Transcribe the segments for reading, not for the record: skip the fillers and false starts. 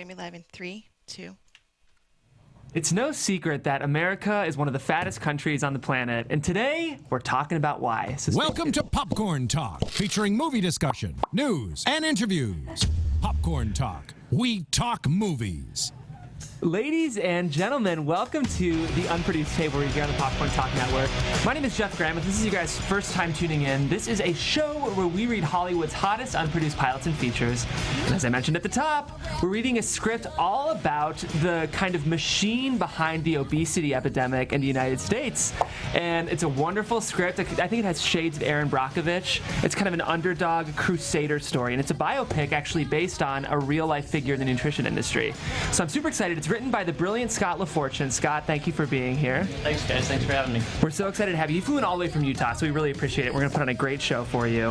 We're going to be live in 3, 2. It's no secret that America is one of the fattest countries on the planet, and today we're talking about why. So Welcome to Popcorn Talk, featuring movie discussion, news, and interviews. Popcorn Talk. We talk movies. Ladies and gentlemen, welcome to the Unproduced Table here on the Popcorn Talk Network. My name is Jeff Graham. If this is your guys' first time tuning in, this is a show where we read Hollywood's hottest unproduced pilots and features. And as I mentioned at the top, we're reading a script all about the kind of machine behind the obesity epidemic in the United States. And it's a wonderful script. I think it has shades of Aaron Brockovich. It's kind of an underdog crusader story, and it's a biopic actually based on a real-life figure in the nutrition industry. So I'm super excited. It's written by the brilliant Scott Lafortune. Scott, thank you for being here. Thanks, guys. Thanks for having me. We're so excited to have you. You flew in all the way from Utah, so we really appreciate it. We're going to put on a great show for you.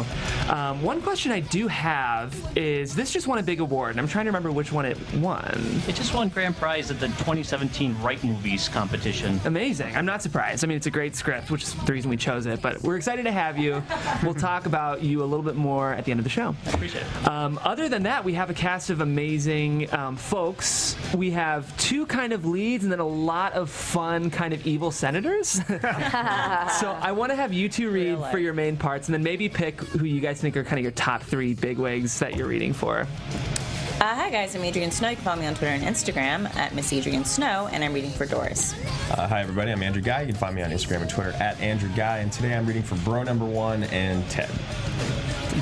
One question I do have is, this just won a big award, and I'm trying to remember which one it won. It just won grand prize at the 2017 Right Movies competition. Amazing. I'm not surprised. I mean, it's a great script, which is the reason we chose it, but we're excited to have you. We'll talk about you a little bit more at the end of the show. I appreciate it. Other than that, we have a cast of amazing folks. We have two kind of leads and then a lot of fun kind of evil senators. So I want to have you two read for your main parts and then maybe pick who you guys think are kind of your top three bigwigs that you're reading for. Hi guys, I'm Adrienne Snow. You can follow me on Twitter and Instagram at Miss Adrienne Snow, and I'm reading for Doris. Hi everybody, I'm Andrew Guy. You can find me on Instagram and Twitter at Andrew Guy, and today I'm reading for Bro Number 1 and Ted.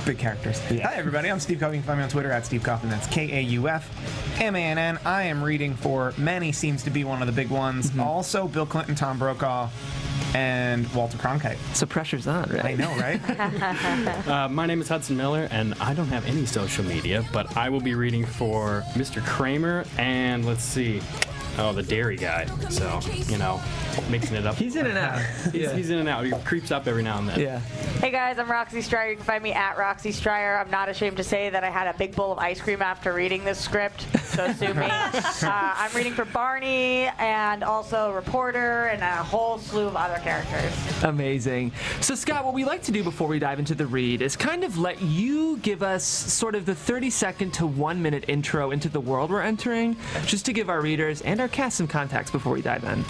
Big characters. Yeah. Hi everybody, I'm Steve Kaufman. You can find me on Twitter at Steve Kaufman. That's Kaufmann. I am reading for Manny, seems to be one of the big ones. Mm-hmm. Also, Bill Clinton, Tom Brokaw, and Walter Cronkite. So pressure's on, right? I know, right? My name is Hudson Miller, and I don't have any social media, but I will be reading for Mr. Kramer and, let's see, the dairy guy. So, mixing it up. He's in and out. He's in and out. He creeps up every now and then. Yeah. Hey guys, I'm Roxy Stryer. You can find me at Roxy Stryer. I'm not ashamed to say that I had a big bowl of ice cream after reading this script, so sue me. I'm reading for Barney and also Reporter and a whole slew of other characters. Amazing. So Scott, what we like to do before we dive into the read is kind of let you give us sort of the 30-second to 1-minute intro into the world we're entering, just to give our readers and our cast some context before we dive in.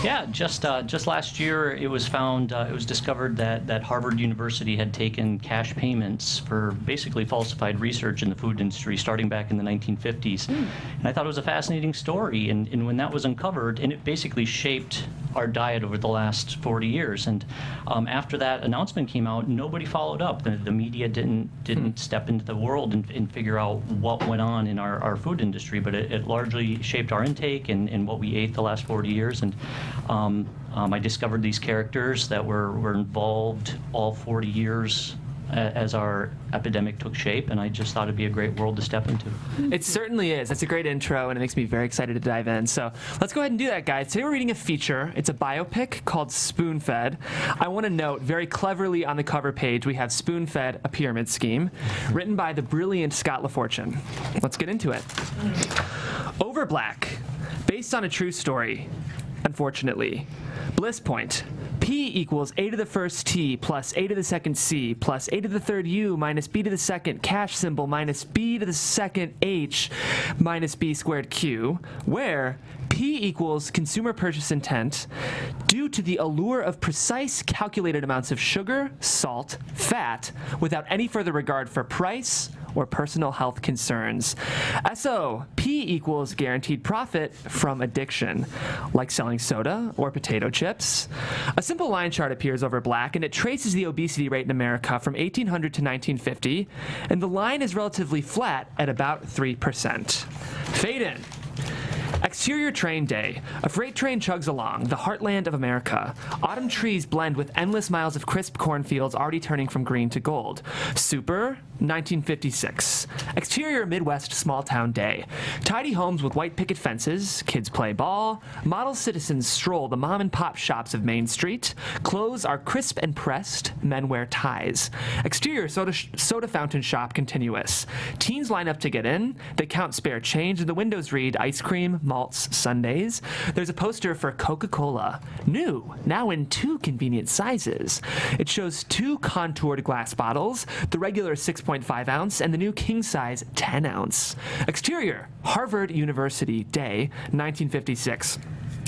Yeah, just last year it was found, it was discovered that Harvard University had taken cash payments for basically falsified research in the food industry starting back in the 1950s. And I thought it was a fascinating story, and when that was uncovered, and it basically shaped our diet over the last 40 years. And after that announcement came out, nobody followed up. The media didn't step into the world and figure out what went on in our food industry, but it largely shaped our intake and what we ate the last 40 years. And I discovered these characters that were involved all 40 years as our epidemic took shape, and I just thought it'd be a great world to step into. It certainly is. That's a great intro, and it makes me very excited to dive in. So let's go ahead and do that, guys. Today we're reading a feature. It's a biopic called Spoon-Fed. I want to note, very cleverly on the cover page, we have Spoon-Fed, a pyramid scheme, written by the brilliant Scott Lafortune. Let's get into it. Over Black, based on a true story, unfortunately. Bliss point. P equals a to the first T plus a to the second C plus a to the third U minus b to the second cash symbol minus b to the second H minus b squared Q, where P equals consumer purchase intent due to the allure of precise calculated amounts of sugar, salt, fat, without any further regard for price or personal health concerns. SO, P equals guaranteed profit from addiction, like selling soda or potato chips. A simple line chart appears over Black, and it traces the obesity rate in America from 1800 to 1950, and the line is relatively flat at about 3%. Fade in. Exterior train day. A freight train chugs along, the heartland of America. Autumn trees blend with endless miles of crisp cornfields already turning from green to gold. Super, 1956. Exterior Midwest small town day. Tidy homes with white picket fences, kids play ball, model citizens stroll the mom and pop shops of Main Street. Clothes are crisp and pressed, men wear ties. Exterior soda fountain shop continuous. Teens line up to get in, they count spare change, and the windows read ice cream, malts sundaes. There's a poster for Coca-Cola, new, now in 2 convenient sizes. It shows 2 contoured glass bottles, the regular 6.5 ounce and the new king size 10 ounce. Exterior, Harvard University Day, 1956.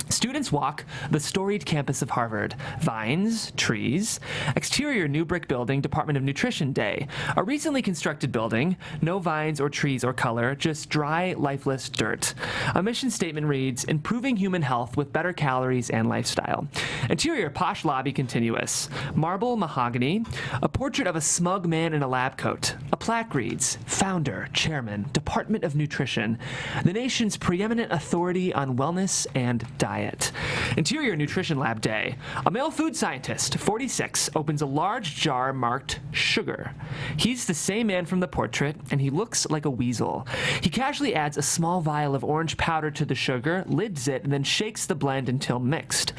Students walk the storied campus of Harvard. Vines, trees. Exterior new brick building, Department of Nutrition Day. A recently constructed building, no vines or trees or color, just dry, lifeless dirt. A mission statement reads, improving human health with better calories and lifestyle. Interior posh lobby continuous. Marble mahogany. A portrait of a smug man in a lab coat. A plaque reads, founder, chairman, Department of Nutrition. The nation's preeminent authority on wellness and diet. Interior Nutrition Lab Day. A male food scientist, 46, opens a large jar marked sugar. He's the same man from the portrait, and he looks like a weasel. He casually adds a small vial of orange powder to the sugar, lids it, and then shakes the blend until mixed.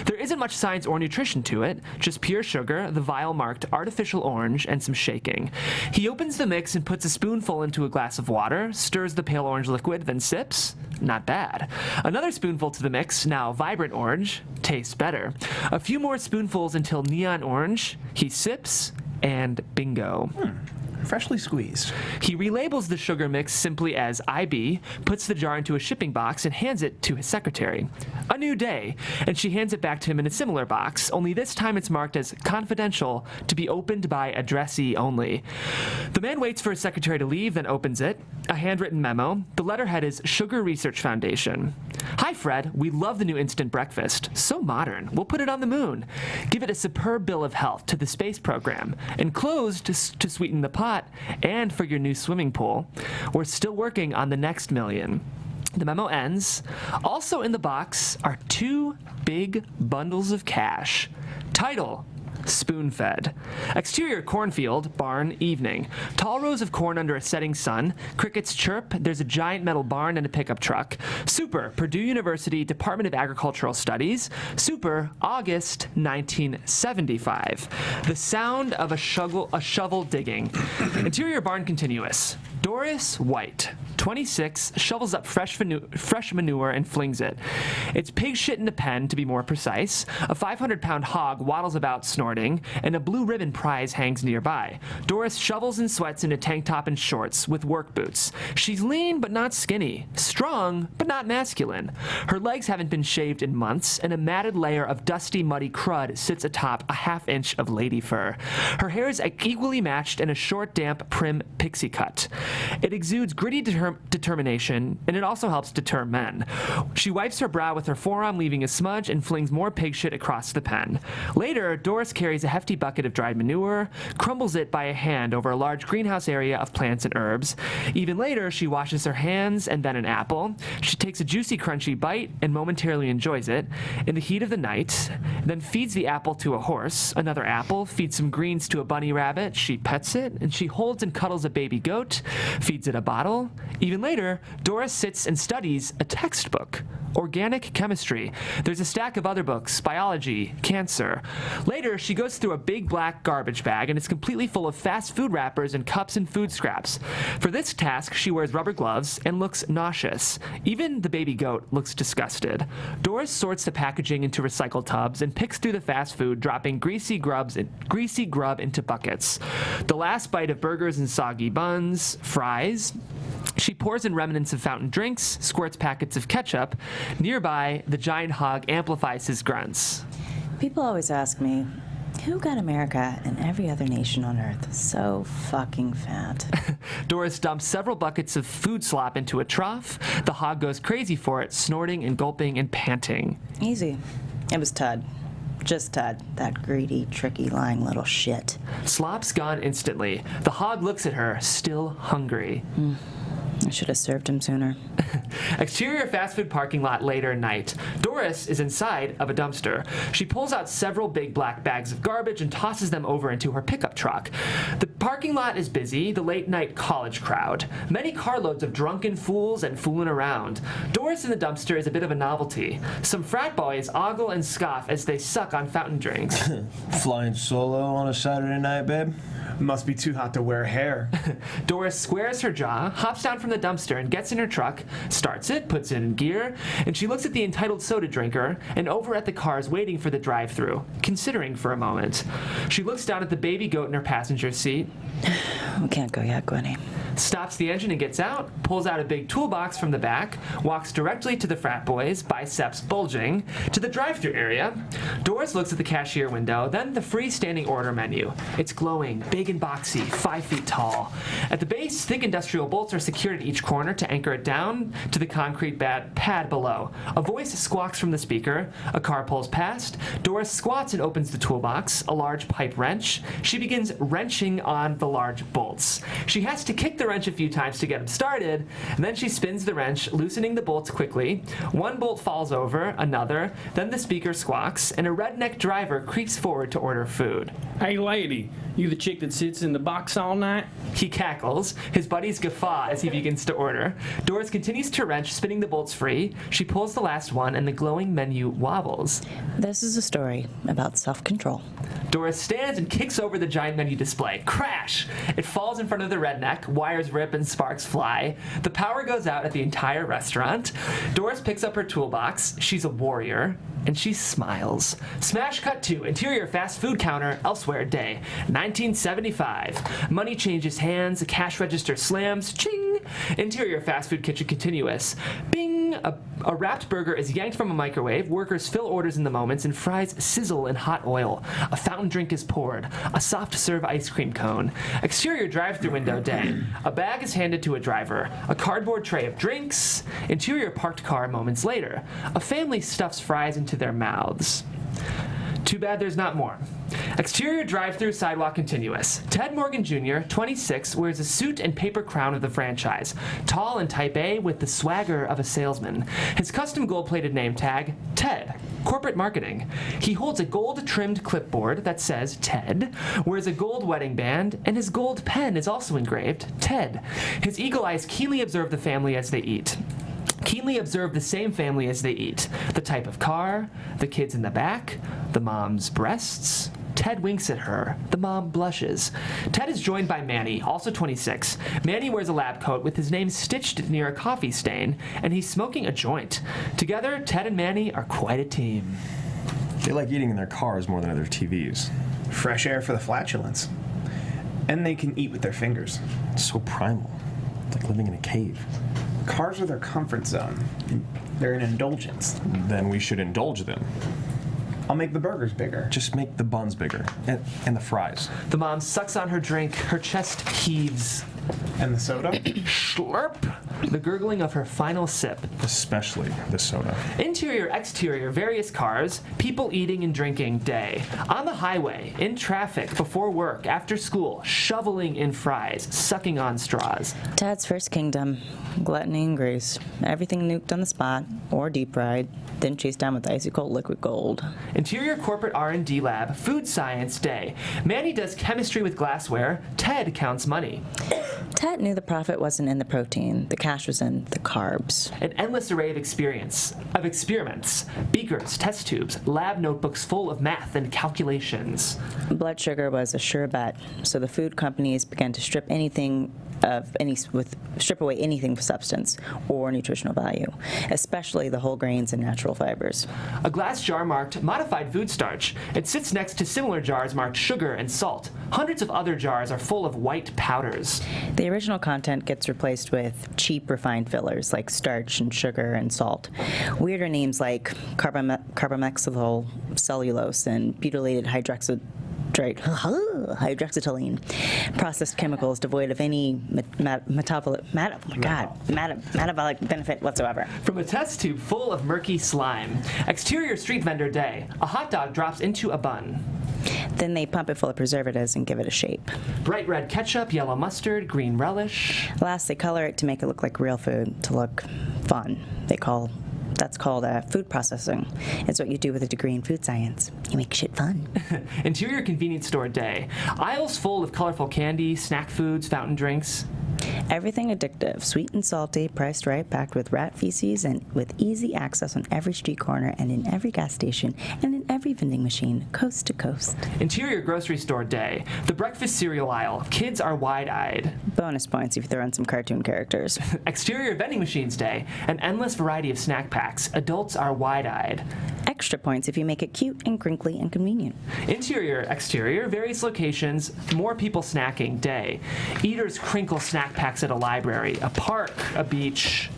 There isn't much science or nutrition to it, just pure sugar, the vial marked artificial orange, and some shaking. He opens the mix and puts a spoonful into a glass of water, stirs the pale orange liquid, then sips. Not bad. Another spoonful to the mix, now vibrant orange, tastes better. A few more spoonfuls until neon orange. He sips, and bingo. Freshly squeezed. He relabels the sugar mix simply as IB, puts the jar into a shipping box, and hands it to his secretary. A new day, and she hands it back to him in a similar box, only this time it's marked as confidential, to be opened by addressee only. The man waits for his secretary to leave, then opens it. A handwritten memo. The letterhead is Sugar Research Foundation. Hi, Fred. We love the new instant breakfast. So modern. We'll put it on the moon. Give it a superb bill of health to the space program. Enclosed to sweeten the pot and for your new swimming pool. We're still working on the next million. The memo ends. Also in the box are 2 big bundles of cash. Title, spoon-fed. Exterior cornfield, barn, evening. Tall rows of corn under a setting sun. Crickets chirp. There's a giant metal barn and a pickup truck. Super, Purdue University Department of Agricultural Studies. Super, August 1975. The sound of a shovel digging. Interior barn continuous. Doris White, 26, shovels up fresh manure and flings it. It's pig shit in a pen, to be more precise. A 500-pound hog waddles about snorting, and a blue ribbon prize hangs nearby. Doris shovels and sweats in a tank top and shorts with work boots. She's lean but not skinny, strong but not masculine. Her legs haven't been shaved in months, and a matted layer of dusty, muddy crud sits atop a half-inch of lady fur. Her hair is equally matched in a short, damp, prim pixie cut. It exudes gritty determination, and it also helps deter men. She wipes her brow with her forearm, leaving a smudge, and flings more pig shit across the pen. Later, Doris carries a hefty bucket of dried manure, crumbles it by a hand over a large greenhouse area of plants and herbs. Even later, she washes her hands and then an apple. She takes a juicy, crunchy bite and momentarily enjoys it in the heat of the night, then feeds the apple to a horse. Another apple, feeds some greens to a bunny rabbit. She pets it, and she holds and cuddles a baby goat, feeds it a bottle. Even later, Doris sits and studies a textbook. Organic chemistry. There's a stack of other books, biology, cancer. Later, she goes through a big black garbage bag, and it's completely full of fast food wrappers and cups and food scraps. For this task, she wears rubber gloves and looks nauseous. Even the baby goat looks disgusted. Doris sorts the packaging into recycled tubs and picks through the fast food, dropping greasy grub into buckets. The last bite of burgers and soggy buns, fries. She pours in remnants of fountain drinks, squirts packets of ketchup. Nearby, the giant hog amplifies his grunts. People always ask me, who got America and every other nation on Earth so fucking fat? Doris dumps several buckets of food slop into a trough. The hog goes crazy for it, snorting and gulping and panting. Easy. It was Tud. Just Tud, that greedy, tricky, lying little shit. Slop's gone instantly. The hog looks at her, still hungry. I should have served him sooner. Exterior fast food parking lot later at night. Doris is inside of a dumpster. She pulls out several big black bags of garbage and tosses them over into her pickup truck. The parking lot is busy, the late night college crowd. Many carloads of drunken fools and fooling around. Doris in the dumpster is a bit of a novelty. Some frat boys ogle and scoff as they suck on fountain drinks. Flying solo on a Saturday night, babe? Must be too hot to wear hair. Doris squares her jaw, hops down from from the dumpster and gets in her truck, starts it, puts it in gear, and she looks at the entitled soda drinker and over at the cars waiting for the drive-thru, considering for a moment. She looks down at the baby goat in her passenger seat. We can't go yet, Gwenny. Stops the engine and gets out, pulls out a big toolbox from the back, walks directly to the frat boys, biceps bulging, to the drive-thru area. Doris looks at the cashier window, then the freestanding order menu. It's glowing, big and boxy, 5 feet tall. At the base, thick industrial bolts are secured at each corner to anchor it down to the concrete pad below. A voice squawks from the speaker. A car pulls past. Doris squats and opens the toolbox, a large pipe wrench. She begins wrenching on the large bolts. She has to kick the wrench a few times to get them started, and then she spins the wrench, loosening the bolts quickly. One bolt falls over, another, then the speaker squawks, and a redneck driver creeps forward to order food. Hey, lady, you the chick that sits in the box all night? He cackles. His buddies guffaw as he begins to order. Doris continues to wrench, spinning the bolts free. She pulls the last one, and the glowing menu wobbles. This is a story about self-control. Doris stands and kicks over the giant menu display. Crash! It falls in front of the redneck. Wires rip and sparks fly. The power goes out at the entire restaurant. Doris picks up her toolbox. She's a warrior. And she smiles. Smash cut to interior fast food counter elsewhere day. 1975. Money changes hands. A cash register slams. Ching! Interior fast food kitchen continuous. Bing! A wrapped burger is yanked from a microwave. Workers fill orders in the moments and fries sizzle in hot oil. A fountain drink is poured. A soft serve ice cream cone. Exterior drive-thru window day. A bag is handed to a driver. A cardboard tray of drinks. Interior parked car moments later. A family stuffs fries into their mouths. Too bad there's not more. Exterior drive-thru sidewalk continuous. Ted Morgan Jr., 26, wears a suit and paper crown of the franchise. Tall and type A with the swagger of a salesman. His custom gold-plated name tag, Ted. Corporate marketing. He holds a gold-trimmed clipboard that says Ted, wears a gold wedding band, and his gold pen is also engraved Ted. His eagle eyes keenly observe the family as they eat. Keenly observe the same family as they eat. The type of car, the kids in the back, the mom's breasts. Ted winks at her. The mom blushes. Ted is joined by Manny, also 26. Manny wears a lab coat with his name stitched near a coffee stain, and he's smoking a joint. Together, Ted and Manny are quite a team. They like eating in their cars more than other TVs. Fresh air for the flatulence. And they can eat with their fingers. It's so primal. It's like living in a cave. Cars are their comfort zone. They're an indulgence. Then we should indulge them. I'll make the burgers bigger. Just make the buns bigger. And the fries. The mom sucks on her drink. Her chest heaves. And the soda? Slurp! The gurgling of her final sip. Especially the soda. Interior, exterior, various cars, people eating and drinking day. On the highway, in traffic, before work, after school, shoveling in fries, sucking on straws. Ted's first kingdom, gluttony and grease. Everything nuked on the spot, or deep fried, then chased down with icy cold liquid gold. Interior corporate R&D lab, food science day. Manny does chemistry with glassware. Ted counts money. Ted knew the profit wasn't in the protein. The cash was in the carbs. An endless array of experiments, beakers, test tubes, lab notebooks full of math and calculations. Blood sugar was a sure bet, so the food companies began to strip away anything with substance or nutritional value, especially the whole grains and natural fibers. A glass jar marked modified food starch. It sits next to similar jars marked sugar and salt. Hundreds of other jars are full of white powders. The original content gets replaced with cheap refined fillers like starch and sugar and salt. Weirder names like carbamexyl cellulose and butylated hydroxytylene, processed chemicals devoid of any metabolic benefit whatsoever. From a test tube full of murky slime. Exterior street vendor day. A hot dog drops into a bun. Then they pump it full of preservatives and give it a shape. Bright red ketchup, yellow mustard, green relish. Last, they color it to make it look like real food, to look fun. That's called food processing. It's what you do with a degree in food science. You make shit fun. Interior convenience store day. Aisles full of colorful candy, snack foods, fountain drinks. Everything addictive, sweet and salty, priced right, packed with rat feces, and with easy access on every street corner and in every gas station and in every vending machine, coast to coast. Interior grocery store day. The breakfast cereal aisle. Kids are wide-eyed. Bonus points if you throw in some cartoon characters. Exterior vending machines day. An endless variety of snack packs. Adults are wide-eyed. Extra points if you make it cute and crinkly and convenient. Interior, exterior, various locations, more people snacking day. Eaters crinkle snack packs at a library, a park, a beach.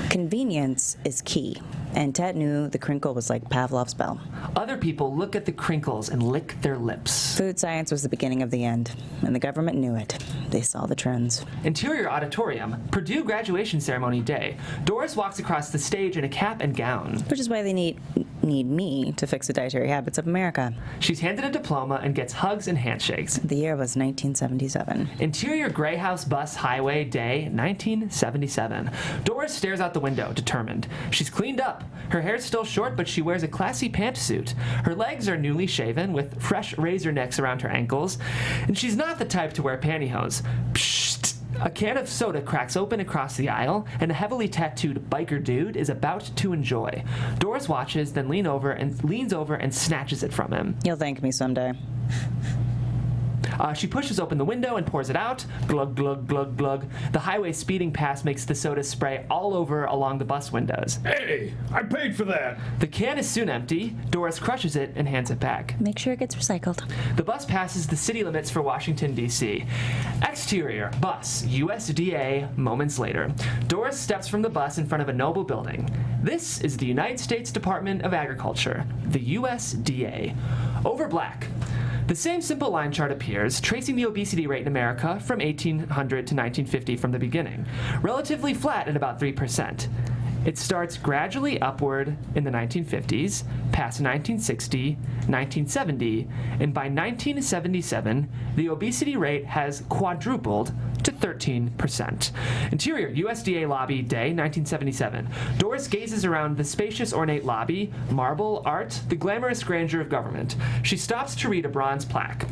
Convenience is key, and Ted knew the crinkle was like Pavlov's bell. Other people look at the crinkles and lick their lips. Food science was the beginning of the end, and the government knew it. They saw the trends. Interior auditorium, Purdue graduation ceremony day. Doris walks across the stage in a cap and gown. Which is why they need me to fix the dietary habits of America. She's handed a diploma and gets hugs and handshakes. The year was 1977. Interior Gray House Bus Highway Day, 1977. Doris stares out the window, determined. She's cleaned up. Her hair's still short, but she wears a classy pantsuit. Her legs are newly shaven, with fresh razor necks around her ankles. And she's not the type to wear pantyhose. Psst! A can of soda cracks open across the aisle, and a heavily tattooed biker dude is about to enjoy. Doris watches, then leans over and snatches it from him. You'll thank me someday. She pushes open the window and pours it out. Glug, glug, glug, glug. The highway speeding past makes the soda spray all over along the bus windows. Hey, I paid for that. The can is soon empty. Doris crushes it and hands it back. Make sure it gets recycled. The bus passes the city limits for Washington, D.C. Exterior, bus, USDA, moments later. Doris steps from the bus in front of a noble building. This is the United States Department of Agriculture, the USDA. Over black. The same simple line chart appears, tracing the obesity rate in America from 1800 to 1950 from the beginning, relatively flat at about 3%. It starts gradually upward in the 1950s, past 1960, 1970, and by 1977, the obesity rate has quadrupled to 13%. Interior, USDA lobby day, 1977. Doris gazes around the spacious, ornate lobby, marble, art, the glamorous grandeur of government. She stops to read a bronze plaque.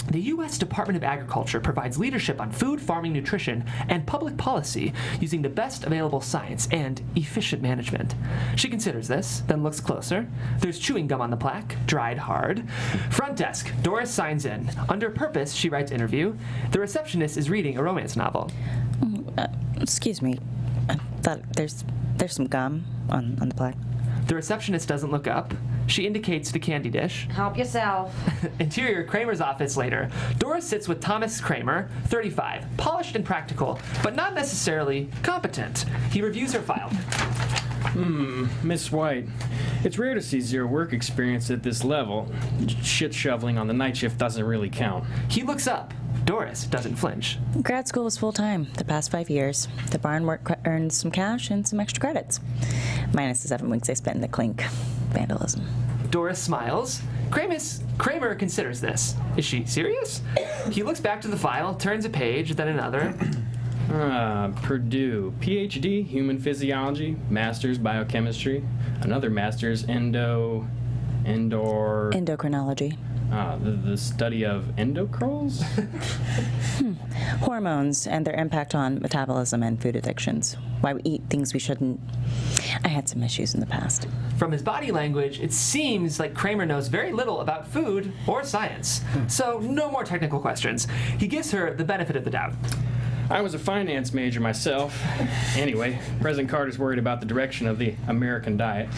The U.S. Department of Agriculture provides leadership on food, farming, nutrition, and public policy using the best available science and efficient management. She considers this, then looks closer. There's chewing gum on the plaque, dried hard. Front desk, Doris signs in. Under purpose, she writes interview. The receptionist is reading a romance novel. Excuse me. I thought there's some gum on the plaque. The receptionist doesn't look up. She indicates the candy dish. Help yourself. Interior, Kramer's office later. Doris sits with Thomas Kramer, 35, polished and practical, but not necessarily competent. He reviews her file. Miss White, it's rare to see zero work experience at this level. Shit shoveling on the night shift doesn't really count. He looks up. Doris doesn't flinch. Grad school was full-time the past 5 years. The barn work earned some cash and some extra credits. Minus the 7 weeks I spent in the clink. Vandalism. Doris smiles. Kramer considers this. Is she serious? He looks back to the file, turns a page, then another. Purdue. PhD, human physiology, master's biochemistry, another master's Endocrinology. The study of endocrines? Hormones and their impact on metabolism and food addictions. Why we eat things we shouldn't. I had some issues in the past. From his body language, it seems like Kramer knows very little about food or science. So no more technical questions. He gives her the benefit of the doubt. I was a finance major myself. Anyway, President Carter's worried about the direction of the American diet.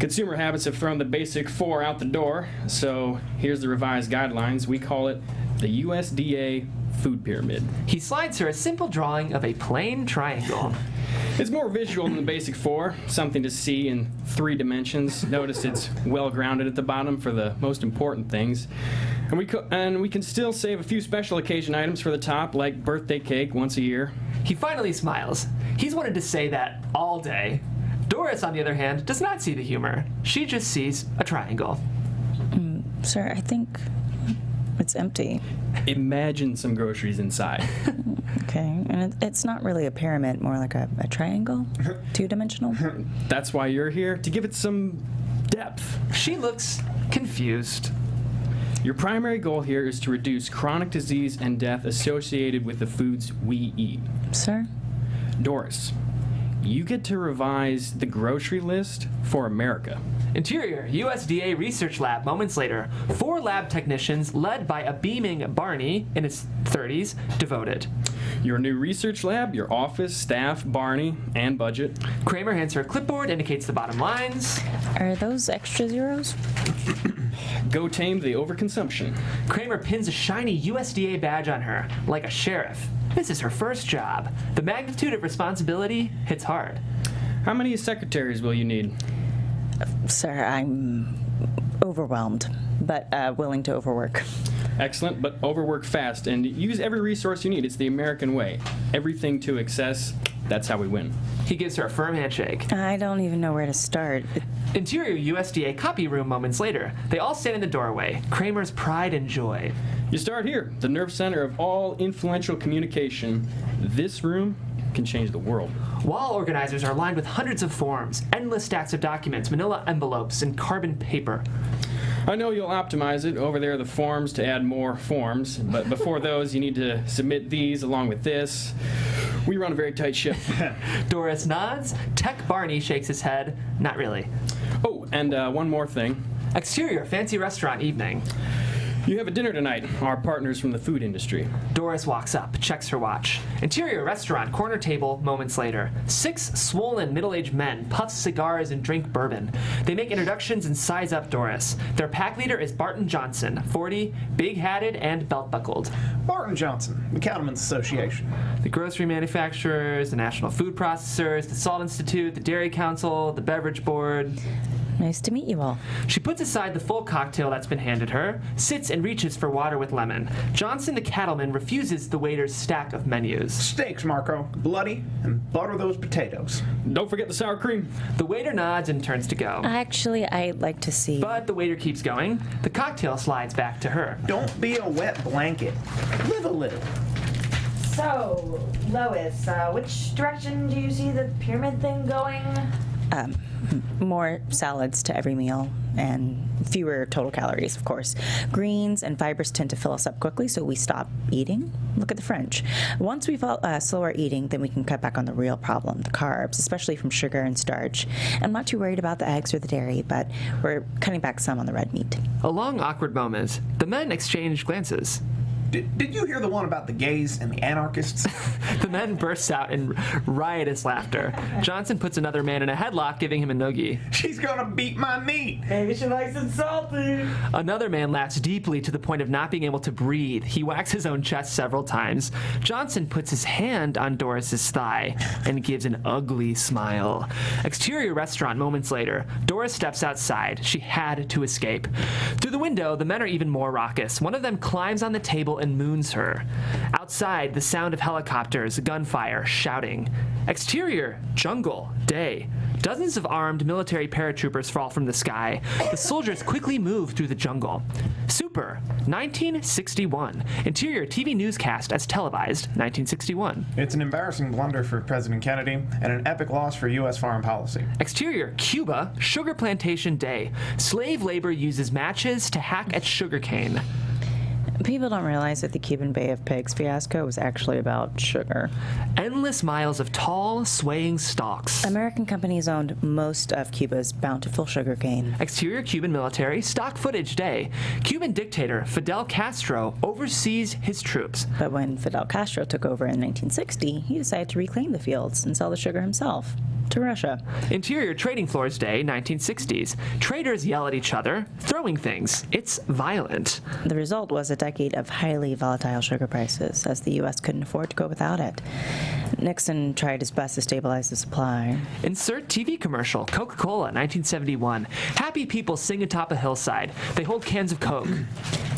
Consumer habits have thrown the basic 4 out the door, so here's the revised guidelines. We call it the USDA Food Pyramid. He slides her a simple drawing of a plain triangle. It's more visual than the basic 4, something to see in 3 dimensions. Notice it's well grounded at the bottom for the most important things. And we can still save a few special occasion items for the top, like birthday cake once a year. He finally smiles. He's wanted to say that all day. Doris, on the other hand, does not see the humor. She just sees a triangle. Sir, I think it's empty. Imagine some groceries inside. Okay, and it's not really a pyramid, more like a triangle? 2-dimensional? That's why you're here, to give it some depth. She looks confused. Your primary goal here is to reduce chronic disease and death associated with the foods we eat. Sir? Doris, you get to revise the grocery list for America. Interior, USDA Research Lab. Moments later, 4 lab technicians led by a beaming Barney in his 30s, devoted. Your new research lab, your office, staff, Barney, and budget. Kramer hands her a clipboard, indicates the bottom lines. Are those extra zeros? Go tame the overconsumption. Kramer pins a shiny USDA badge on her, like a sheriff. This is her first job. The magnitude of responsibility hits hard. How many secretaries will you need? Sir, I'm overwhelmed, but willing to overwork. Excellent, but overwork fast and use every resource you need. It's the American way. Everything to excess, that's how we win. He gives her a firm handshake. I don't even know where to start. Interior USDA copy room. Moments later, they all stand in the doorway. Kramer's pride and joy. You start here, the nerve center of all influential communication. This room can change the world. Wall organizers are lined with hundreds of forms, endless stacks of documents, manila envelopes, and carbon paper. I know you'll optimize it. Over there are the forms to add more forms, but before those, you need to submit these along with this. We run a very tight ship. Doris nods. Tech Barney shakes his head. Not really. Oh, and one more thing. Exterior, fancy restaurant evening. You have a dinner tonight, our partners from the food industry. Doris walks up, checks her watch. Interior restaurant, corner table. Moments later, 6 swollen middle-aged men puff cigars and drink bourbon. They make introductions and size up Doris. Their pack leader is Barton Johnson, 40, big-hatted and belt-buckled. Barton Johnson, the Cattlemen's Association. The grocery manufacturers, the national food processors, the Salt Institute, the Dairy Council, the Beverage Board. Nice to meet you all. She puts aside the full cocktail that's been handed her, sits and reaches for water with lemon. Johnson, the cattleman, refuses the waiter's stack of menus. Steaks, Marco. Bloody, and butter those potatoes. Don't forget the sour cream. The waiter nods and turns to go. Actually, I'd like to see. But the waiter keeps going. The cocktail slides back to her. Don't be a wet blanket. Live a little. So, Lois, which direction do you see the pyramid thing going? More salads to every meal and fewer total calories, of course. Greens and fibers tend to fill us up quickly, so we stop eating. Look at the French. Once we slow our eating, then we can cut back on the real problem, the carbs, especially from sugar and starch. I'm not too worried about the eggs or the dairy, but we're cutting back some on the red meat. A long, awkward moment. The men exchange glances. Did you hear the one about the gays and the anarchists? The men bursts out in riotous laughter. Johnson puts another man in a headlock, giving him a noogie. She's gonna beat my meat. Maybe she likes it salty. Another man laughs deeply to the point of not being able to breathe. He whacks his own chest several times. Johnson puts his hand on Doris's thigh and gives an ugly smile. Exterior restaurant. Moments later, Doris steps outside. She had to escape. Through the window, the men are even more raucous. One of them climbs on the table and moons her. Outside, the sound of helicopters, gunfire, shouting. Exterior, jungle, day. Dozens of armed military paratroopers fall from the sky. The soldiers quickly move through the jungle. Super, 1961. Interior TV newscast as televised, 1961. It's an embarrassing blunder for President Kennedy and an epic loss for U.S. foreign policy. Exterior, Cuba, sugar plantation day. Slave labor uses matches to hack at sugarcane. People don't realize that the Cuban Bay of Pigs fiasco was actually about sugar. Endless miles of tall, swaying stalks. American companies owned most of Cuba's bountiful sugarcane. Exterior Cuban military, stock footage day. Cuban dictator Fidel Castro oversees his troops. But when Fidel Castro took over in 1960, he decided to reclaim the fields and sell the sugar himself to Russia. Interior trading floors day, 1960s. Traders yell at each other, throwing things. It's violent. The result was a decade of highly volatile sugar prices, as the U.S. couldn't afford to go without it. Nixon tried his best to stabilize the supply. Insert TV commercial, Coca-Cola, 1971. Happy people sing atop a hillside. They hold cans of Coke.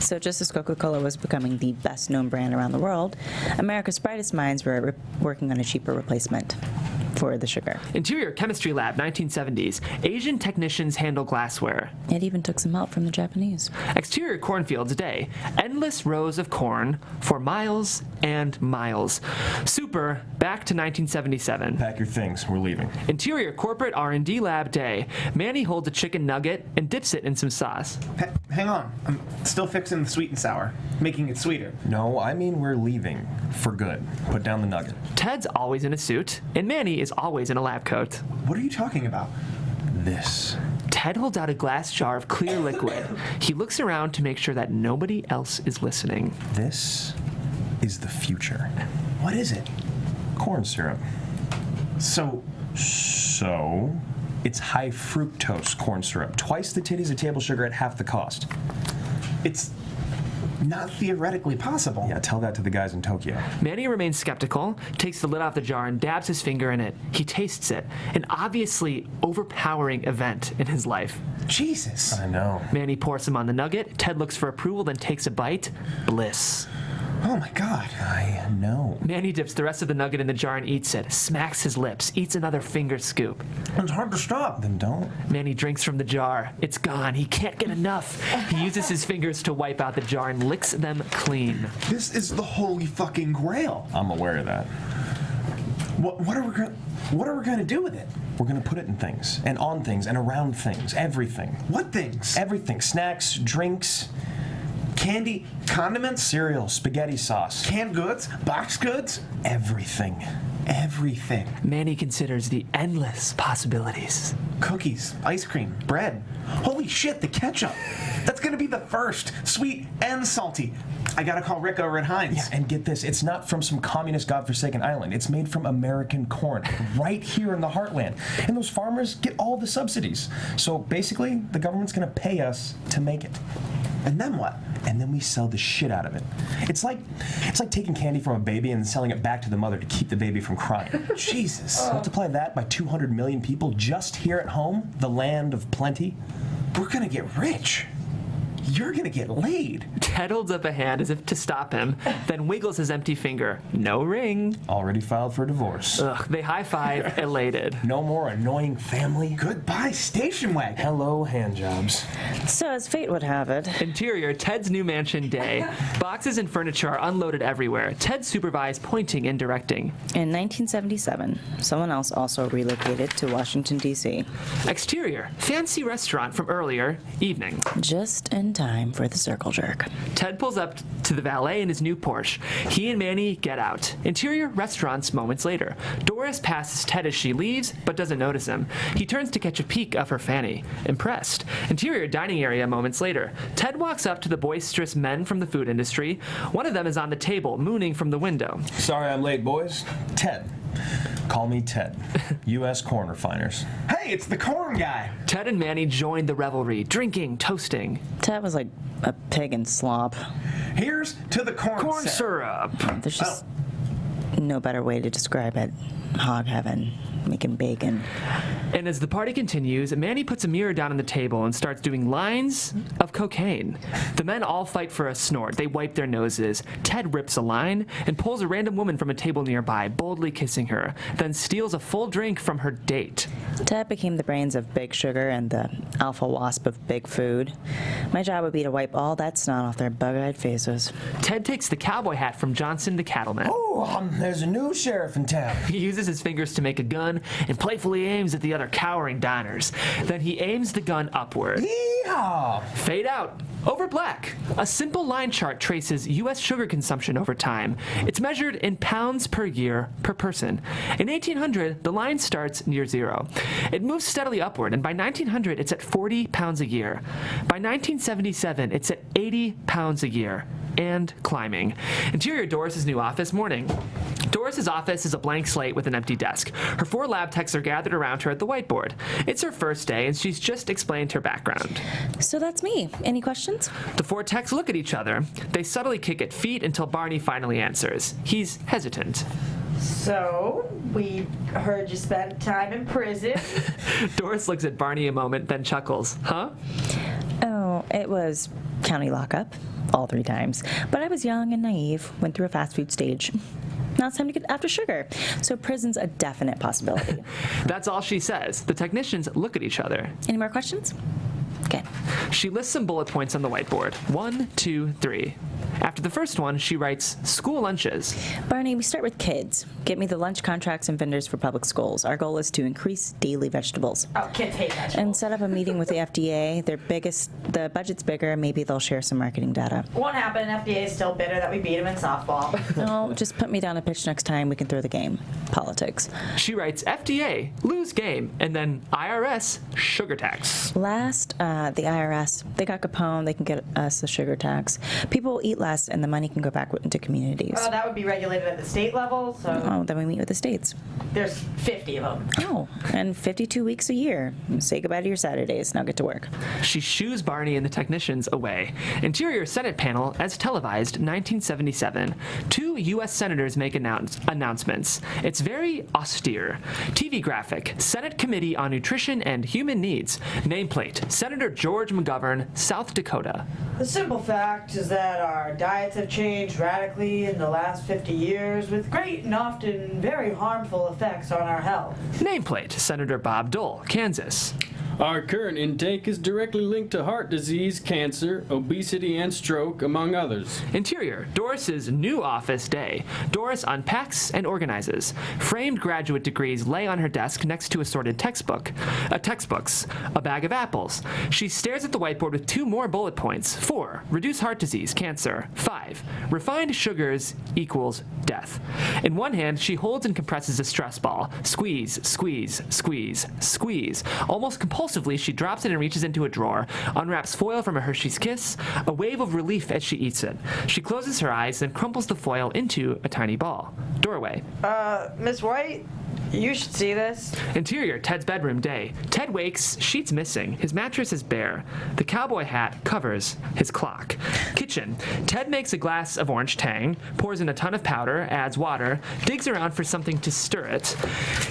So just as Coca-Cola was becoming the best-known brand around the world, America's brightest minds were working on a cheaper replacement for the sugar. Interior chemistry lab, 1970s. Asian technicians handle glassware. It even took some help from the Japanese. Exterior cornfields day. Endless rows of corn for miles and miles. Super, back to 1977. Pack your things. We're leaving. Interior corporate R&D lab day. Manny holds a chicken nugget and dips it in some sauce. Hang on. I'm still fixing the sweet and sour, making it sweeter. No, I mean we're leaving. For good. Put down the nugget. Ted's always in a suit, and Manny is always in a lab coat. What are you talking about? This. Ted holds out a glass jar of clear liquid. He looks around to make sure that nobody else is listening. This is the future. What is it? Corn syrup. So, It's high fructose corn syrup. Twice the titties of table sugar at half the cost. it's not theoretically possible. Yeah, tell that to the guys in Tokyo. Manny remains skeptical, takes the lid off the jar, and dabs his finger in it. He tastes it, an obviously overpowering event in his life. Jesus. I know. Manny pours some on the nugget. Ted looks for approval, then takes a bite. Bliss. Oh my God. I know. Manny dips the rest of the nugget in the jar and eats it, smacks his lips, eats another finger scoop. It's hard to stop. Then don't. Manny drinks from the jar. It's gone. He can't get enough. He uses his fingers to wipe out the jar and licks them clean. This is the holy fucking grail. I'm aware of that. What are we gonna do with it? We're gonna put it in things, and on things, and around things. Everything. What things? Everything. Snacks, drinks, Candy, condiments, cereal, spaghetti sauce. canned goods, box goods, Everything. everything. Manny considers the endless possibilities. Cookies, ice cream, bread. Holy shit, the ketchup. That's gonna be the first, sweet and salty. I gotta call Rick over at Heinz. Yeah, and get this, it's not from some communist godforsaken island. It's made from American corn, right here in the heartland. And those farmers get all the subsidies. So basically, the government's gonna pay us to make it. And then what? And then we sell the shit out of it. It's like taking candy from a baby and selling it back to the mother to keep the baby from crying. Jesus. Multiply that by 200 million people just here at home, the land of plenty. We're gonna get rich. You're gonna get laid. Ted holds up a hand as if to stop him, then wiggles his empty finger. No ring. Already filed for divorce. Ugh, they high-five, elated. No more annoying family. Goodbye, station wagon. Hello, hand jobs. So, as fate would have it, Interior, Ted's new mansion day. Boxes and furniture are unloaded everywhere. Ted supervised pointing and directing. in 1977, someone else also relocated to Washington, D.C., Exterior, fancy restaurant from earlier, evening. just in time for the circle jerk. Ted pulls up to the valet in his new Porsche. He and Manny get out. Interior, restaurants moments later. Doris passes Ted as she leaves, but doesn't notice him. He turns to catch a peek of her fanny. Impressed. Interior, dining area moments later. Ted walks up to the boisterous men from the food industry. One of them is on the table, mooning from the window. Sorry I'm late, boys. Ted. Call me Ted. U.S. corn refiners. Hey, it's the corn guy. Ted and Manny join the revelry, drinking, toasting. Ted was like a pig in slop. Here's to the corn Corn syrup. syrup. There's just no better way to describe it. Hog heaven, making bacon. And as the party continues, Manny puts a mirror down on the table and starts doing lines of cocaine. The men all fight for a snort. They wipe their noses. Ted rips a line and pulls a random woman from a table nearby, boldly kissing her, then steals a full drink from her date. Ted became the brains of Big Sugar and the alpha wasp of Big Food. My job would be to wipe all that snot off their bug-eyed faces. Ted takes the cowboy hat from Johnson the cattleman. Oh, there's a new sheriff in town. He uses his fingers to make a gun and playfully aims at the other cowering diners. Then he aims the gun upward. Yeehaw! Fade out. Over black. A simple line chart traces U.S. sugar consumption over time. It's measured in pounds per year per person. In 1800, the line starts near zero. It moves steadily upward, and by 1900, it's at 40 pounds a year. By 1977, it's at 80 pounds a year. And climbing. Interior, Doris's new office morning. Doris's office is a blank slate with an empty desk. Her 4 lab techs are gathered around her at the whiteboard. It's her first day, and she's just explained her background. So that's me. Any questions? The 4 techs look at each other. They subtly kick at feet until Barney finally answers. He's hesitant. So, we heard you spent time in prison. Doris looks at Barney a moment, then chuckles. Huh? Oh, it was county lockup. All 3 times. But I was young and naive, went through a fast food stage. Now it's time to get after sugar. So prison's a definite possibility. That's all she says. The technicians look at each other. Any more questions? Okay. She lists some bullet points on the whiteboard. 1, 2, 3. After the first one, she writes, school lunches. Barney, we start with kids. Get me the lunch contracts and vendors for public schools. Our goal is to increase daily vegetables. Oh, kids hate vegetables. And set up a meeting with the FDA. The budget's bigger. Maybe they'll share some marketing data. Won't happen. FDA is still bitter that we beat them in softball. No, just put me down a pitch next time. We can throw the game. Politics. She writes, FDA, lose game, and then IRS, sugar tax. Last, the IRS, they got Capone. They can get us a sugar tax. People will eat less, and the money can go back into communities. Oh, that would be regulated at the state level, so Oh, then we meet with the states. there's 50 of them. Oh, and 52 weeks a year. Say goodbye to your Saturdays. Now get to work. She shoos Barney and the technicians away. Interior Senate panel, as televised, 1977. 2 U.S. senators make announcements. It's very austere. TV graphic, Senate Committee on Nutrition and Human Needs. Nameplate, Senator George McGovern, South Dakota. The simple fact is that our diets have changed radically in the last 50 years with great and often very harmful effects on our health. Nameplate, Senator Bob Dole, Kansas. Our current intake is directly linked to heart disease, cancer, obesity, and stroke, among others. Interior, Doris's new office day. Doris unpacks and organizes. Framed graduate degrees lay on her desk next to assorted textbooks. A bag of apples. She stares at the whiteboard with 2 more bullet points. 4, reduce heart disease, cancer. 5, refined sugars equals death. In one hand, she holds and compresses a stress ball. Squeeze, squeeze, squeeze, squeeze. Almost compulsively, she drops it and reaches into a drawer, unwraps foil from a Hershey's Kiss, a wave of relief as she eats it. She closes her eyes and crumples the foil into a tiny ball. Doorway. Miss White, you should see this. Interior, Ted's bedroom day. Ted wakes, sheets missing. His mattress is bare. The cowboy hat covers his clock. Kitchen. Ted makes a glass of orange tang, pours in a ton of powder, adds water, digs around for something to stir it.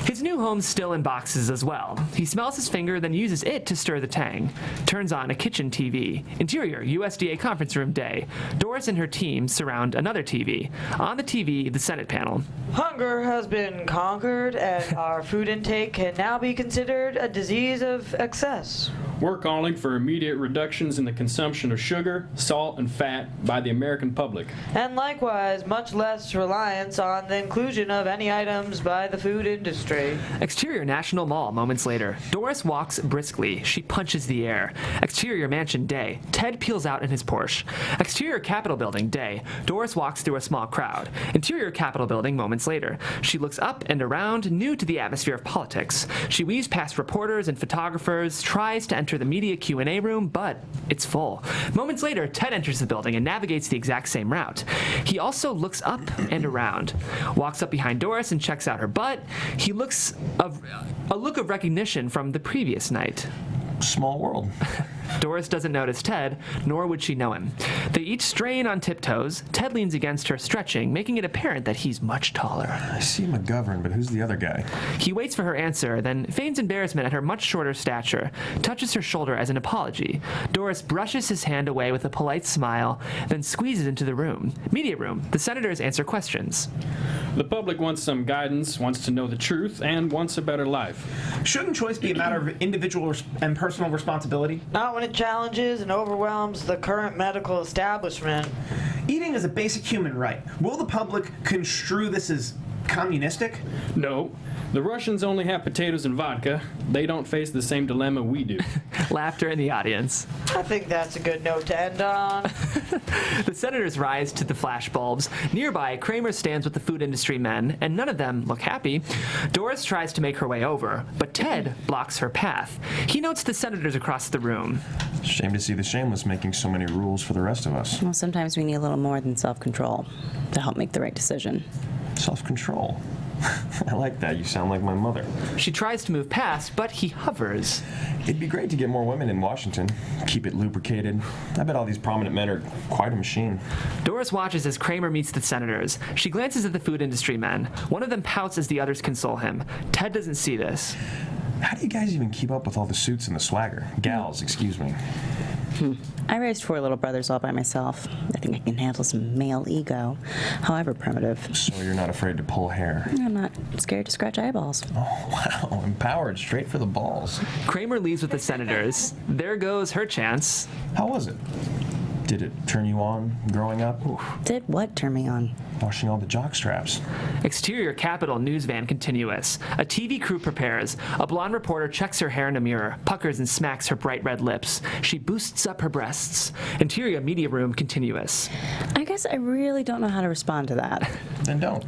His new home's still in boxes as well. He smells his finger, then uses it to stir the tang. Turns on a kitchen TV. Interior, USDA conference room day. Doris and her team surround another TV. On the TV, the Senate panel. Hunger has been conquered, and our food intake can now be considered a disease of excess. We're calling for immediate reductions in the consumption of sugar, salt, and fat by the American public. And likewise, much less reliance on the inclusion of any items by the food industry. Exterior National Mall, moments later. Doris walks briskly. She punches the air. Exterior Mansion, day. Ted peels out in his Porsche. Exterior Capitol Building, day. Doris walks through a small crowd. Interior Capitol Building, moments later. She looks up and around, new to the atmosphere of politics. She weaves past reporters and photographers, tries to enter the media Q&A room, but it's full. Moments later, Ted enters the building and navigates the exact same route. He also looks up and around, walks up behind Doris and checks out her butt. He looks a look of recognition from the previous night. Small world. Doris doesn't notice Ted, nor would she know him. They each strain on tiptoes. Ted leans against her, stretching, making it apparent that he's much taller. I see McGovern, but who's the other guy? He waits for her answer, then feigns embarrassment at her much shorter stature, touches her shoulder as an apology. Doris brushes his hand away with a polite smile, then squeezes into the room. Media room. The senators answer questions. The public wants some guidance, wants to know the truth, and wants a better life. Shouldn't choice be a matter of individual and personal responsibility? Not when it challenges and overwhelms the current medical establishment. Eating is a basic human right. Will the public construe this as communistic? No. The Russians only have potatoes and vodka. They don't face the same dilemma we do. Laughter in the audience. I think that's a good note to end on. The senators rise to the flashbulbs. Nearby, Kramer stands with the food industry men, and none of them look happy. Doris tries to make her way over, but Ted blocks her path. He notes the senators across the room. Shame to see the shameless making so many rules for the rest of us. Well, sometimes we need a little more than self-control to help make the right decision. Self-control. I like that. You sound like my mother. She tries to move past, but he hovers. It'd be great to get more women in Washington. Keep it lubricated. I bet all these prominent men are quite a machine. Doris watches as Kramer meets the senators. She glances at the food industry men. One of them pouts as the others console him. Ted doesn't see this. How do you guys even keep up with all the suits and the swagger? Gals, excuse me. I raised 4 little brothers all by myself. I think I can handle some male ego, however primitive. So you're not afraid to pull hair? I'm not scared to scratch eyeballs. Oh, wow. Empowered, straight for the balls. Kramer leaves with the senators. There goes her chance. How was it? Did it turn you on growing up? Did what turn me on? Washing all the jock straps. Exterior Capitol news van continuous. A TV crew prepares. A blonde reporter checks her hair in a mirror, puckers and smacks her bright red lips. She boosts up her breasts. Interior media room continuous. I guess I really don't know how to respond to that. Then don't.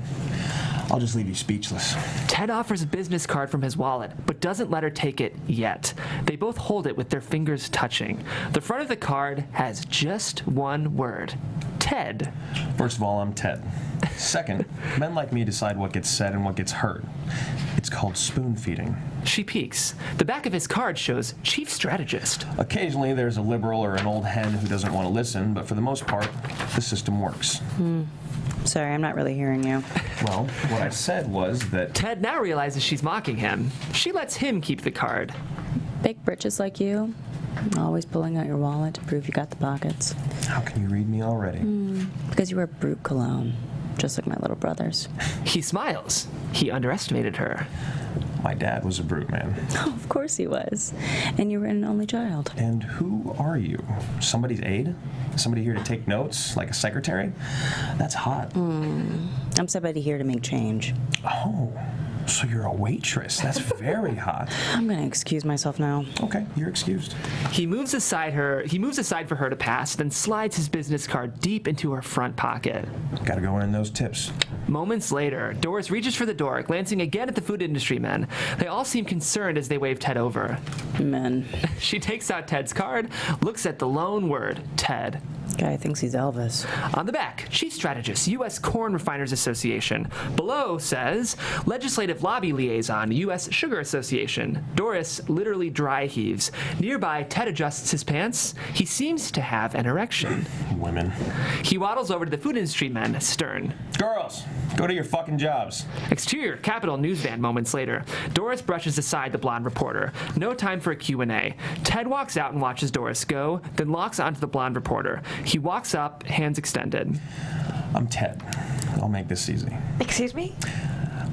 I'll just leave you speechless. Ted offers a business card from his wallet, but doesn't let her take it yet. They both hold it with their fingers touching. The front of the card has just one word. Ted. First of all, I'm Ted. Second, men like me decide what gets said and what gets heard. It's called spoon feeding. She peeks. The back of his card shows Chief Strategist. Occasionally, there's a liberal or an old hen who doesn't want to listen, but for the most part, the system works. Sorry, I'm not really hearing you. Well, what I said was that... Ted now realizes she's mocking him. She lets him keep the card. Big britches like you, always pulling out your wallet to prove you got the pockets. How can you read me already? Because you wear brute cologne, just like my little brothers. He smiles. He underestimated her. My dad was a brute, man. Oh, of course he was. And you were an only child. And who are you? Somebody's aide? Somebody here to take notes, like a secretary? That's hot. I'm somebody here to make change. Oh, so you're a waitress. That's very hot. I'm gonna excuse myself now. Okay, you're excused. He moves aside for her to pass, then slides his business card deep into her front pocket. Gotta go earn those tips. Moments later, Doris reaches for the door, glancing again at the food industry men. They all seem concerned as they wave Ted over. Men. She takes out Ted's card, looks at the lone word, Ted. Guy thinks he's Elvis. On the back, Chief Strategist, U.S. Corn Refiners Association. Below says, Legislative Lobby Liaison, U.S. Sugar Association. Doris literally dry heaves. Nearby, Ted adjusts his pants. He seems to have an erection. Women. He waddles over to the food industry men, stern. Girls, go to your fucking jobs. Exterior Capitol news van moments later. Doris brushes aside the blonde reporter. No time for a Q&A. Ted walks out and watches Doris go, then locks onto the blonde reporter. He walks up, hands extended. I'm Ted. I'll make this easy. Excuse me?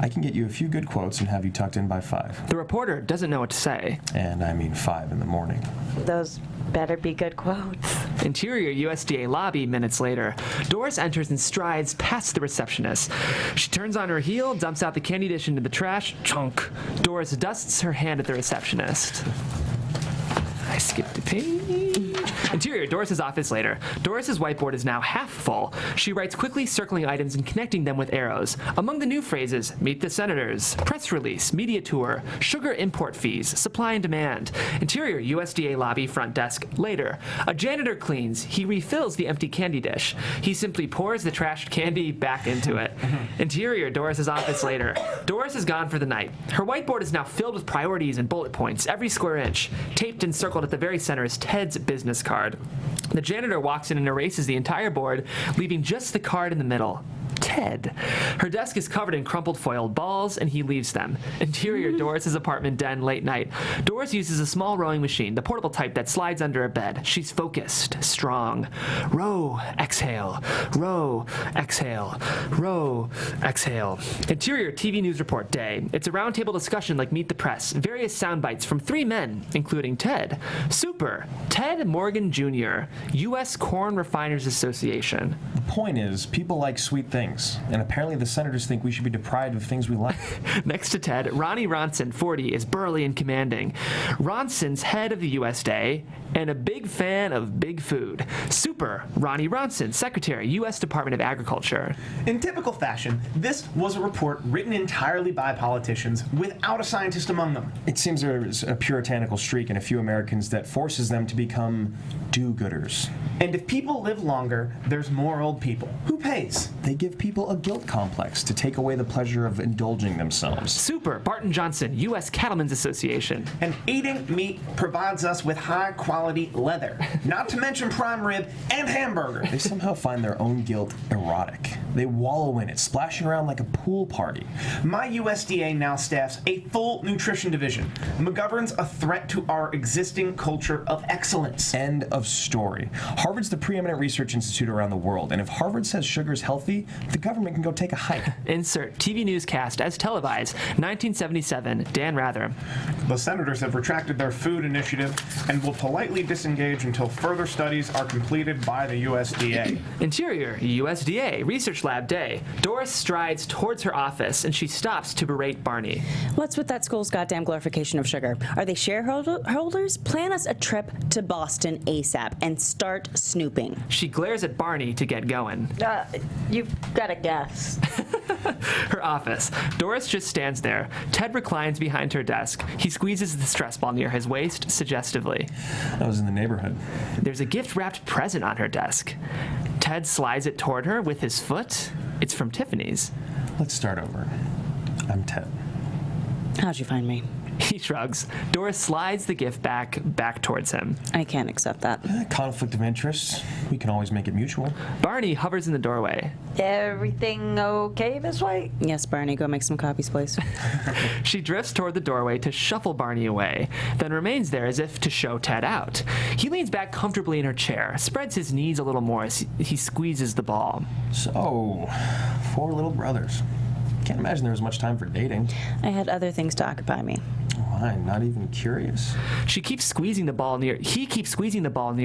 I can get you a few good quotes and have you tucked in by 5. The reporter doesn't know what to say. And I mean 5 in the morning. Those better be good quotes. Interior USDA lobby minutes later. Doris enters and strides past the receptionist. She turns on her heel, dumps out the candy dish into the trash. Chunk. Doris dusts her hand at the receptionist. I skipped a page. Interior, Doris's office later. Doris's whiteboard is now half full. She writes quickly, circling items and connecting them with arrows. Among the new phrases, meet the senators, press release, media tour, sugar import fees, supply and demand. Interior, USDA lobby front desk later. A janitor cleans. He refills the empty candy dish. He simply pours the trashed candy back into it. Interior, Doris's office later. Doris is gone for the night. Her whiteboard is now filled with priorities and bullet points, every square inch. Taped and circled at the very center is Ted's business card. The janitor walks in and erases the entire board, leaving just the card in the middle. Ted. Her desk is covered in crumpled foiled balls, and he leaves them. Interior, Doris's apartment den late night. Doris uses a small rowing machine, the portable type that slides under a bed. She's focused, strong. Row, exhale. Row, exhale. Row, exhale. Interior, TV news report day. It's a roundtable discussion like Meet the Press. Various sound bites from 3 men, including Ted. Super. Ted Morgan Jr., U.S. Corn Refiners Association. The point is, people like sweet things. And apparently the senators think we should be deprived of things we like. Next to Ted, Ronnie Ronson, 40, is burly and commanding. Ronson's head of the USDA and a big fan of big food. Super, Ronnie Ronson, Secretary, U.S. Department of Agriculture. In typical fashion, this was a report written entirely by politicians without a scientist among them. It seems there is a puritanical streak in a few Americans that forces them to become do-gooders. And if people live longer, there's more old people. Who pays? They give people a guilt complex to take away the pleasure of indulging themselves. Super, Barton Johnson, U.S. Cattlemen's Association. And eating meat provides us with high-quality leather, not to mention prime rib and hamburger. They somehow find their own guilt erotic. They wallow in it, splashing around like a pool party. My USDA now staffs a full nutrition division. McGovern's a threat to our existing culture of excellence. End of story. Harvard's the preeminent research institute around the world, and if Harvard says sugar's healthy, the government can go take a hike. Insert TV newscast as televised, 1977, Dan Rather. The senators have retracted their food initiative and will politely disengage until further studies are completed by the USDA. Interior, USDA, Research Lab Day. Doris strides towards her office and she stops to berate Barney. What's with that school's goddamn glorification of sugar? Are they shareholders? Plan us a trip to Boston ASAP and start snooping. She glares at Barney to get going. You've got to guess. Her office. Doris just stands there. Ted reclines behind her desk. He squeezes the stress ball near his waist, suggestively. I was in the neighborhood. There's a gift-wrapped present on her desk. Ted slides it toward her with his foot. It's from Tiffany's. Let's start over. I'm Ted. How'd you find me? He shrugs. Doris slides the gift back towards him. I can't accept that. Conflict of interest. We can always make it mutual. Barney hovers in the doorway. Everything okay this way? Yes, Barney, go make some copies, please. She drifts toward the doorway to shuffle Barney away, then remains there as if to show Ted out. He leans back comfortably in her chair, spreads his knees a little more as he squeezes the ball. So, 4 little brothers. Can't imagine there was much time for dating. I had other things to occupy me. Why? Not even curious? He keeps squeezing the ball near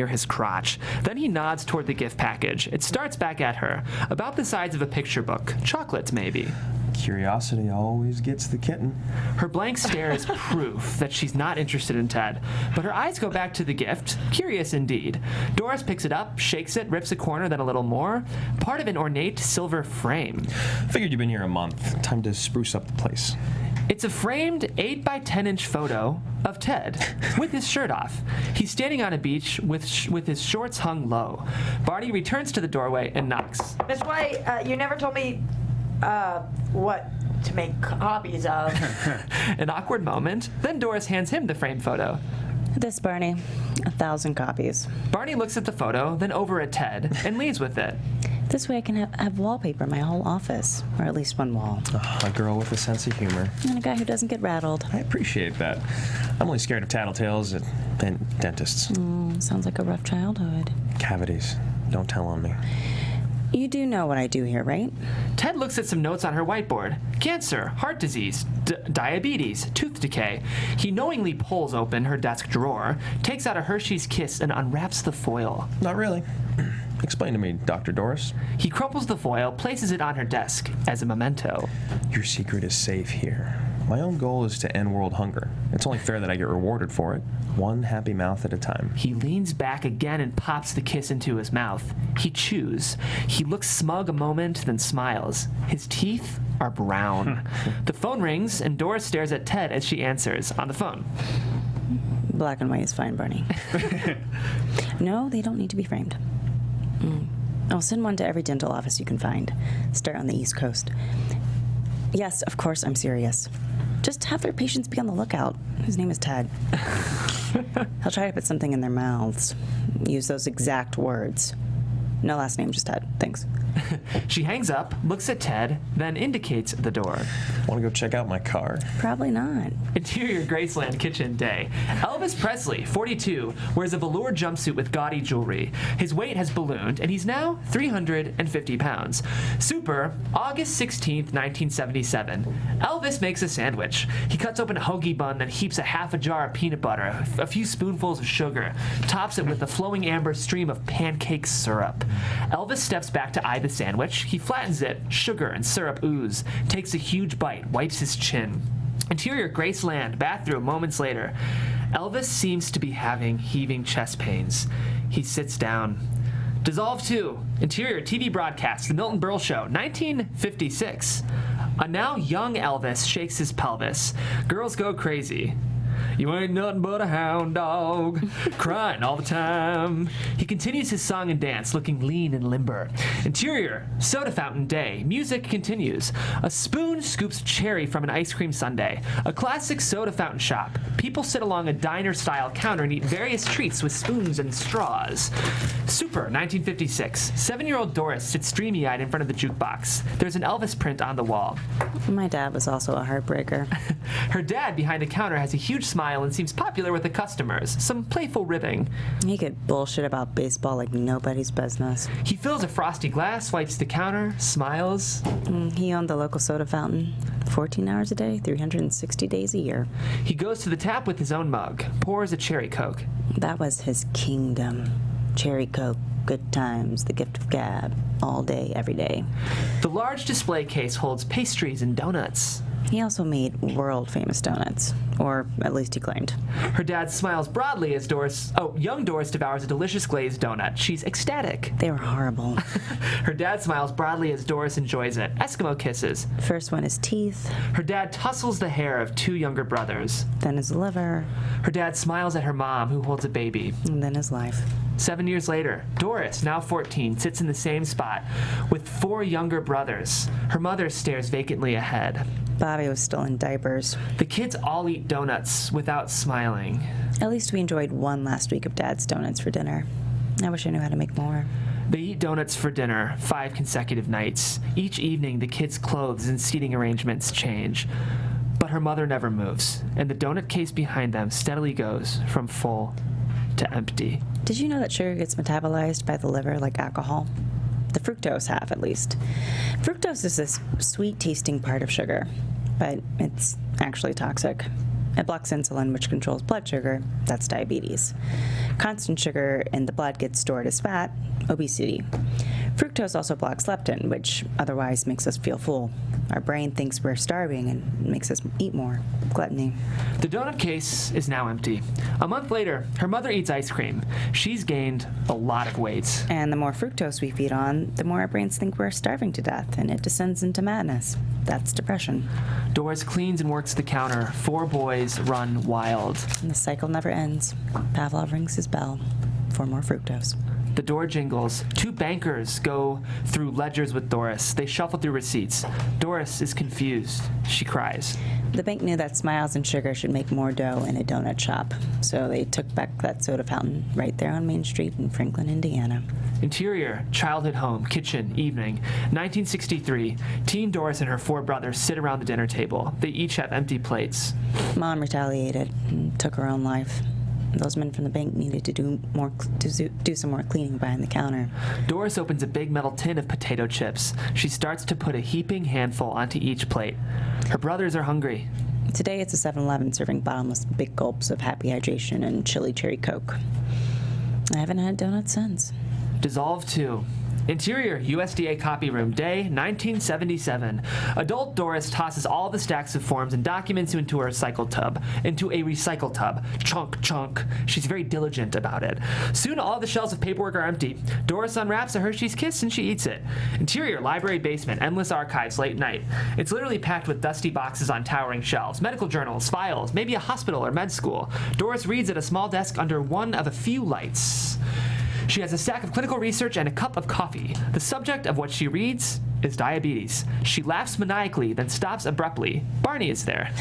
his crotch. Then he nods toward the gift package. It starts back at her, about the size of a picture book. Chocolates, maybe. Curiosity always gets the kitten. Her blank stare is proof that she's not interested in Ted, but her eyes go back to the gift, curious indeed. Doris picks it up, shakes it, rips a corner, then a little more. Part of an ornate silver frame. Figured you've been here a month. Time to spruce up the place. It's a framed 8 by 10-inch photo of Ted with his shirt off. He's standing on a beach with his shorts hung low. Barney returns to the doorway and knocks. Miss White, you never told me what to make copies of. An awkward moment. Then Doris hands him the framed photo. This, Barney. 1,000 copies. Barney looks at the photo, then over at Ted, and leaves with it. This way I can have wallpaper in my whole office, or at least one wall. A girl with a sense of humor. And a guy who doesn't get rattled. I appreciate that. I'm only scared of tattletales and dentists. Sounds like a rough childhood. Cavities. Don't tell on me. You do know what I do here, right? Ted looks at some notes on her whiteboard. Cancer, heart disease, diabetes, tooth decay. He knowingly pulls open her desk drawer, takes out a Hershey's Kiss, and unwraps the foil. Not really. Explain to me, Dr. Doris. He crumples the foil, places it on her desk as a memento. Your secret is safe here. My own goal is to end world hunger. It's only fair that I get rewarded for it. One happy mouth at a time. He leans back again and pops the kiss into his mouth. He chews. He looks smug a moment, then smiles. His teeth are brown. The phone rings, and Doris stares at Ted as she answers on the phone. Black and white is fine, Barney. No, they don't need to be framed. I'll send one to every dental office you can find. Start on the East Coast. Yes, of course, I'm serious. Just have their patients be on the lookout. His name is Ted. He'll try to put something in their mouths. Use those exact words. No last name, just Ted. Thanks. She hangs up, looks at Ted, then indicates the door. Want to go check out my car? Probably not. Interior Graceland kitchen day. Elvis Presley, 42, wears a velour jumpsuit with gaudy jewelry. His weight has ballooned, and he's now 350 pounds. Super, August 16th, 1977. Elvis makes a sandwich. He cuts open a hoagie bun, then heaps a half a jar of peanut butter, a few spoonfuls of sugar, tops it with a flowing amber stream of pancake syrup. Elvis steps back to eye the sandwich. He flattens it, sugar and syrup ooze, takes a huge bite, wipes his chin. Interior Graceland, bathroom moments later. Elvis seems to be having heaving chest pains. He sits down. Dissolve 2, Interior TV broadcast, The Milton Berle Show, 1956. A now young Elvis shakes his pelvis. Girls go crazy. You ain't nothing but a hound dog, crying all the time. He continues his song and dance, looking lean and limber. Interior, soda fountain day. Music continues. A spoon scoops cherry from an ice cream sundae. A classic soda fountain shop. People sit along a diner-style counter and eat various treats with spoons and straws. Super, 1956. 7-year-old Doris sits dreamy-eyed in front of the jukebox. There's an Elvis print on the wall. My dad was also a heartbreaker. Her dad behind the counter has a huge smile and seems popular with the customers. Some playful ribbing. He could bullshit about baseball like nobody's business. He fills a frosty glass, wipes the counter, smiles. He owned the local soda fountain. 14 hours a day, 360 days a year. He goes to the tap with his own mug, pours a cherry Coke. That was his kingdom. Cherry Coke, good times, the gift of gab, all day, every day. The large display case holds pastries and donuts. He also made world-famous donuts, or at least he claimed. Her dad smiles broadly as young Doris devours a delicious glazed donut. She's ecstatic. They were horrible. Her dad smiles broadly as Doris enjoys it. Eskimo kisses. First one is teeth. Her dad tussles the hair of 2 younger brothers. Then his liver. Her dad smiles at her mom, who holds a baby. And then his life. 7 years later, Doris, now 14, sits in the same spot with 4 younger brothers. Her mother stares vacantly ahead. Bobby was still in diapers. The kids all eat donuts without smiling. At least we enjoyed one last week of Dad's donuts for dinner. I wish I knew how to make more. They eat donuts for dinner 5 consecutive nights. Each evening, the kids' clothes and seating arrangements change. But her mother never moves, and the donut case behind them steadily goes from full to empty. Did you know that sugar gets metabolized by the liver like alcohol? The fructose half, at least. Fructose is this sweet-tasting part of sugar, but it's actually toxic. It blocks insulin, which controls blood sugar. That's diabetes. Constant sugar in the blood gets stored as fat, obesity. Fructose also blocks leptin, which otherwise makes us feel full. Our brain thinks we're starving and makes us eat more. Gluttony. The donut case is now empty. A month later, her mother eats ice cream. She's gained a lot of weight. And the more fructose we feed on, the more our brains think we're starving to death, and it descends into madness. That's depression. Doris cleans and works the counter. 4 boys run wild. And the cycle never ends. Pavlov rings his bell for more fructose. The door jingles. 2 bankers go through ledgers with Doris. They shuffle through receipts. Doris is confused. She cries. The bank knew that Smiles and Sugar should make more dough in a donut shop, so they took back that soda fountain right there on Main Street in Franklin, Indiana. Interior, childhood home, kitchen, evening. 1963. Teen Doris and her 4 brothers sit around the dinner table. They each have empty plates. Mom retaliated and took her own life. Those men from the bank needed to do some more cleaning behind the counter. Doris opens a big metal tin of potato chips. She starts to put a heaping handful onto each plate. Her brothers are hungry. Today it's a 7-Eleven serving bottomless big gulps of Happy Hydration and chili cherry Coke. I haven't had donuts since. Dissolve 2. Interior, USDA copy room, day 1977. Adult Doris tosses all the stacks of forms and documents into a recycle tub. Chunk, chunk. She's very diligent about it. Soon all the shelves of paperwork are empty. Doris unwraps a Hershey's Kiss and she eats it. Interior, library basement, endless archives, late night. It's literally packed with dusty boxes on towering shelves. Medical journals, files, maybe a hospital or med school. Doris reads at a small desk under one of a few lights. She has a stack of clinical research and a cup of coffee. The subject of what she reads is diabetes. She laughs maniacally, then stops abruptly. Barney is there.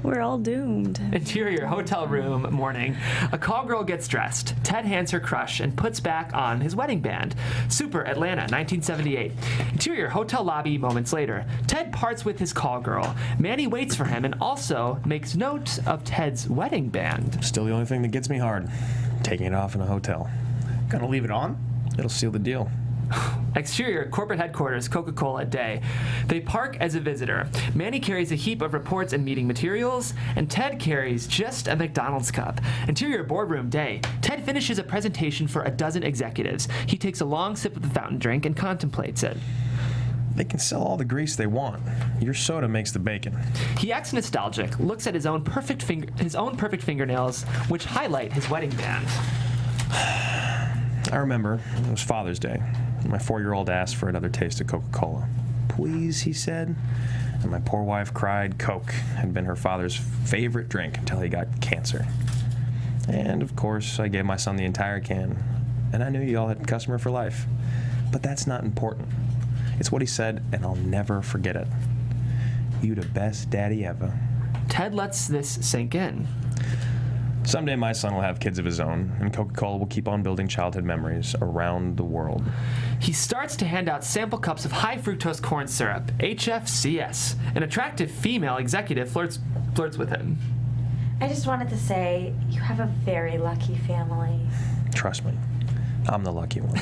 We're all doomed. Interior, hotel room, morning. A call girl gets dressed. Ted hands her crush and puts back on his wedding band. Super, Atlanta, 1978. Interior, hotel lobby, moments later. Ted parts with his call girl. Manny waits for him and also makes note of Ted's wedding band. Still the only thing that gets me hard. Taking it off in a hotel. Gonna leave it on? It'll seal the deal. Exterior, corporate headquarters, Coca-Cola day. They park as a visitor. Manny carries a heap of reports and meeting materials, and Ted carries just a McDonald's cup. Interior, boardroom day. Ted finishes a presentation for a dozen executives. He takes a long sip of the fountain drink and contemplates it. They can sell all the grease they want. Your soda makes the bacon. He acts nostalgic, looks at his own perfect fingernails, which highlight his wedding band. I remember, it was Father's Day. My 4-year-old asked for another taste of Coca-Cola. Please, he said. And my poor wife cried Coke had been her father's favorite drink until he got cancer. And of course, I gave my son the entire can. And I knew y'all had a customer for life. But that's not important. It's what he said, and I'll never forget it. You the best daddy ever. Ted lets this sink in. Someday my son will have kids of his own, and Coca-Cola will keep on building childhood memories around the world. He starts to hand out sample cups of high fructose corn syrup, HFCS. An attractive female executive flirts with him. I just wanted to say, you have a very lucky family. Trust me, I'm the lucky one.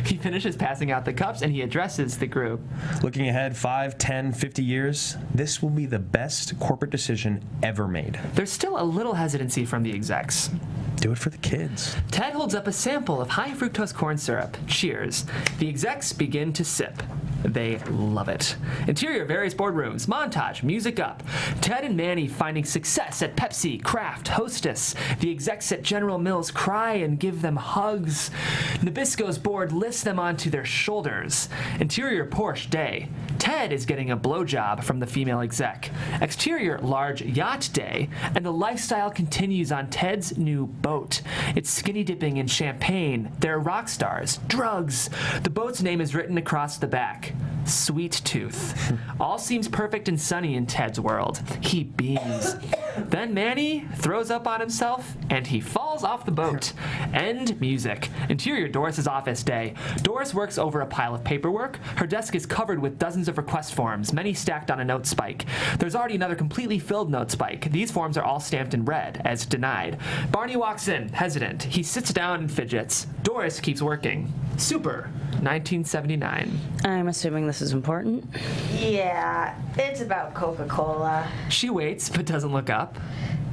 He finishes passing out the cups and he addresses the group. Looking ahead 5, 10, 50 years, this will be the best corporate decision ever made. There's still a little hesitancy from the execs. Do it for the kids. Ted holds up a sample of high fructose corn syrup. Cheers. The execs begin to sip. They love it. Interior various boardrooms. Montage. Music up. Ted and Manny finding success at Pepsi, Kraft, Hostess. The execs at General Mills cry and give them hugs. Nabisco's board lifts them onto their shoulders. Interior Porsche day. Ted is getting a blowjob from the female exec. Exterior large yacht day. And the lifestyle continues on Ted's new boat. It's skinny dipping in champagne. They're rock stars. Drugs. The boat's name is written across the back. Sweet Tooth. All seems perfect and sunny in Ted's world. He beams. Then Manny throws up on himself and he falls off the boat. End music. Interior Doris's office day. Doris works over a pile of paperwork. Her desk is covered with dozens of request forms, many stacked on a note spike. There's already another completely filled note spike. These forms are all stamped in red as denied. Barney walks in, hesitant. He sits down and fidgets. Doris keeps working. Super. 1979. I'm assuming this is important. Yeah, it's about Coca-Cola. She waits, but doesn't look up.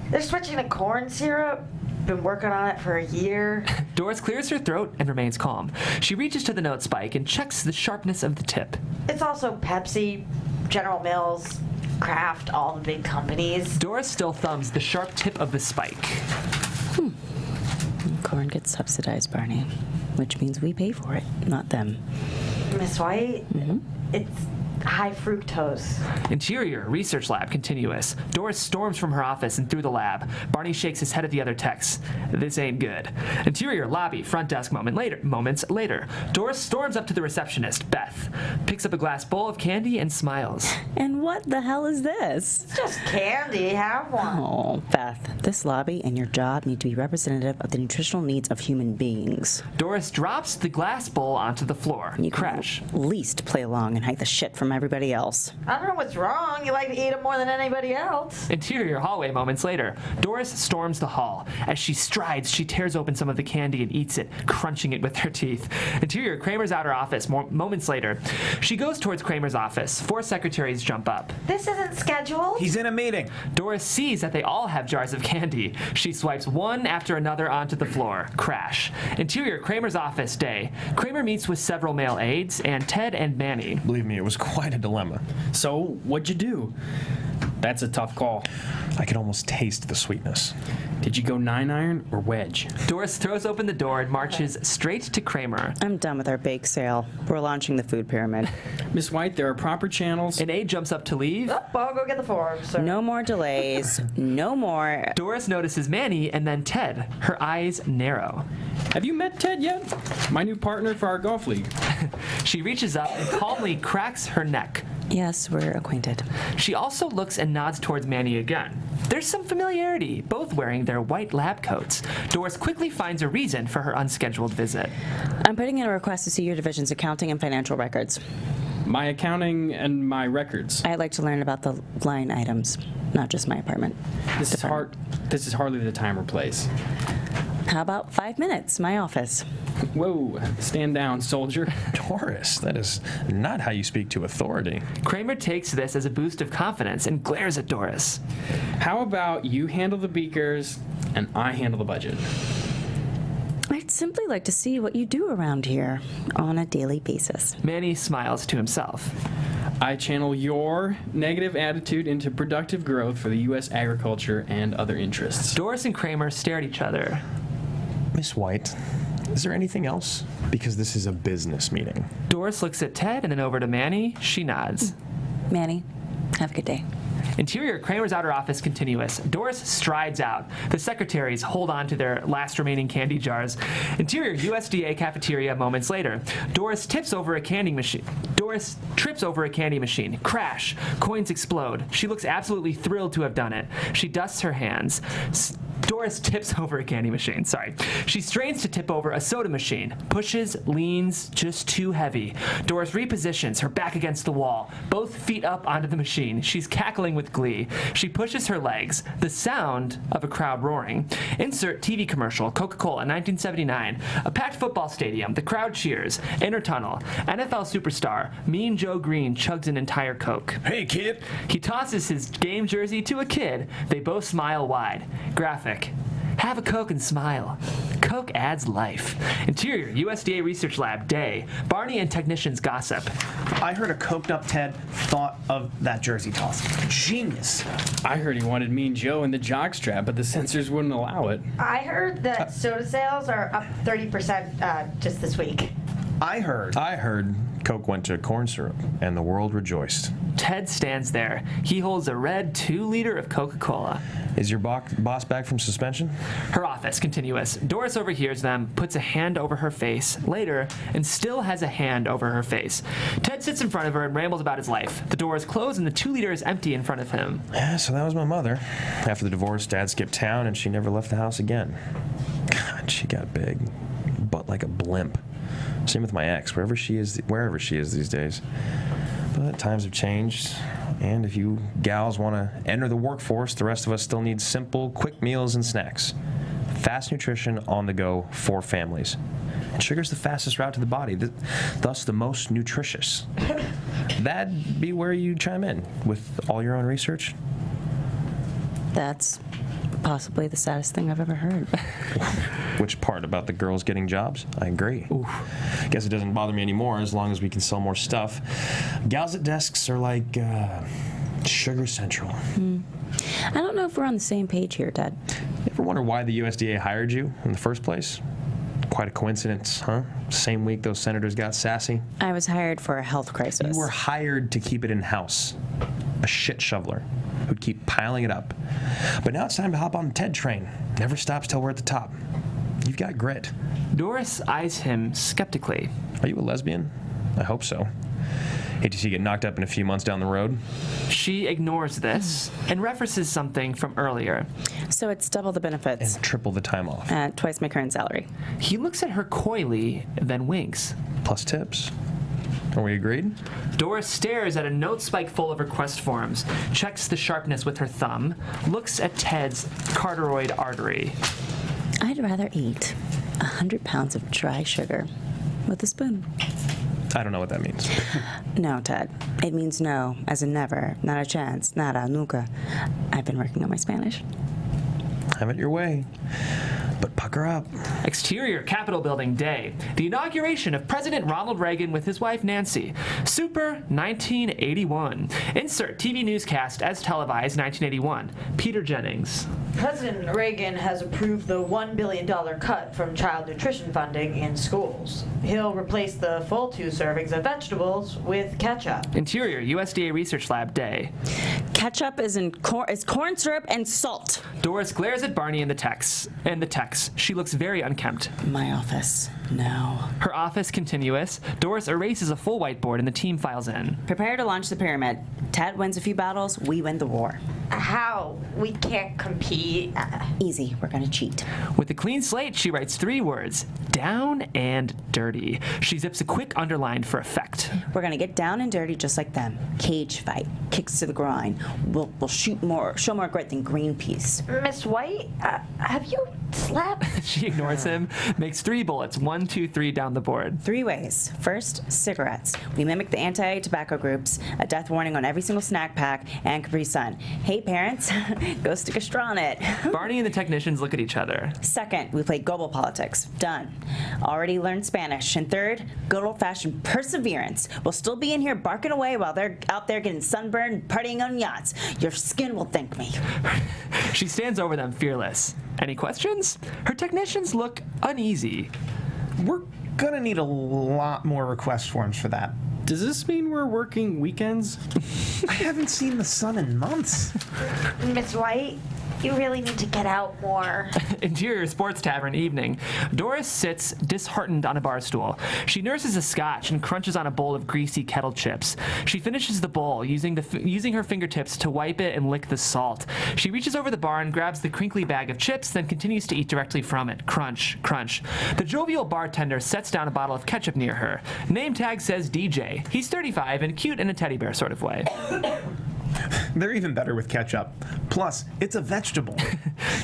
They're switching to corn syrup. Been working on it for a year. Doris clears her throat and remains calm. She reaches to the note spike and checks the sharpness of the tip. It's also Pepsi, General Mills, Kraft, all the big companies. Doris still thumbs the sharp tip of the spike. Corn gets subsidized, Barney, which means we pay for it, not them. Miss White, it's high fructose. Interior, research lab, continuous. Doris storms from her office and through the lab. Barney shakes his head at the other techs. This ain't good. Interior, lobby, front desk, moments later. Doris storms up to the receptionist, Beth, picks up a glass bowl of candy and smiles. And what the hell is this? It's just candy. Have one. Oh, Beth, this lobby and your job need to be representative of the nutritional needs of human beings. Doris drops the glass bowl onto the floor. You can Crash. at least play along and hide the shit from everybody else. I don't know what's wrong. You like to eat them more than anybody else. Interior hallway moments later. Doris storms the hall. As she strides, she tears open some of the candy and eats it, crunching it with her teeth. Interior, Kramer's outer office. Moments later. She goes towards Kramer's office. 4 secretaries jump up. This isn't scheduled. He's in a meeting. Doris sees that they all have jars of candy. She swipes one after another onto the floor. Crash. Interior, Kramer's office day. Kramer meets with several male aides and Ted and Manny. Believe me, it was quite a dilemma. So, what'd you do? That's a tough call. I could almost taste the sweetness. Did you go 9-iron or wedge? Doris throws open the door and marches straight to Kramer. I'm done with our bake sale. We're launching the food pyramid. Miss White, there are proper channels. An aide jumps up to leave. Oh, I'll go get the forms. Sir. No more delays. No more. Doris notices Manny and then Ted. Her eyes narrow. Have you met Ted yet? My new partner for our golf league. She reaches up and calmly cracks her neck. Yes, we're acquainted. She also looks and nods towards Manny again. There's some familiarity, both wearing their white lab coats. Doris quickly finds a reason for her unscheduled visit. I'm putting in a request to see your division's accounting and financial records. My accounting and my records. I'd like to learn about the line items, not just my apartment. This is hardly the time or place. How about 5 minutes, my office? Whoa, stand down, soldier. Doris, that is not how you speak to authority. Kramer takes this as a boost of confidence and glares at Doris. How about you handle the beakers and I handle the budget? I'd simply like to see what you do around here on a daily basis. Manny smiles to himself. I channel your negative attitude into productive growth for the U.S. agriculture and other interests. Doris and Kramer stare at each other. Miss White, is there anything else? Because this is a business meeting. Doris looks at Ted and then over to Manny. She nods. Manny, Have a good day. Interior, Kramer's outer office continuous. Doris strides out. The secretaries hold on to their last remaining candy jars. Interior, USDA cafeteria moments later. Doris trips over a candy machine. Crash. Coins explode. She looks absolutely thrilled to have done it. She dusts her hands. Doris tips over a candy machine. Sorry. She strains to tip over a soda machine. Pushes, leans, just too heavy. Doris repositions, her back against the wall. Both feet up onto the machine. She's cackling with glee. She pushes her legs. The sound of a crowd roaring. Insert TV commercial. Coca-Cola, 1979. A packed football stadium. The crowd cheers. Inner tunnel. NFL superstar. Mean Joe Green chugs an entire Coke. Hey, kid. He tosses his game jersey to a kid. They both smile wide. Graphic. Have a Coke and smile. Coke adds life. Interior, USDA Research Lab, day. Barney and technicians gossip. I heard a coked up Ted thought of that jersey toss. Genius. I heard he wanted Mean Joe in the jockstrap, but the censors wouldn't allow it. I heard that soda sales are up 30% just this week. I heard Coke went to corn syrup, and the world rejoiced. Ted stands there. He holds a red 2-liter of Coca-Cola. Is your boss back from suspension? Her office, continuous. Doris overhears them, puts a hand over her face, later, and still has a hand over her face. Ted sits in front of her and rambles about his life. The door is closed and the 2-liter is empty in front of him. Yeah, so that was my mother. After the divorce, Dad skipped town, and she never left the house again. God, she got big, but like a blimp. Same with my ex, wherever she is these days. But times have changed, and if you gals want to enter the workforce, the rest of us still need simple, quick meals and snacks. Fast nutrition on the go for families. And sugar's the fastest route to the body, thus the most nutritious. That'd be where you chime in with all your own research. That's possibly the saddest thing I've ever heard. Which part about the girls getting jobs? I agree. Oof. Guess it doesn't bother me anymore as long as we can sell more stuff. Gals at desks are like Sugar Central. I don't know if we're on the same page here, Ted. You ever wonder why the USDA hired you in the first place? Quite a coincidence, huh? Same week those senators got sassy. I was hired for a health crisis. You were hired to keep it in-house. A shit shoveler who'd keep piling it up. But now it's time to hop on the TED train. Never stops till we're at the top. You've got grit. Doris eyes him skeptically. Are you a lesbian? I hope so. Hate to see you get knocked up in a few months down the road. She ignores this and references something from earlier. So it's double the benefits. And triple the time off. At twice my current salary. He looks at her coyly, then winks. Plus tips. Are we agreed? Doris stares at a note spike full of request forms, checks the sharpness with her thumb, looks at Ted's carotid artery. I'd rather eat 100 pounds of dry sugar with a spoon. I don't know what that means. No, Ted. It means no, as in never, not a chance, nada, nunca. I've been working on my Spanish. Have it your way. But pucker up. Exterior Capitol Building day. The inauguration of President Ronald Reagan with his wife Nancy. Super 1981. Insert TV newscast as televised 1981. Peter Jennings. President Reagan has approved the $1 billion cut from child nutrition funding in schools. He'll replace the full 2 servings of vegetables with ketchup. Interior USDA Research Lab day. Ketchup is corn syrup and salt. Doris glares at Barney in the text. She looks very unkempt. My office. No. Her office continuous. Doris erases a full whiteboard and the team files in. Prepare to launch the pyramid. Ted wins a few battles, we win the war. How? We can't compete. Easy, we're gonna cheat. With a clean slate, she writes 3 words. Down and dirty. She zips a quick underline for effect. We're gonna get down and dirty just like them. Cage fight, kicks to the groin. We'll show more grit than Greenpeace. Miss White, have you slept? She ignores him, makes 3 bullets, 1, 2, 3 down the board. 3 ways. First, cigarettes. We mimic the anti-tobacco groups, a death warning on every single snack pack, and Capri Sun. Hey parents, go stick a straw in it. Barney and the technicians look at each other. Second, we play global politics. Done. Already learned Spanish. And third, good old-fashioned perseverance. We'll still be in here barking away while they're out there getting sunburned and partying on yachts. Your skin will thank me. She stands over them, fearless. Any questions? Her technicians look uneasy. We're gonna need a lot more request forms for that. Does this mean we're working weekends? I haven't seen the sun in months. Miss White, you really need to get out more. Interior Sports Tavern evening. Doris sits disheartened on a bar stool. She nurses a scotch and crunches on a bowl of greasy kettle chips. She finishes the bowl, using her fingertips to wipe it and lick the salt. She reaches over the bar and grabs the crinkly bag of chips, then continues to eat directly from it. Crunch, crunch. The jovial bartender sets down a bottle of ketchup near her. Name tag says DJ. He's 35 and cute in a teddy bear sort of way. They're even better with ketchup. Plus, it's a vegetable.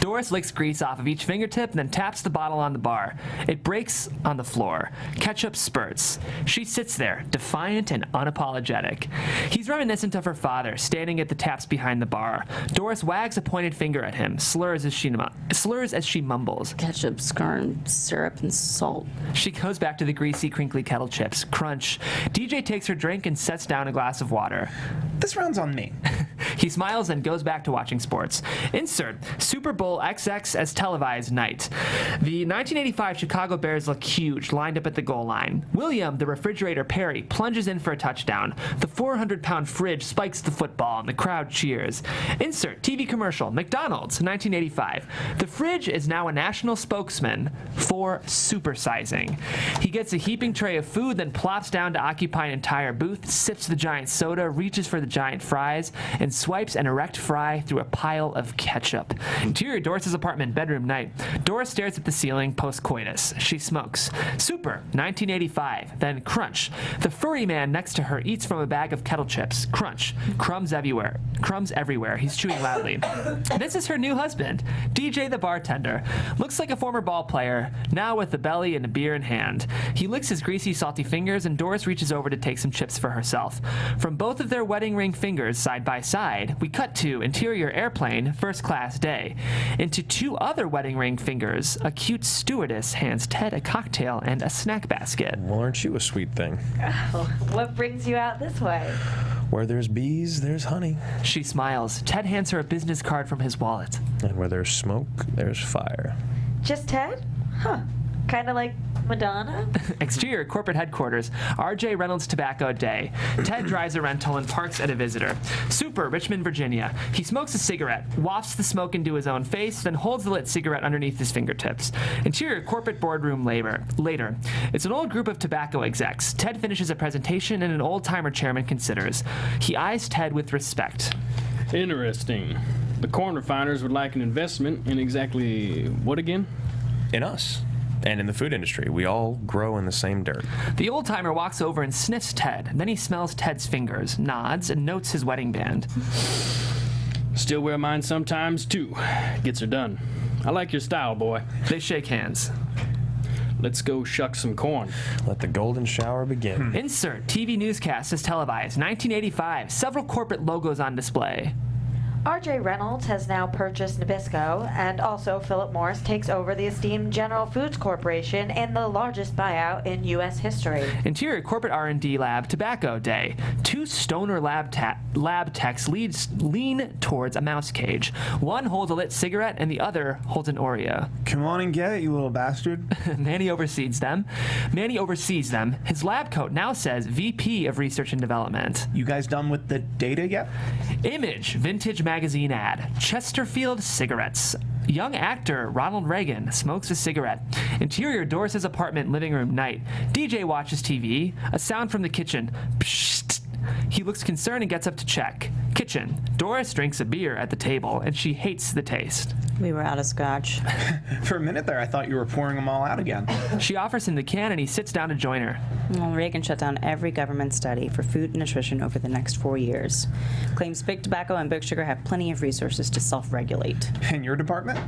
Doris licks grease off of each fingertip and then taps the bottle on the bar. It breaks on the floor. Ketchup spurts. She sits there, defiant and unapologetic. He's reminiscent of her father, standing at the taps behind the bar. Doris wags a pointed finger at him, slurs as she mumbles. Ketchup, corn, syrup, and salt. She goes back to the greasy, crinkly kettle chips. Crunch. DJ takes her drink and sets down a glass of water. This round's on me. He smiles and goes back to watching sports. Insert Super Bowl XX as televised night. The 1985 Chicago Bears look huge, lined up at the goal line. William, the refrigerator Perry, plunges in for a touchdown. The 400-pound fridge spikes the football, and the crowd cheers. Insert TV commercial, McDonald's, 1985. The fridge is now a national spokesman for supersizing. He gets a heaping tray of food, then plops down to occupy an entire booth, sips the giant soda, reaches for the giant fries, and swipes an erect fry through a pile of ketchup. Interior Doris's apartment, bedroom night. Doris stares at the ceiling post-coitus. She smokes. Super, 1985. Then crunch. The furry man next to her eats from a bag of kettle chips. Crunch. Crumbs everywhere. Crumbs everywhere. He's chewing loudly. This is her new husband, DJ the bartender. Looks like a former ball player, now with a belly and a beer in hand. He licks his greasy, salty fingers, and Doris reaches over to take some chips for herself. From both of their wedding ring fingers, side by side, we cut to interior airplane, first class day. Into two other wedding ring fingers, a cute stewardess hands Ted a cocktail and a snack basket. Well, aren't you a sweet thing? What brings you out this way? Where there's bees, there's honey. She smiles. Ted hands her a business card from his wallet. And where there's smoke, there's fire. Just Ted? Huh. Kind of like Madonna? Exterior corporate headquarters, R.J. Reynolds Tobacco Day. Ted drives a rental and parks at a visitor. Super, Richmond, Virginia. He smokes a cigarette, wafts the smoke into his own face, then holds the lit cigarette underneath his fingertips. Interior corporate boardroom later. It's an old group of tobacco execs. Ted finishes a presentation and an old-timer chairman considers. He eyes Ted with respect. Interesting. The corn refiners would like an investment in exactly what again? In us. And in the food industry, we all grow in the same dirt. The old-timer walks over and sniffs Ted. Then he smells Ted's fingers, nods, and notes his wedding band. Still wear mine sometimes, too. Gets her done. I like your style, boy. They shake hands. Let's go shuck some corn. Let the golden shower begin. Insert TV newscast as televised, 1985. Several corporate logos on display. R.J. Reynolds has now purchased Nabisco, and also Philip Morris takes over the esteemed General Foods Corporation in the largest buyout in U.S. history. Interior corporate R&D lab Tobacco Day. Two stoner lab techs lean towards a mouse cage. One holds a lit cigarette, and the other holds an Oreo. Come on and get it, you little bastard. Manny oversees them. His lab coat now says VP of Research and Development. You guys done with the data yet? Image, vintage magazine ad. Chesterfield cigarettes. Young actor Ronald Reagan smokes a cigarette. Interior Doris's apartment living room night. DJ watches TV. A sound from the kitchen. Psst. He looks concerned and gets up to check. Kitchen. Doris drinks a beer at the table, and she hates the taste. We were out of scotch. For a minute there, I thought you were pouring them all out again. She offers him the can, and he sits down to join her. Well, Reagan shut down every government study for food and nutrition over the next 4 years. Claims big tobacco and big sugar have plenty of resources to self-regulate. In your department?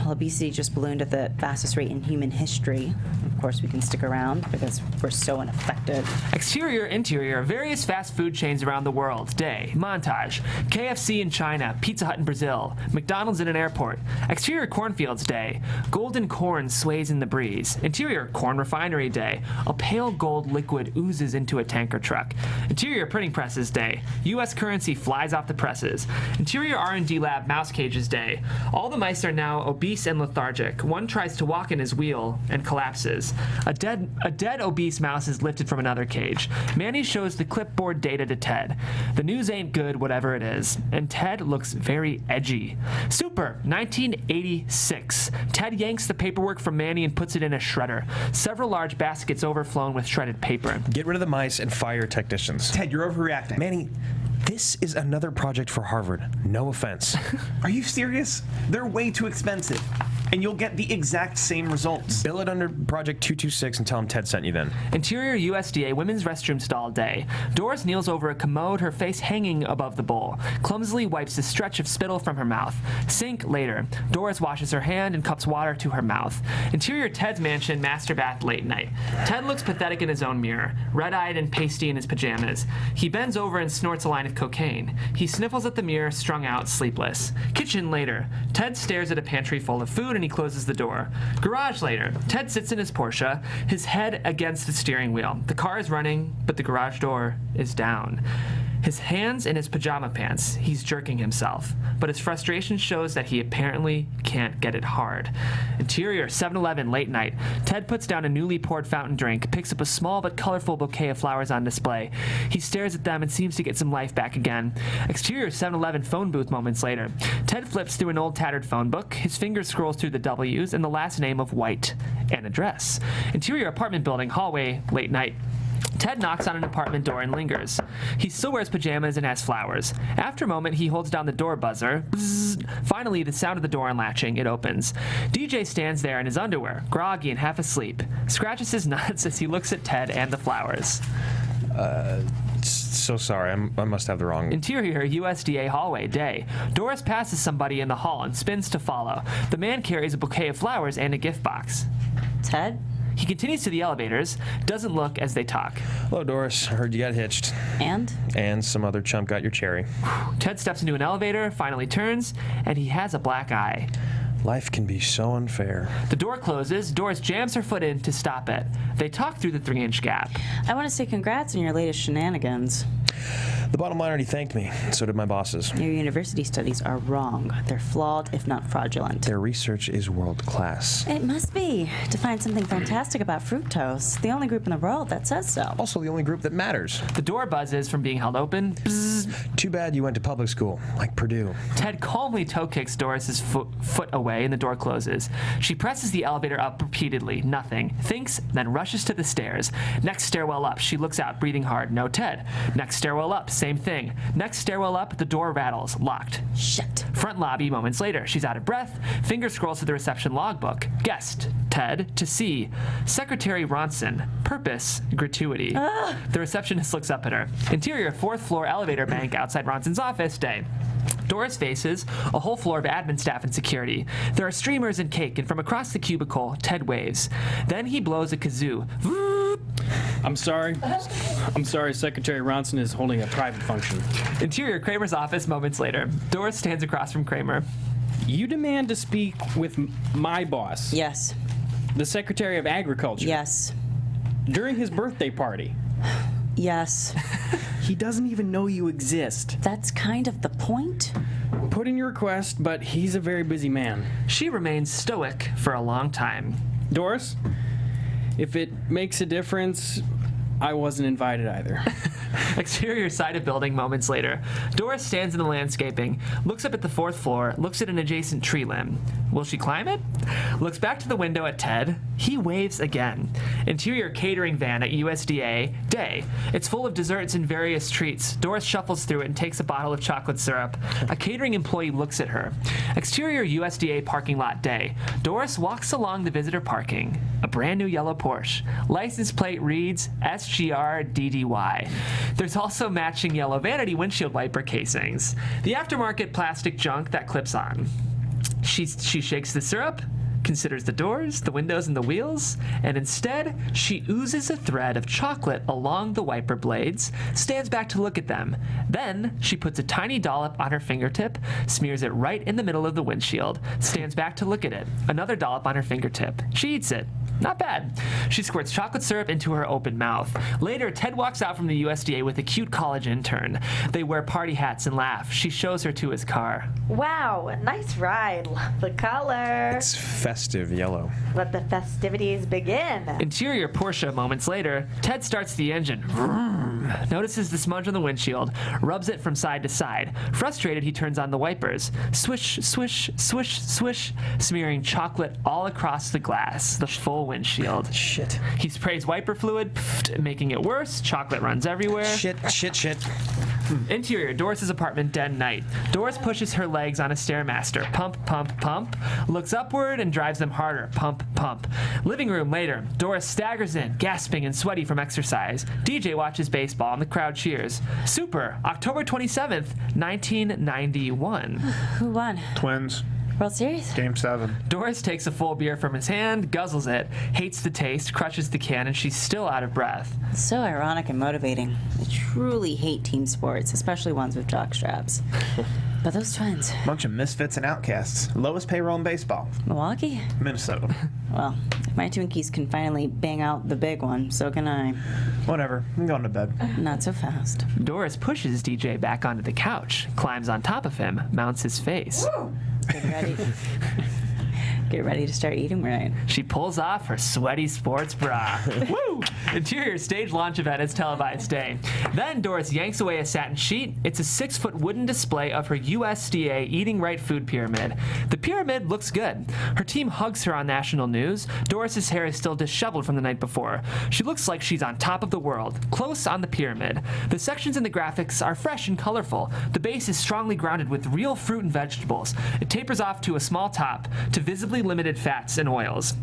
Well, obesity just ballooned at the fastest rate in human history. Of course, we can stick around because we're so unaffected. Exterior, interior, various fast food chains around the world. Day, montage. KFC in China, Pizza Hut in Brazil, McDonald's in an airport. Exterior cornfields day. Golden corn sways in the breeze. Interior corn refinery day. A pale gold liquid oozes into a tanker truck. Interior printing presses day. U.S. currency flies off the presses. Interior R&D lab mouse cages day. All the mice are now obese obese and lethargic. One tries to walk in his wheel and collapses. A dead obese mouse is lifted from another cage. Manny shows the clipboard data to Ted. The news ain't good, whatever it is. And Ted looks very edgy. Super, 1986. Ted yanks the paperwork from Manny and puts it in a shredder. Several large baskets overflown with shredded paper. Get rid of the mice and fire technicians. Ted, you're overreacting. Manny, this is another project for Harvard. No offense. Are you serious? They're way too expensive. And you'll get the exact same results. Bill it under Project 226 and tell him Ted sent you then. Interior USDA women's restroom stall day. Doris kneels over a commode, her face hanging above the bowl. Clumsily wipes a stretch of spittle from her mouth. Sink later. Doris washes her hand and cups water to her mouth. Interior Ted's mansion, master bath late night. Ted looks pathetic in his own mirror, red-eyed and pasty in his pajamas. He bends over and snorts a line of cocaine. He sniffles at the mirror, strung out, sleepless. Kitchen later. Ted stares at a pantry full of food and he closes the door. Garage later. Ted sits in his Porsche, his head against the steering wheel. The car is running, but the garage door is down. His hands in his pajama pants. He's jerking himself. But his frustration shows that he apparently can't get it hard. Interior 7-Eleven late night. Ted puts down a newly poured fountain drink, picks up a small but colorful bouquet of flowers on display. He stares at them and seems to get some life back again. Exterior 7-Eleven phone booth moments later. Ted flips through an old tattered phone book. His finger scrolls through the W's and the last name of White. An address. Interior apartment building hallway late night. Ted knocks on an apartment door and lingers. He still wears pajamas and has flowers. After a moment, he holds down the door buzzer. Bzzz. Finally, the sound of the door unlatching. It opens. DJ stands there in his underwear, groggy and half asleep. Scratches his nuts as he looks at Ted and the flowers. So sorry, I must have the wrong... Interior USDA hallway day. Doris passes somebody in the hall and spins to follow. The man carries a bouquet of flowers and a gift box. Ted? He continues to the elevators, doesn't look as they talk. Hello, Doris. Heard you got hitched. And? And some other chump got your cherry. Ted steps into an elevator, finally turns, and he has a black eye. Life can be so unfair. The door closes. Doris jams her foot in to stop it. They talk through the 3-inch gap. I want to say congrats on your latest shenanigans. The bottom line already thanked me. So did my bosses. Your university studies are wrong. They're flawed, if not fraudulent. Their research is world class. It must be, to find something fantastic about fructose. The only group in the world that says so. Also the only group that matters. The door buzzes from being held open. Bzzz. Too bad you went to public school, like Purdue. Ted calmly toe kicks Doris's foot away and the door closes. She presses the elevator up repeatedly. Nothing. Thinks, then rushes to the stairs. Next stairwell up. She looks out, breathing hard. No Ted. Next stairwell up. Same thing. Next stairwell up, the door rattles. Locked. Shit. Front lobby, moments later. She's out of breath. Finger scrolls to the reception logbook. Guest, Ted, to see. Secretary Ronson. Purpose, gratuity. The receptionist looks up at her. Interior, 4th floor elevator bank outside Ronson's office. Day. Doris faces a whole floor of admin staff and security. There are streamers and cake, and from across the cubicle, Ted waves. Then he blows a kazoo. I'm sorry, Secretary Ronson is holding a private function. Interior, Kramer's office, moments later. Doris stands across from Kramer. You demand to speak with my boss, Yes. the Secretary of Agriculture, Yes. during his birthday party. Yes. He doesn't even know you exist. That's kind of the point. Put in your request, but he's a very busy man. She remains stoic for a long time. Doris, if it makes a difference, I wasn't invited either. Exterior side of building, moments later. Doris stands in the landscaping, looks up at the 4th floor, looks at an adjacent tree limb. Will she climb it? Looks back to the window at Ted. He waves again. Interior catering van at USDA. Day. It's full of desserts and various treats. Doris shuffles through it and takes a bottle of chocolate syrup. A catering employee looks at her. Exterior USDA parking lot. Day. Doris walks along the visitor parking. A brand new yellow Porsche. License plate reads SGR-DDY. There's also matching yellow vanity windshield wiper casings. The aftermarket plastic junk that clips on. She shakes the syrup, considers the doors, the windows, and the wheels, and instead, she oozes a thread of chocolate along the wiper blades, stands back to look at them. Then, she puts a tiny dollop on her fingertip, smears it right in the middle of the windshield, stands back to look at it. Another dollop on her fingertip. She eats it. Not bad. She squirts chocolate syrup into her open mouth. Later, Ted walks out from the USDA with a cute college intern. They wear party hats and laugh. She shows her to his car. Wow, nice ride. Love the color. It's festive yellow. Let the festivities begin. Interior Porsche moments later, Ted starts the engine. Vroom. Notices the smudge on the windshield, rubs it from side to side. Frustrated, he turns on the wipers. Swish, swish, swish, swish, smearing chocolate all across the glass, the full windshield. Shit. He sprays wiper fluid, making it worse. Chocolate runs everywhere. Shit. Interior, Doris's apartment, dead night. Doris pushes her legs on a Stairmaster. Pump, pump, pump. Looks upward and drives them harder. Pump, pump. Living room later. Doris staggers in, gasping and sweaty from exercise. DJ watches baseball and the crowd cheers. Super, October 27th, 1991. Who won? Twins. World Series? Game 7. Doris takes a full beer from his hand, guzzles it, hates the taste, crushes the can, and she's still out of breath. So ironic and motivating. I truly hate team sports, especially ones with jock straps. But those Twins. Bunch of misfits and outcasts. Lowest payroll in baseball. Milwaukee? Minnesota. Well, if my Twinkies can finally bang out the big one, so can I. Whatever. I'm going to bed. Not so fast. Doris pushes DJ back onto the couch, climbs on top of him, mounts his face. Get ready. Get ready to start eating right. She pulls off her sweaty sports bra. Woo! Interior stage launch event is televised day. Then Doris yanks away a satin sheet. It's a 6-foot wooden display of her USDA Eating Right food pyramid. The pyramid looks good. Her team hugs her on national news. Doris's hair is still disheveled from the night before. She looks like she's on top of the world, close on the pyramid. The sections in the graphics are fresh and colorful. The base is strongly grounded with real fruit and vegetables. It tapers off to a small top to visibly limited fats and oils.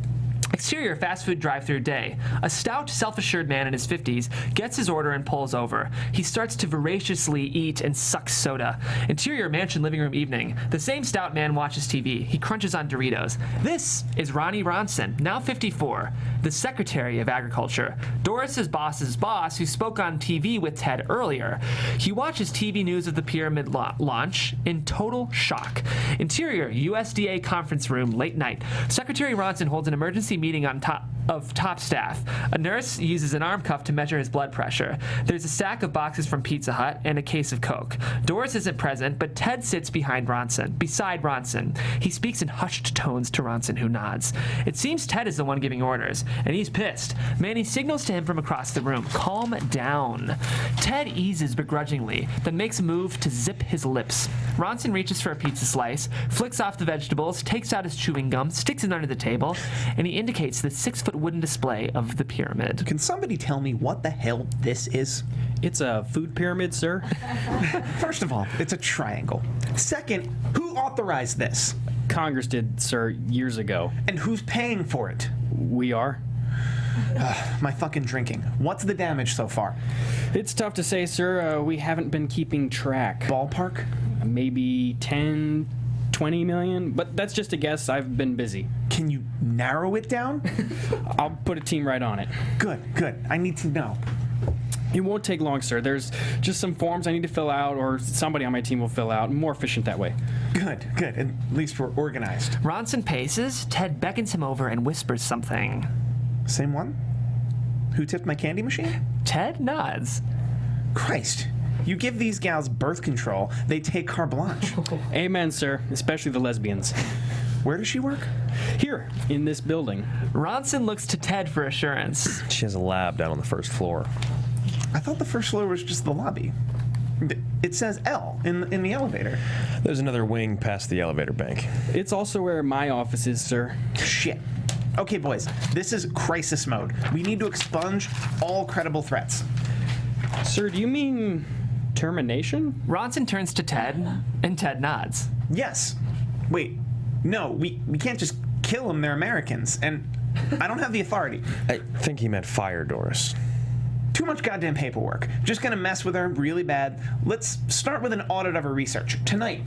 Exterior fast food drive-through day. A stout, self-assured man in his 50s gets his order and pulls over. He starts to voraciously eat and suck soda. Interior mansion living room evening. The same stout man watches TV. He crunches on Doritos. This is Ronnie Ronson, now 54, the Secretary of Agriculture. Doris's boss's boss, who spoke on TV with Ted earlier. He watches TV news of the pyramid launch in total shock. Interior USDA conference room late night. Secretary Ronson holds an emergency meeting on top staff. A nurse uses an arm cuff to measure his blood pressure. There's a stack of boxes from Pizza Hut and a case of Coke. Doris isn't present, but Ted sits beside Ronson. He speaks in hushed tones to Ronson, who nods. It seems Ted is the one giving orders, and he's pissed. Manny signals to him from across the room, calm down. Ted eases begrudgingly, then makes a move to zip his lips. Ronson reaches for a pizza slice, flicks off the vegetables, takes out his chewing gum, sticks it under the table, and he indicates the 6-foot wooden display of the pyramid. Can somebody tell me what the hell this is? It's a food pyramid, sir. First of all, it's a triangle. Second, who authorized this? Congress did, sir, years ago. And who's paying for it? We are. My fucking drinking. What's the damage so far? It's tough to say, sir. We haven't been keeping track. Ballpark? Maybe 10, 20 million, but that's just a guess. I've been busy. Can you narrow it down? I'll put a team right on it. Good. I need to know. It won't take long, sir. There's just some forms I need to fill out, or somebody on my team will fill out. More efficient that way. Good. At least we're organized. Ronson paces. Ted beckons him over and whispers something. Same one? Who tipped my candy machine? Ted nods. Christ. You give these gals birth control, they take carte blanche. Amen, sir. Especially the lesbians. Where does she work? Here, in this building. Ronson looks to Ted for assurance. She has a lab down on the first floor. I thought the first floor was just the lobby. It says L in the elevator. There's another wing past the elevator bank. It's also where my office is, sir. Shit. Okay, boys, this is crisis mode. We need to expunge all credible threats. Sir, do you mean termination? Ronson turns to Ted, and Ted nods. Yes. Wait, no, we can't just kill them. They're Americans, and I don't have the authority. I think he meant fire Doris. Too much goddamn paperwork. Just gonna mess with her really bad. Let's start with an audit of her research. Tonight.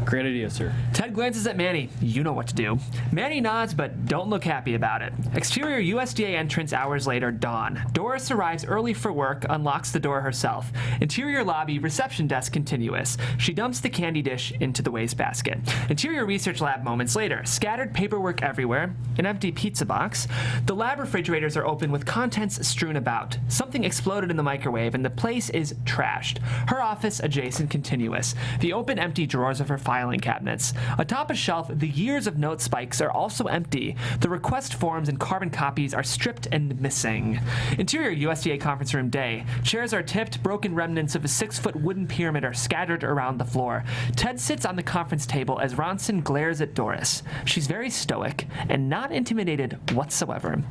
Great idea, sir. Ted glances at Manny. You know what to do. Manny nods, but don't look happy about it. Exterior USDA entrance hours later, dawn. Doris arrives early for work, unlocks the door herself. Interior lobby, reception desk continuous. She dumps the candy dish into the wastebasket. Interior research lab moments later. Scattered paperwork everywhere. An empty pizza box. The lab refrigerators are open with contents strewn about. Something exploded in the microwave and the place is trashed. Her office adjacent continuous. The open empty drawers of her filing cabinets. Atop a shelf, the years of note spikes are also empty. The request forms and carbon copies are stripped and missing. Interior USDA conference room day. Chairs are tipped, broken remnants of a 6-foot wooden pyramid are scattered around the floor. Ted sits on the conference table as Ronson glares at Doris. She's very stoic and not intimidated whatsoever.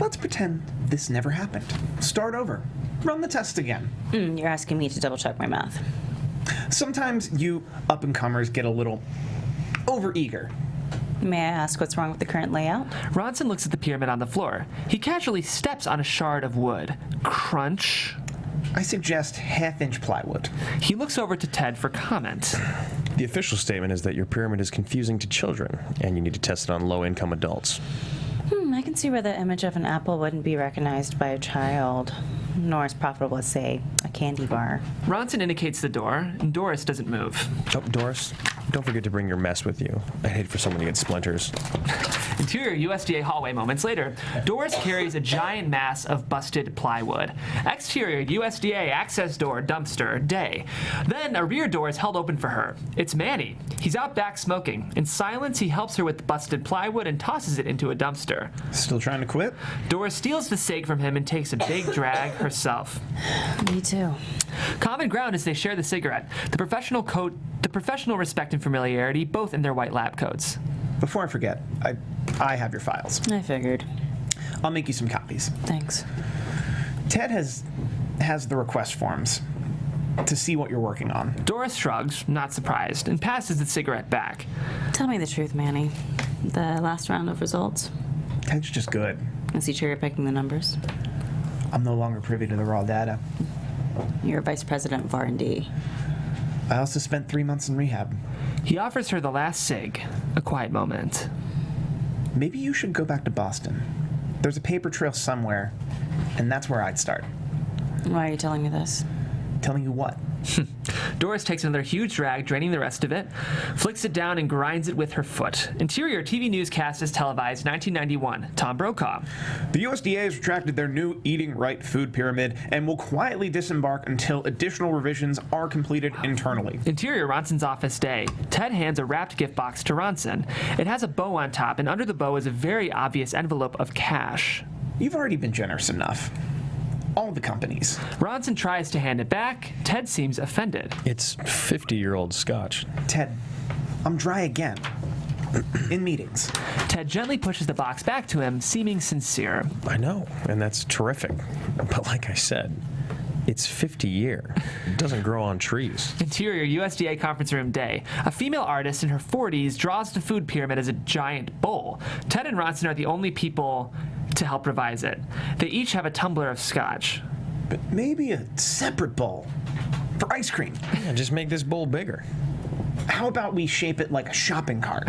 Let's pretend this never happened. Start over. Run the test again. You're asking me to double check my math. Sometimes you up-and-comers get a little overeager. May I ask what's wrong with the current layout? Ronson looks at the pyramid on the floor. He casually steps on a shard of wood. Crunch. I suggest half-inch plywood. He looks over to Ted for comment. The official statement is that your pyramid is confusing to children, and you need to test it on low-income adults. I can see where the image of an apple wouldn't be recognized by a child, nor as profitable as, say, a candy bar. Ronson indicates the door, and Doris doesn't move. Oh, Doris, don't forget to bring your mess with you. I'd hate for someone to get splinters. Interior USDA hallway moments later. Doris carries a giant mass of busted plywood. Exterior USDA access door dumpster day. Then a rear door is held open for her. It's Manny. He's out back smoking. In silence, he helps her with the busted plywood and tosses it into a dumpster. Still trying to quit? Doris steals the cig from him and takes a big drag herself. Me too. Common ground as they share the cigarette. The professional respect and familiarity, both in their white lab coats. Before I forget, I have your files. I figured. I'll make you some copies. Thanks. Ted has the request forms to see what you're working on. Doris shrugs, not surprised, and passes the cigarette back. Tell me the truth, Manny. The last round of results? Ted's just good. Is he cherry-picking the numbers? I'm no longer privy to the raw data. You're vice president of R&D. I also spent 3 months in rehab. He offers her the last cig. A quiet moment. Maybe you should go back to Boston. There's a paper trail somewhere, and that's where I'd start. Why are you telling me this? Telling you what? Doris takes another huge drag, draining the rest of it, flicks it down and grinds it with her foot. Interior TV newscast is televised 1991. Tom Brokaw. The USDA has retracted their new Eating Right food pyramid and will quietly disembark until additional revisions are completed internally. Interior Ronson's office day. Ted hands a wrapped gift box to Ronson. It has a bow on top, and under the bow is a very obvious envelope of cash. You've already been generous enough. All the companies. Ronson tries to hand it back. Ted seems offended. It's 50-year-old scotch. Ted, I'm dry again. In meetings. Ted gently pushes the box back to him, seeming sincere. I know, and that's terrific. But like I said, it's 50-year. It doesn't grow on trees. Interior USDA conference room day. A female artist in her 40s draws the food pyramid as a giant bowl. Ted and Ronson are the only people to help revise it. They each have a tumbler of scotch. But maybe a separate bowl for ice cream. Yeah, just make this bowl bigger. How about we shape it like a shopping cart?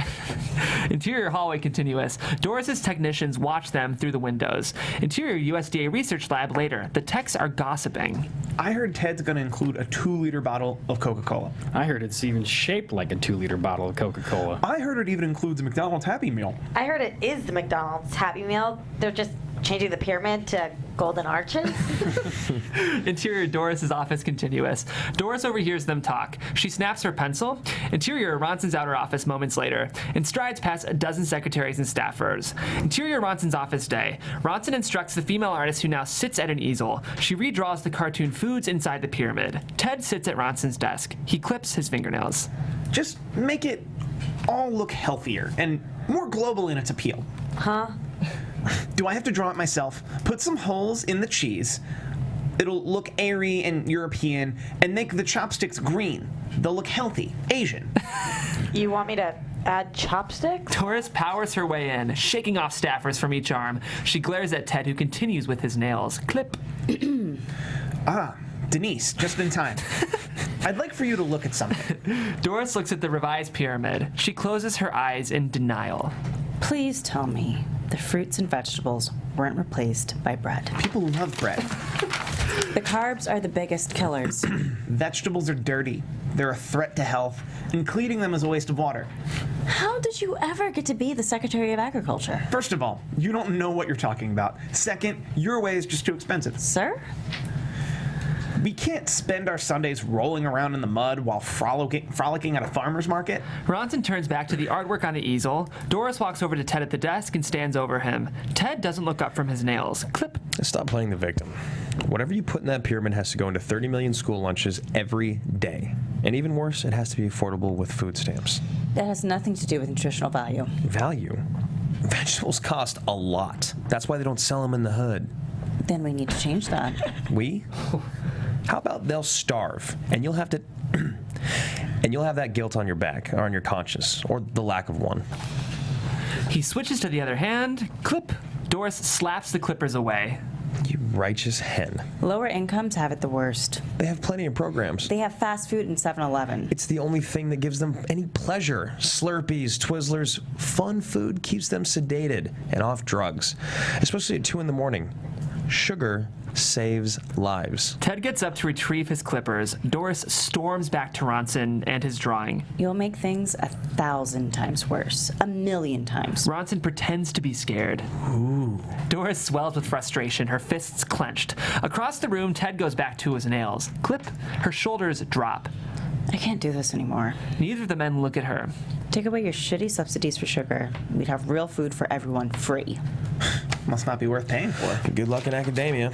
Interior hallway continuous. Doris's technicians watch them through the windows. Interior USDA research lab later. The techs are gossiping. I heard Ted's going to include a 2-liter bottle of Coca-Cola. I heard it's even shaped like a 2-liter bottle of Coca-Cola. I heard it even includes a McDonald's Happy Meal. I heard it is the McDonald's Happy Meal. They're just changing the pyramid to golden arches. Interior Doris's office continuous. Doris overhears them talk. She snaps her pencil. Interior Ronson's outer office moments later and strides past a dozen secretaries and staffers. Interior Ronson's office day. Ronson instructs the female artist who now sits at an easel. She redraws the cartoon foods inside the pyramid. Ted sits at Ronson's desk. He clips his fingernails. Just make it all look healthier and more global in its appeal. Huh? Do I have to draw it myself? Put some holes in the cheese. It'll look airy and European, and make the chopsticks green. They'll look healthy, Asian. You want me to add chopsticks? Doris powers her way in, shaking off staffers from each arm. She glares at Ted, who continues with his nails. Clip. Denise, just in time. I'd like for you to look at something. Doris looks at the revised pyramid. She closes her eyes in denial. Please tell me the fruits and vegetables weren't replaced by bread. People love bread. The carbs are the biggest killers. Vegetables are dirty. They're a threat to health, and cleaning them is a waste of water. How did you ever get to be the Secretary of Agriculture? First of all, you don't know what you're talking about. Second, your way is just too expensive. Sir? We can't spend our Sundays rolling around in the mud while frolicking at a farmer's market. Ronson turns back to the artwork on the easel. Doris walks over to Ted at the desk and stands over him. Ted doesn't look up from his nails. Clip. Stop playing the victim. Whatever you put in that pyramid has to go into 30 million school lunches every day. And even worse, it has to be affordable with food stamps. That has nothing to do with nutritional value. Value? Vegetables cost a lot. That's why they don't sell them in the hood. Then we need to change that. We? How about they'll starve, and you'll have to, and you'll have that guilt on your back, or on your conscience, or the lack of one. He switches to the other hand. Clip. Doris slaps the clippers away. You righteous hen. Lower incomes have it the worst. They have plenty of programs. They have fast food and 7-Eleven. It's the only thing that gives them any pleasure. Slurpees, Twizzlers, fun food keeps them sedated and off drugs, especially at 2 in the morning. Sugar saves lives. Ted gets up to retrieve his clippers. Doris storms back to Ronson and his drawing. You'll make things 1,000 times worse. 1,000,000 times. Ronson pretends to be scared. Ooh. Doris swells with frustration, her fists clenched. Across the room, Ted goes back to his nails. Clip. Her shoulders drop. I can't do this anymore. Neither of the men look at her. Take away your shitty subsidies for sugar. We'd have real food for everyone free. Must not be worth paying for. Good luck in academia.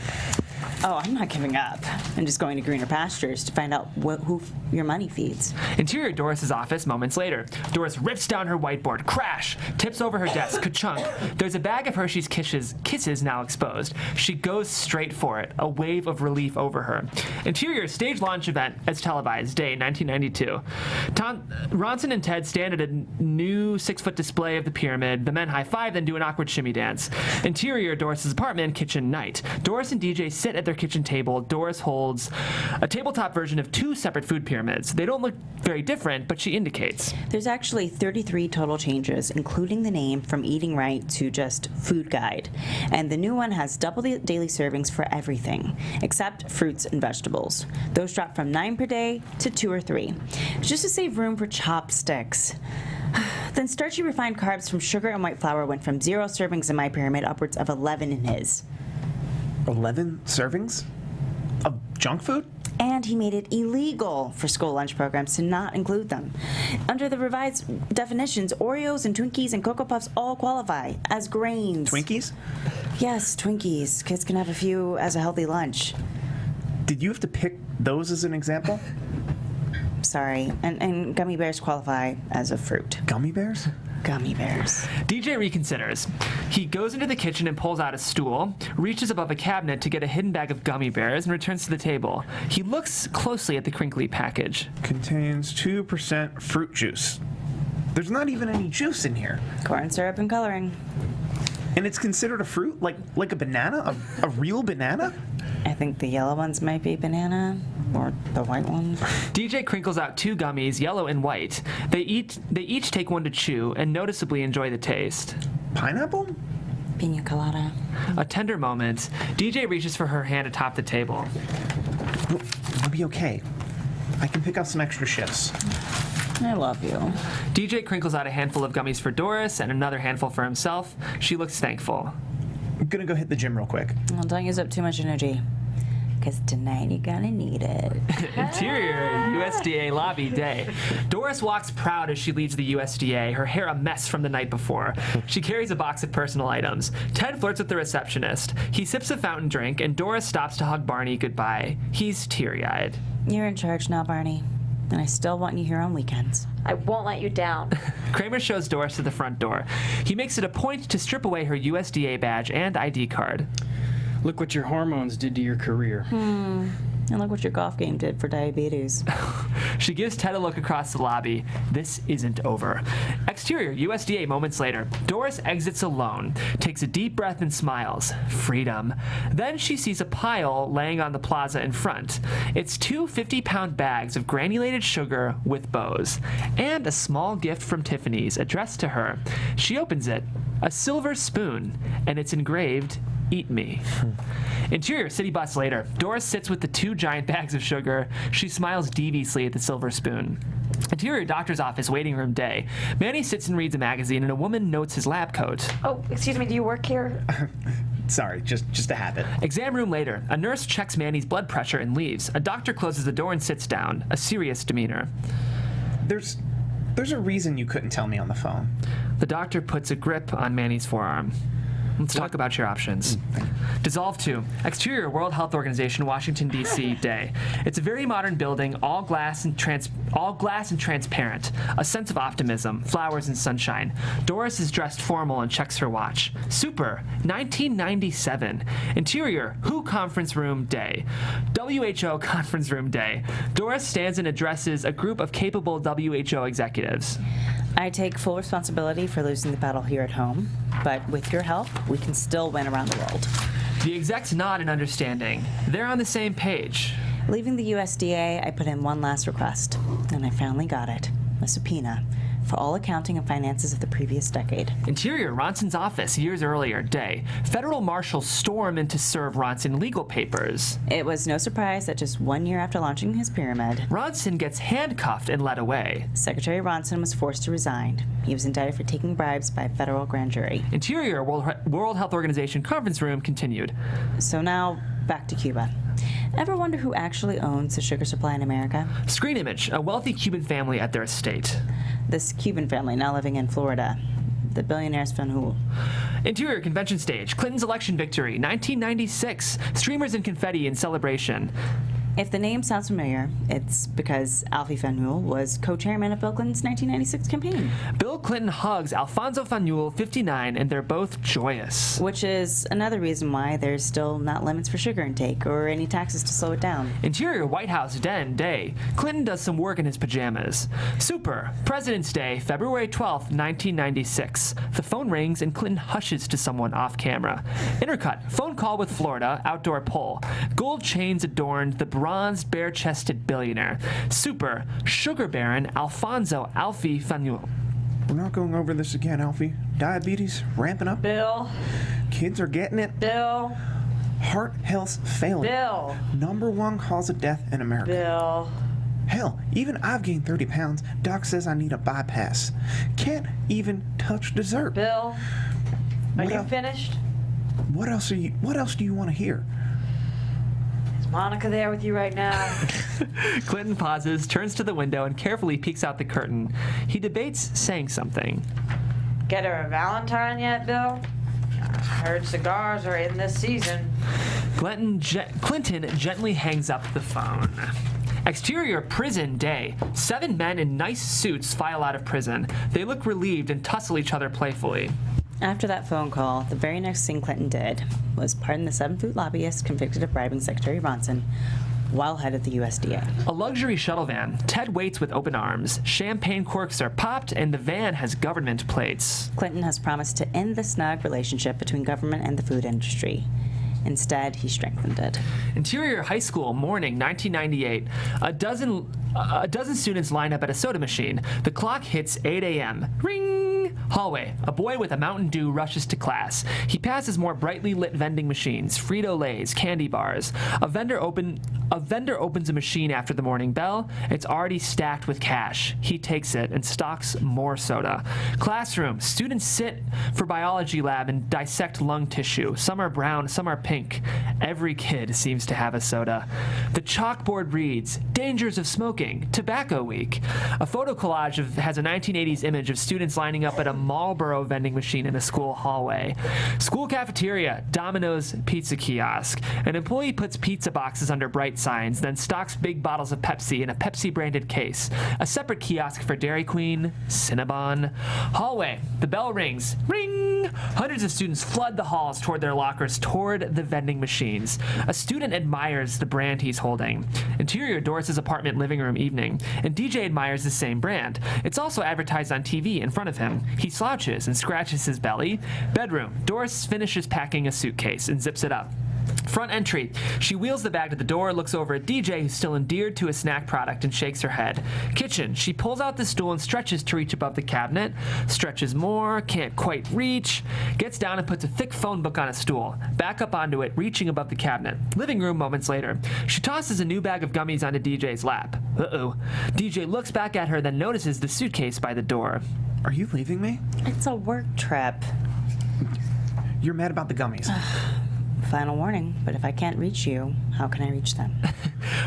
Oh, I'm not giving up. I'm just going to greener pastures to find out who your money feeds. Interior Doris's office moments later. Doris rips down her whiteboard. Crash! Tips over her desk. Ka-chunk. There's a bag of Hershey's Kisses now exposed. She goes straight for it. A wave of relief over her. Interior stage launch event as televised. Day 1992. Ronson and Ted stand at a new 6-foot display of the pyramid. The men high-five, then do an awkward shimmy dance. Interior Doris's apartment, kitchen night. Doris and DJ sit at their kitchen table. Doris holds a tabletop version of 2 separate food pyramids. They don't look very different, but she indicates. There's actually 33 total changes, including the name from Eating Right to just Food Guide. And the new one has double the daily servings for everything, except fruits and vegetables. Those drop from 9 per day to 2 or 3, just to save room for chopsticks. Then starchy refined carbs from sugar and white flour went from 0 servings in my pyramid upwards of 11 in his. 11 servings of junk food? And he made it illegal for school lunch programs to not include them. Under the revised definitions, Oreos and Twinkies and Cocoa Puffs all qualify as grains. Twinkies? Yes, Twinkies. Kids can have a few as a healthy lunch. Did you have to pick those as an example? Sorry. And gummy bears qualify as a fruit. Gummy bears? Gummy bears. DJ reconsiders. He goes into the kitchen and pulls out a stool, reaches above a cabinet to get a hidden bag of gummy bears, and returns to the table. He looks closely at the crinkly package. Contains 2% fruit juice. There's not even any juice in here. Corn syrup and coloring. And it's considered a fruit? Like a banana? A real banana? I think the yellow ones might be banana, or the white ones. DJ crinkles out 2 gummies, yellow and white. They each take one to chew and noticeably enjoy the taste. Pineapple? Pina colada. A tender moment. DJ reaches for her hand atop the table. I'll be okay. I can pick up some extra shifts. I love you. DJ crinkles out a handful of gummies for Doris and another handful for himself. She looks thankful. I'm gonna go hit the gym real quick. Well, don't use up too much energy, because tonight you're gonna need it. Interior USDA lobby day. Doris walks proud as she leaves the USDA, her hair a mess from the night before. She carries a box of personal items. Ted flirts with the receptionist. He sips a fountain drink, and Doris stops to hug Barney goodbye. He's teary-eyed. You're in charge now, Barney. And I still want you here on weekends. I won't let you down. Kramer shows Doris to the front door. He makes it a point to strip away her USDA badge and ID card. Look what your hormones did to your career. And look what your golf game did for diabetes. She gives Ted a look across the lobby. This isn't over. Exterior, USDA moments later. Doris exits alone, takes a deep breath and smiles. Freedom. Then she sees a pile laying on the plaza in front. It's two 50-pound bags of granulated sugar with bows, and a small gift from Tiffany's addressed to her. She opens it. A silver spoon, and it's engraved, "Eat me." Interior, city bus later. Doris sits with the two giant bags of sugar. She smiles deviously at the silver spoon. Interior, doctor's office, waiting room day. Manny sits and reads a magazine, and a woman notes his lab coat. Oh, excuse me, do you work here? Sorry, just a habit. Exam room later. A nurse checks Manny's blood pressure and leaves. A doctor closes the door and sits down. A serious demeanor. There's a reason you couldn't tell me on the phone. The doctor puts a grip on Manny's forearm. Let's talk about your options. Dissolve 2. Exterior, World Health Organization, Washington, D.C. day. It's a very modern building, all glass and transparent. A sense of optimism, flowers and sunshine. Doris is dressed formal and checks her watch. Super, 1997. Interior, WHO conference room day. WHO conference room day. Doris stands and addresses a group of capable WHO executives. I take full responsibility for losing the battle here at home, but with your help, we can still win around the world. The execs nod in understanding. They're on the same page. Leaving the USDA, I put in one last request, and I finally got it. A subpoena for all accounting and finances of the previous decade. Interior, Ronson's office, years earlier, day. Federal marshals storm in to serve Ronson legal papers. It was no surprise that just 1 year after launching his pyramid, Ronson gets handcuffed and led away. Secretary Ronson was forced to resign. He was indicted for taking bribes by a federal grand jury. Interior, World Health Organization conference room continued. So now, back to Cuba. Ever wonder who actually owns the sugar supply in America? Screen image, a wealthy Cuban family at their estate. This Cuban family now living in Florida. The billionaires Van Hool. Interior, convention stage, Clinton's election victory, 1996. Streamers and confetti in celebration. If the name sounds familiar, it's because Alfie Faneuil was co-chairman of Bill Clinton's 1996 campaign. Bill Clinton hugs Alfonso Faneuil, 59, and they're both joyous. Which is another reason why there's still not limits for sugar intake or any taxes to slow it down. Interior, White House, den, day. Clinton does some work in his pajamas. Super, President's Day, February 12th, 1996. The phone rings and Clinton hushes to someone off camera. Intercut, phone call with Florida, outdoor poll. Gold chains adorned the bronzed, bare-chested billionaire. Super, sugar baron Alfonso Alfie Faneuil. We're not going over this again, Alfie. Diabetes ramping up. Bill. Kids are getting it. Bill. Heart health's failing. Bill. #1 cause of death in America. Bill. Hell, even I've gained 30 pounds. Doc says I need a bypass. Can't even touch dessert. Bill. Are What you el- finished? What else do you want to hear? Is Monica there with you right now? Clinton pauses, turns to the window, and carefully peeks out the curtain. He debates saying something. Get her a Valentine yet, Bill? I heard cigars are in this season. Clinton gently hangs up the phone. Exterior, prison day. 7 men in nice suits file out of prison. They look relieved and tussle each other playfully. After that phone call, the very next thing Clinton did was pardon the 7-foot lobbyist convicted of bribing Secretary Ronson while head of the USDA. A luxury shuttle van. Ted waits with open arms. Champagne corks are popped, and the van has government plates. Clinton has promised to end the snug relationship between government and the food industry. Instead, he strengthened it. Interior high school, morning, 1998. A dozen students line up at a soda machine. The clock hits 8 a.m. Ring! Hallway. A boy with a Mountain Dew rushes to class. He passes more brightly lit vending machines, Frito-Lays, candy bars. A vendor opens a machine after the morning bell. It's already stacked with cash. He takes it and stocks more soda. Classroom. Students sit for biology lab and dissect lung tissue. Some are brown, some are pink. Every kid seems to have a soda. The chalkboard reads, "Dangers of smoking, Tobacco Week." A photo collage has a 1980s image of students lining up at a Marlboro vending machine in a school hallway. School cafeteria, Domino's pizza kiosk. An employee puts pizza boxes under bright signs, then stocks big bottles of Pepsi in a Pepsi-branded case. A separate kiosk for Dairy Queen, Cinnabon. Hallway, the bell rings. Ring! Hundreds of students flood the halls toward their lockers, toward the vending machines. A student admires the brand he's holding. Interior, Doris's apartment living room evening. And DJ admires the same brand. It's also advertised on TV in front of him. He slouches and scratches his belly. Bedroom, Doris finishes packing a suitcase and zips it up. Front entry. She wheels the bag to the door, looks over at DJ, who's still endeared to a snack product, and shakes her head. Kitchen. She pulls out the stool and stretches to reach above the cabinet. Stretches more, can't quite reach. Gets down and puts a thick phone book on a stool. Back up onto it, reaching above the cabinet. Living room moments later. She tosses a new bag of gummies onto DJ's lap. Uh-oh. DJ looks back at her, then notices the suitcase by the door. Are you leaving me? It's a work trip. You're mad about the gummies. Final warning, but if I can't reach you, how can I reach them?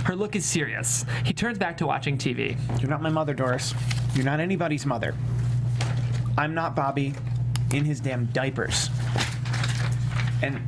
Her look is serious. He turns back to watching TV. You're not my mother, Doris. You're not anybody's mother. I'm not Bobby in his damn diapers. And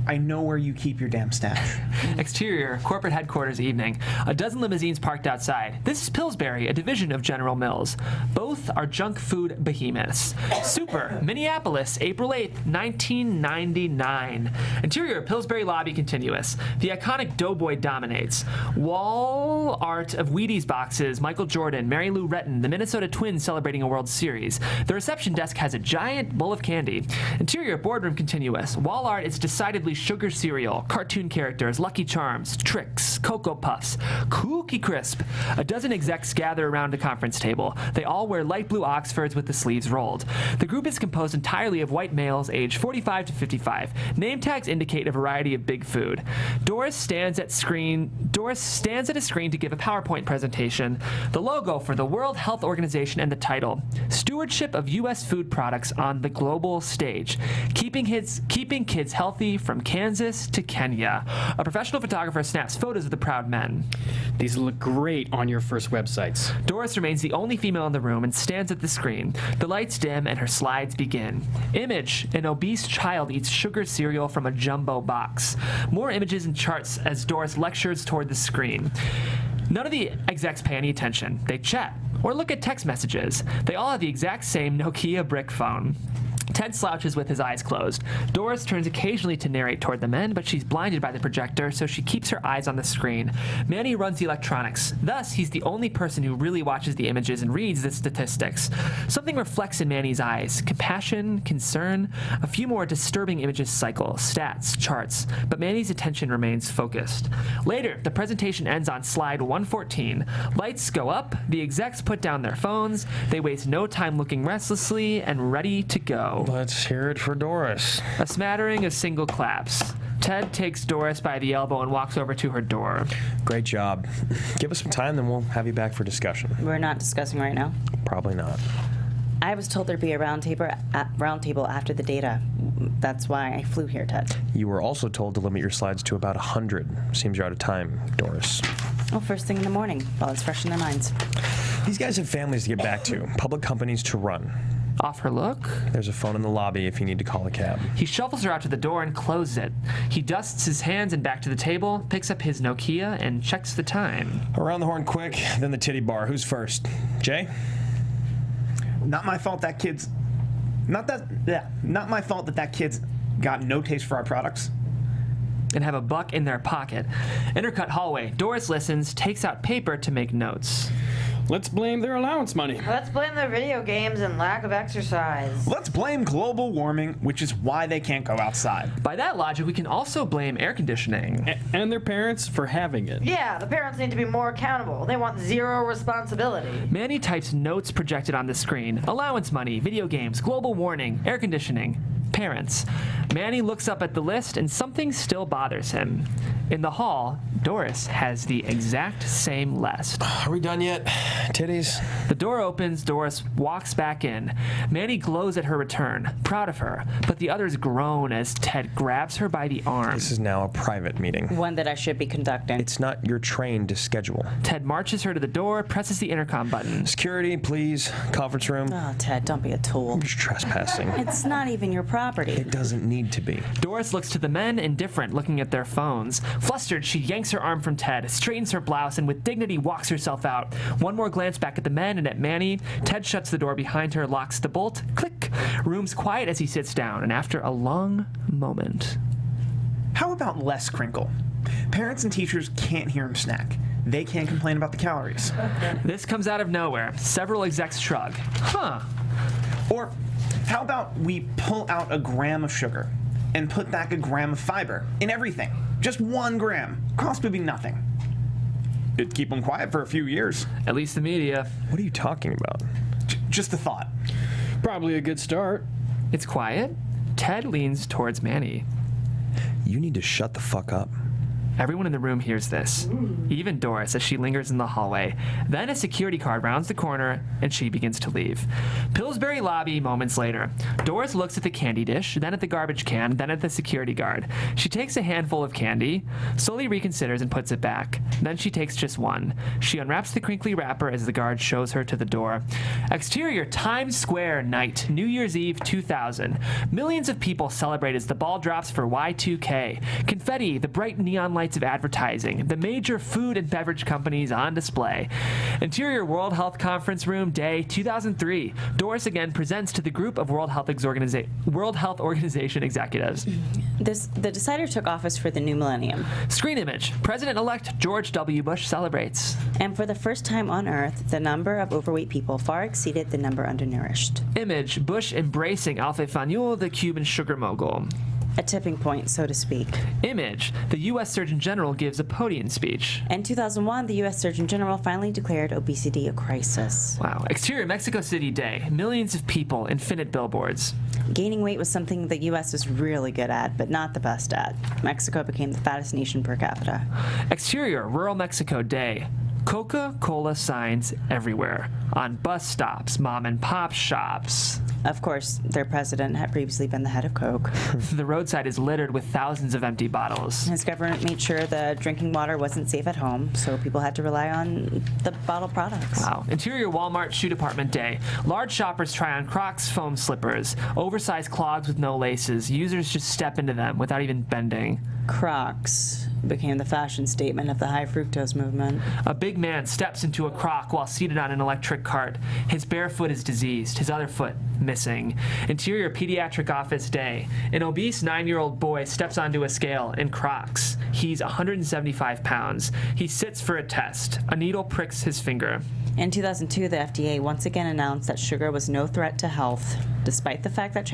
I know where you keep your damn stash. Exterior, corporate headquarters evening. A dozen limousines parked outside. This is Pillsbury, a division of General Mills. Both are junk food behemoths. Super, Minneapolis, April 8th, 1999. Interior, Pillsbury lobby continuous. The iconic Doughboy dominates. Wall art of Wheaties boxes, Michael Jordan, Mary Lou Retton, the Minnesota Twins celebrating a World Series. The reception desk has a giant bowl of candy. Interior, boardroom continuous. Wall art is decidedly sugar cereal, cartoon characters, Lucky Charms, Trix, Cocoa Puffs, Cookie Crisp. A dozen execs gather around a conference table. They all wear light blue Oxfords with the sleeves rolled. The group is composed entirely of white males aged 45 to 55. Name tags indicate a variety of big food. Doris stands at a screen to give a PowerPoint presentation. The logo for the World Health Organization and the title, Stewardship of U.S. Food Products on the Global Stage. Keeping kids healthy from Kansas to Kenya. A professional photographer snaps photos of the proud men. These look great on your first websites. Doris remains the only female in the room and stands at the screen. The lights dim and her slides begin. Image: an obese child eats sugar cereal from a jumbo box. More images and charts as Doris lectures toward the screen. None of the execs pay any attention. They chat or look at text messages. They all have the exact same Nokia brick phone. Ted slouches with his eyes closed. Doris turns occasionally to narrate toward the men, but she's blinded by the projector, so she keeps her eyes on the screen. Manny runs the electronics. Thus, he's the only person who really watches the images and reads the statistics. Something reflects in Manny's eyes. Compassion, concern, a few more disturbing images cycle, stats, charts, but Manny's attention remains focused. Later, the presentation ends on slide 114. Lights go up, the execs put down their phones, they waste no time looking restlessly and ready to go. Let's hear it for Doris. A smattering of single claps. Ted takes Doris by the elbow and walks over to her door. Great job. Give us some time, then we'll have you back for discussion. We're not discussing right now. Probably not. I was told there'd be a roundtable after the data. That's why I flew here, Ted. You were also told to limit your slides to about 100. Seems you're out of time, Doris. Well, first thing in the morning, while it's fresh in their minds. These guys have families to get back to, public companies to run. Off her look. There's a phone in the lobby if you need to call a cab. He shuffles her out to the door and closes it. He dusts his hands and back to the table, picks up his Nokia, and checks the time. Around the horn quick, then the titty bar. Who's first? Jay? Not my fault that kid's... Not my fault that kid's got no taste for our products. And have a buck in their pocket. Intercut hallway. Doris listens, takes out paper to make notes. Let's blame their allowance money. Let's blame their video games and lack of exercise. Let's blame global warming, which is why they can't go outside. By that logic, we can also blame air conditioning. And their parents for having it. Yeah, the parents need to be more accountable. They want zero responsibility. Manny types notes projected on the screen. Allowance money, video games, global warming, air conditioning. Parents. Manny looks up at the list and something still bothers him. In the hall, Doris has the exact same list. Are we done yet? Titties? The door opens, Doris walks back in. Manny glows at her return, proud of her, but the others groan as Ted grabs her by the arm. This is now a private meeting. One that I should be conducting. It's not your trained schedule. Ted marches her to the door, presses the intercom button. Security, please. Conference room. Oh, Ted, don't be a tool. You're trespassing. It's not even your property. It doesn't need to be. Doris looks to the men, indifferent, looking at their phones. Flustered, she yanks her arm from Ted, straightens her blouse, and with dignity walks herself out. One more glance back at the men and at Manny. Ted shuts the door behind her, locks the bolt. Click. Room's quiet as he sits down, and after a long moment. How about less crinkle? Parents and teachers can't hear him snack. They can't complain about the calories. This comes out of nowhere. Several execs shrug. Huh. Or how about we pull out a gram of sugar and put back a gram of fiber in everything? Just 1 gram. Cost would be nothing. It'd keep them quiet for a few years. At least the media. What are you talking about? Just a thought. Probably a good start. It's quiet. Ted leans towards Manny. You need to shut the fuck up. Everyone in the room hears this, even Doris as she lingers in the hallway. Then a security guard rounds the corner and she begins to leave. Pillsbury lobby moments later. Doris looks at the candy dish, then at the garbage can, then at the security guard. She takes a handful of candy, slowly reconsiders and puts it back. Then she takes just one. She unwraps the crinkly wrapper as the guard shows her to the door. Exterior Times Square night, New Year's Eve 2000. Millions of people celebrate as the ball drops for Y2K. Confetti, the bright neon lights of advertising, the major food and beverage companies on display. Interior World Health Conference Room Day 2003. Doris again presents to the group of World Health Organization executives. The decider took office for the new millennium. Screen image. President-elect George W. Bush celebrates. And for the first time on Earth, the number of overweight people far exceeded the number undernourished. Image. Bush embracing Alfe Faneuil, the Cuban sugar mogul. A tipping point, so to speak. Image. The U.S. Surgeon General gives a podium speech. In 2001, the U.S. Surgeon General finally declared obesity a crisis. Wow. Exterior Mexico City Day. Millions of people, infinite billboards. Gaining weight was something the U.S. was really good at, but not the best at. Mexico became the fattest nation per capita. Exterior Rural Mexico Day. Coca-Cola signs everywhere. On bus stops, mom and pop shops. Of course, their president had previously been the head of Coke. The roadside is littered with thousands of empty bottles. His government made sure the drinking water wasn't safe at home, so people had to rely on the bottled products. Wow. Interior Walmart Shoe Department Day. Large shoppers try on Crocs foam slippers, oversized clogs with no laces. Users just step into them without even bending. Crocs became the fashion statement of the high fructose movement. A big man steps into a Croc while seated on an electric cart. His bare foot is diseased, his other foot missing. Interior Pediatric Office Day. An obese 9-year-old boy steps onto a scale in Crocs. He's 175 pounds. He sits for a test. A needle pricks his finger. In 2002, the FDA once again announced that sugar was no threat to health, despite the fact that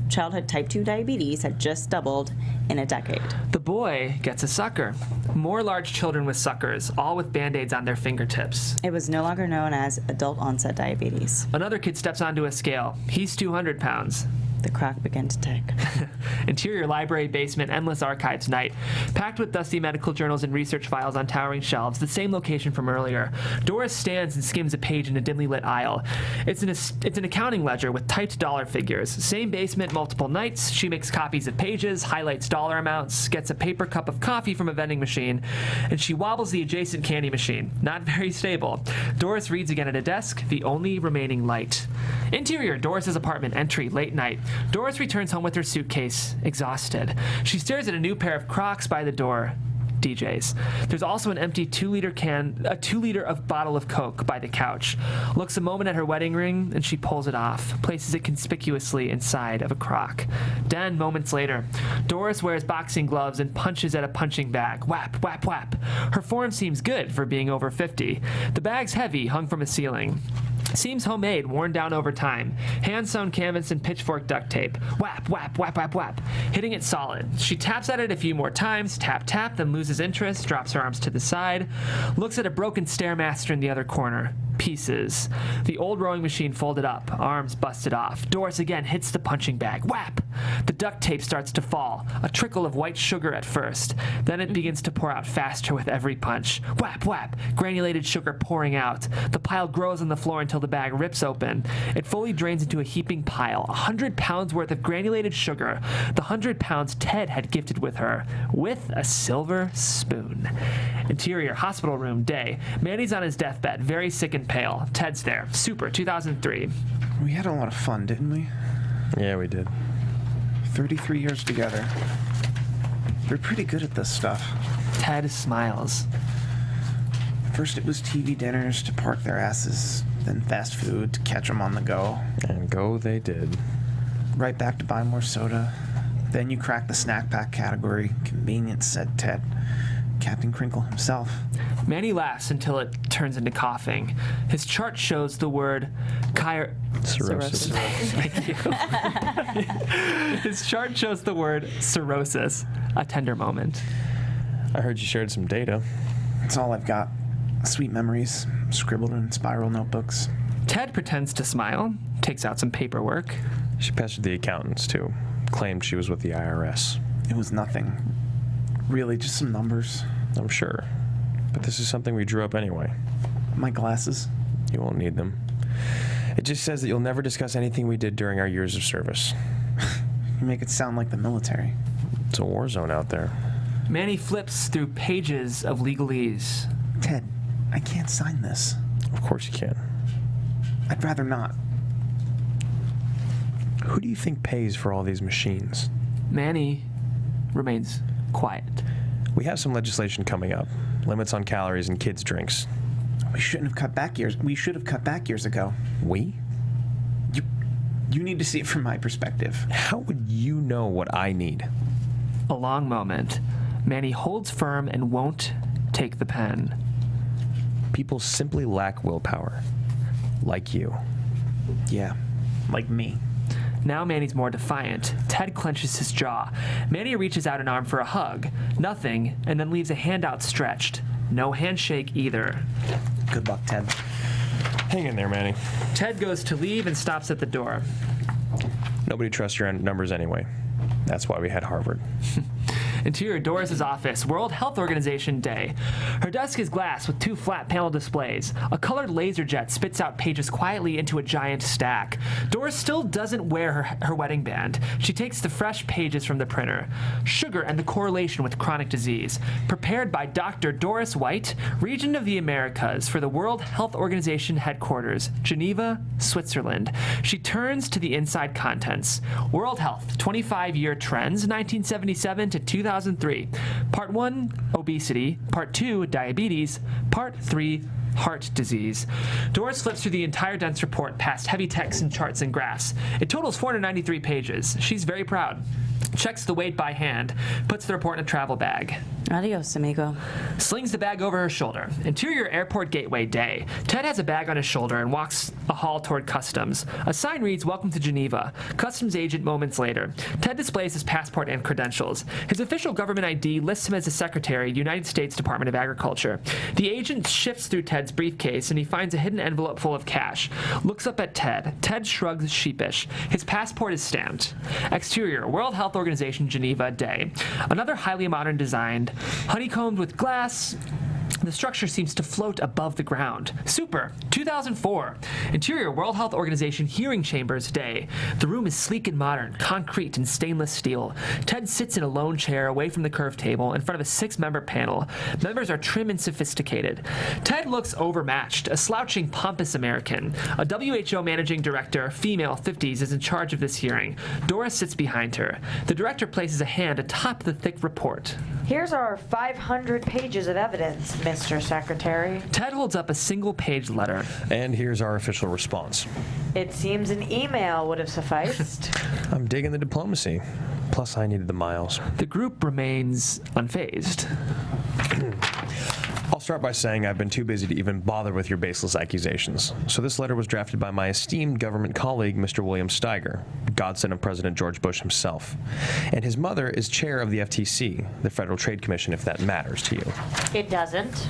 childhood type 2 diabetes had just doubled in a decade. The boy gets a sucker. More large children with suckers, all with Band-Aids on their fingertips. It was no longer known as adult onset diabetes. Another kid steps onto a scale. He's 200 pounds. The clock began to tick. Interior library basement, endless archives night. Packed with dusty medical journals and research files on towering shelves, the same location from earlier. Doris stands and skims a page in a dimly lit aisle. It's an accounting ledger with typed dollar figures. Same basement, multiple nights. She makes copies of pages, highlights dollar amounts, gets a paper cup of coffee from a vending machine, and she wobbles the adjacent candy machine. Not very stable. Doris reads again at a desk, the only remaining light. Interior, Doris's apartment, entry, late night. Doris returns home with her suitcase, exhausted. She stares at a new pair of Crocs by the door. DJs. There's also an empty 2-liter of bottle of Coke by the couch. Looks a moment at her wedding ring, and she pulls it off, places it conspicuously inside of a Croc. Then, moments later, Doris wears boxing gloves and punches at a punching bag. Whap, whap, whap. Her form seems good for being over 50. The bag's heavy, hung from a ceiling. Seems homemade, worn down over time. Hand-sewn canvas and pitchfork duct tape. Whap, whap, whap, whap, whap. Hitting it solid. She taps at it a few more times, tap, tap, then loses interest, drops her arms to the side, looks at a broken Stairmaster in the other corner. pieces. The old rowing machine folded up, arms busted off. Doris again hits the punching bag. Whap! The duct tape starts to fall, a trickle of white sugar at first. Then it begins to pour out faster with every punch. Whap, whap! Granulated sugar pouring out. The pile grows on the floor until the bag rips open. It fully drains into a heaping pile, 100 pounds worth of granulated sugar, the 100 pounds Ted had gifted with her, with a silver spoon. Interior, hospital room, day. Manny's on his deathbed, very sick and pale. Ted's there. Super, 2003. We had a lot of fun, didn't we? Yeah, we did. 33 years together. We're pretty good at this stuff. Ted smiles. First it was TV dinners to park their asses, then fast food to catch them on the go. And go they did. Right back to buy more soda. Then you cracked the snack pack category. Convenient, said Ted. Captain Crinkle himself. Manny laughs until it turns into coughing. His chart shows the word Cirrhosis. Thank you. His chart shows the word cirrhosis. A tender moment. I heard you shared some data. That's all I've got. Sweet memories, scribbled in spiral notebooks. Ted pretends to smile, takes out some paperwork. She pestered the accountants, too. Claimed she was with the IRS. It was nothing. Really, just some numbers. I'm sure. But this is something we drew up anyway. My glasses? You won't need them. It just says that you'll never discuss anything we did during our years of service. You make it sound like the military. It's a war zone out there. Manny flips through pages of legalese. Ted, I can't sign this. Of course you can. I'd rather not. Who do you think pays for all these machines? Manny remains quiet. We have some legislation coming up. Limits on calories in kids' drinks. We shouldn't have cut back years. We should have cut back years ago. We? You need to see it from my perspective. How would you know what I need? A long moment. Manny holds firm and won't take the pen. People simply lack willpower. Like you. Yeah, like me. Now Manny's more defiant. Ted clenches his jaw. Manny reaches out an arm for a hug. Nothing, and then leaves a hand outstretched. No handshake either. Good luck, Ted. Hang in there, Manny. Ted goes to leave and stops at the door. Nobody trusts your numbers anyway. That's why we had Harvard. Interior, Doris's office, World Health Organization day. Her desk is glass with 2 flat panel displays. A colored laser jet spits out pages quietly into a giant stack. Doris still doesn't wear her wedding band. She takes the fresh pages from the printer. Sugar and the correlation with chronic disease. Prepared by Dr. Doris White, Region of the Americas for the World Health Organization headquarters, Geneva, Switzerland. She turns to the inside contents. World Health, 25-year trends, 1977 to 2003. Part 1, obesity. Part 2, diabetes. Part 3, heart disease. Doris flips through the entire dense report past heavy text and charts and graphs. It totals 493 pages. She's very proud. Checks the weight by hand. Puts the report in a travel bag. Adios, amigo. Slings the bag over her shoulder. Interior airport gateway day. Ted has a bag on his shoulder and walks a hall toward customs. A sign reads, "Welcome to Geneva." Customs agent moments later. Ted displays his passport and credentials. His official government ID lists him as a secretary, United States Department of Agriculture. The agent shifts through Ted's briefcase and he finds a hidden envelope full of cash. Looks up at Ted. Ted shrugs sheepish. His passport is stamped. Exterior, World Health Organization, Geneva day. Another highly modern designed, honeycombed with glass. The structure seems to float above the ground. Super, 2004. Interior, World Health Organization hearing chambers day. The room is sleek and modern, concrete and stainless steel. Ted sits in a lone chair away from the curved table in front of a 6-member panel. Members are trim and sophisticated. Ted looks overmatched, a slouching, pompous American. A WHO managing director, female, 50s, is in charge of this hearing. Doris sits behind her. The director places a hand atop the thick report. Here's our 500 pages of evidence, Mr. Secretary. Ted holds up a single-page letter. And here's our official response. It seems an email would have sufficed. I'm digging the diplomacy. Plus, I needed the miles. The group remains unfazed. I'll start by saying I've been too busy to even bother with your baseless accusations. So this letter was drafted by my esteemed government colleague, Mr. William Steiger, godson of President George Bush himself. And his mother is chair of the FTC, the Federal Trade Commission, if that matters to you. It doesn't.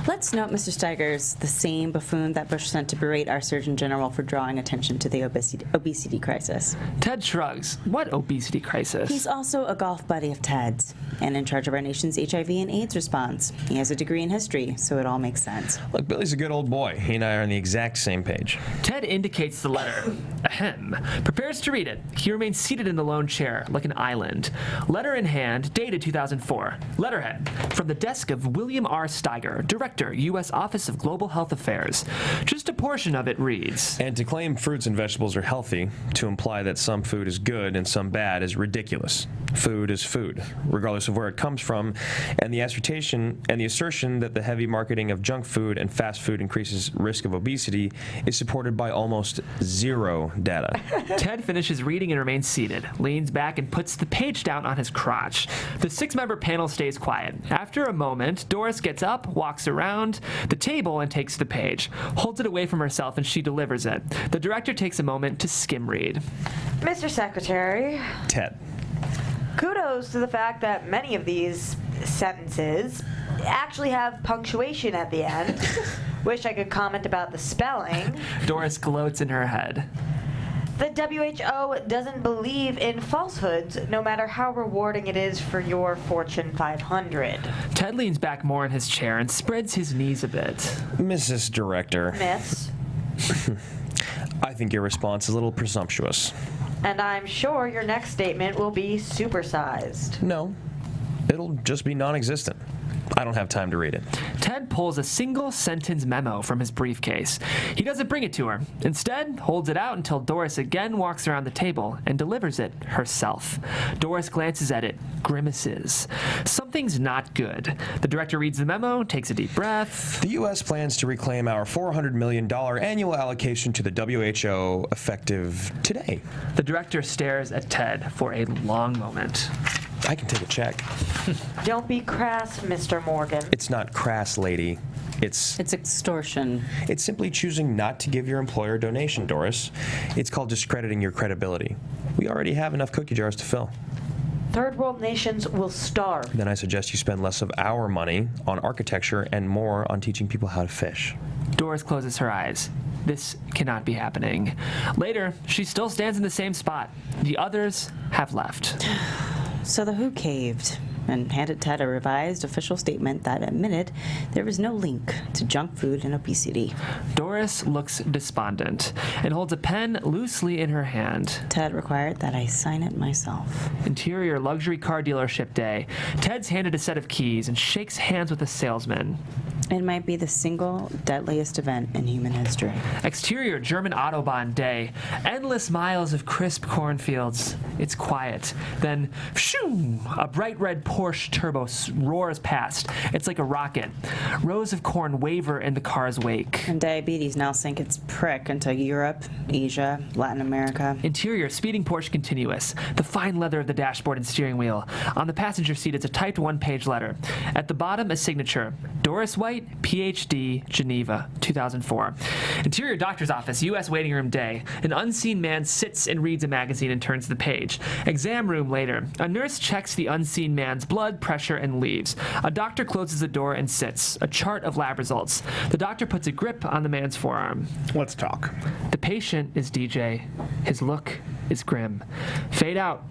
Let's note Mr. Steiger's the same buffoon that Bush sent to berate our Surgeon General for drawing attention to the obesity crisis. Ted shrugs. What obesity crisis? He's also a golf buddy of Ted's and in charge of our nation's HIV and AIDS response. He has a degree in history, so it all makes sense. Look, Billy's a good old boy. He and I are on the exact same page. Ted indicates the letter. Ahem. Prepares to read it. He remains seated in the lone chair, like an island. Letter in hand, dated 2004. Letterhead. From the desk of William R. Steiger, Director, U.S. Office of Global Health Affairs. Just a portion of it reads. And to claim fruits and vegetables are healthy, to imply that some food is good and some bad is ridiculous. Food is food, regardless of where it comes from, and the assertion that the heavy marketing of junk food and fast food increases risk of obesity is supported by almost zero data. Ted finishes reading and remains seated, leans back and puts the page down on his crotch. The 6-member panel stays quiet. After a moment, Doris gets up, walks around the table and takes the page, holds it away from herself, and she delivers it. The director takes a moment to skim read. Mr. Secretary, Ted. kudos to the fact that many of these sentences actually have punctuation at the end. Wish I could comment about the spelling. Doris gloats in her head. The WHO doesn't believe in falsehoods, no matter how rewarding it is for your Fortune 500. Ted leans back more in his chair and spreads his knees a bit. Mrs. Director. Miss. I think your response is a little presumptuous. And I'm sure your next statement will be supersized. No, it'll just be non-existent. I don't have time to read it. Ted pulls a single-sentence memo from his briefcase. He doesn't bring it to her. Instead, holds it out until Doris again walks around the table and delivers it herself. Doris glances at it, grimaces. Something's not good. The director reads the memo, takes a deep breath. The U.S. plans to reclaim our $400 million annual allocation to the WHO effective today. The director stares at Ted for a long moment. I can take a check. Don't be crass, Mr. Morgan. It's not crass, lady. It's extortion. It's simply choosing not to give your employer a donation, Doris. It's called discrediting your credibility. We already have enough cookie jars to fill. Third world nations will starve. Then I suggest you spend less of our money on architecture and more on teaching people how to fish. Doris closes her eyes. This cannot be happening. Later, she still stands in the same spot. The others have left. So the WHO caved and handed Ted a revised official statement that admitted there was no link to junk food and obesity. Doris looks despondent and holds a pen loosely in her hand. Ted required that I sign it myself. Interior luxury car dealership day. Ted's handed a set of keys and shakes hands with a salesman. It might be the single deadliest event in human history. Exterior German Autobahn day. Endless miles of crisp cornfields. It's quiet. Then, pshoo, a bright red Porsche turbo roars past. It's like a rocket. Rows of corn waver in the car's wake. And diabetes now sink its prick into Europe, Asia, Latin America. Interior speeding Porsche continuous. The fine leather of the dashboard and steering wheel. On the passenger seat, it's a typed one-page letter. At the bottom, a signature. Doris White, PhD, Geneva, 2004. Interior doctor's office, U.S. waiting room day. An unseen man sits and reads a magazine and turns the page. Exam room later. A nurse checks the unseen man's blood pressure and leaves. A doctor closes the door and sits. A chart of lab results. The doctor puts a grip on the man's forearm. Let's talk. The patient is DJ. His look is grim. Fade out.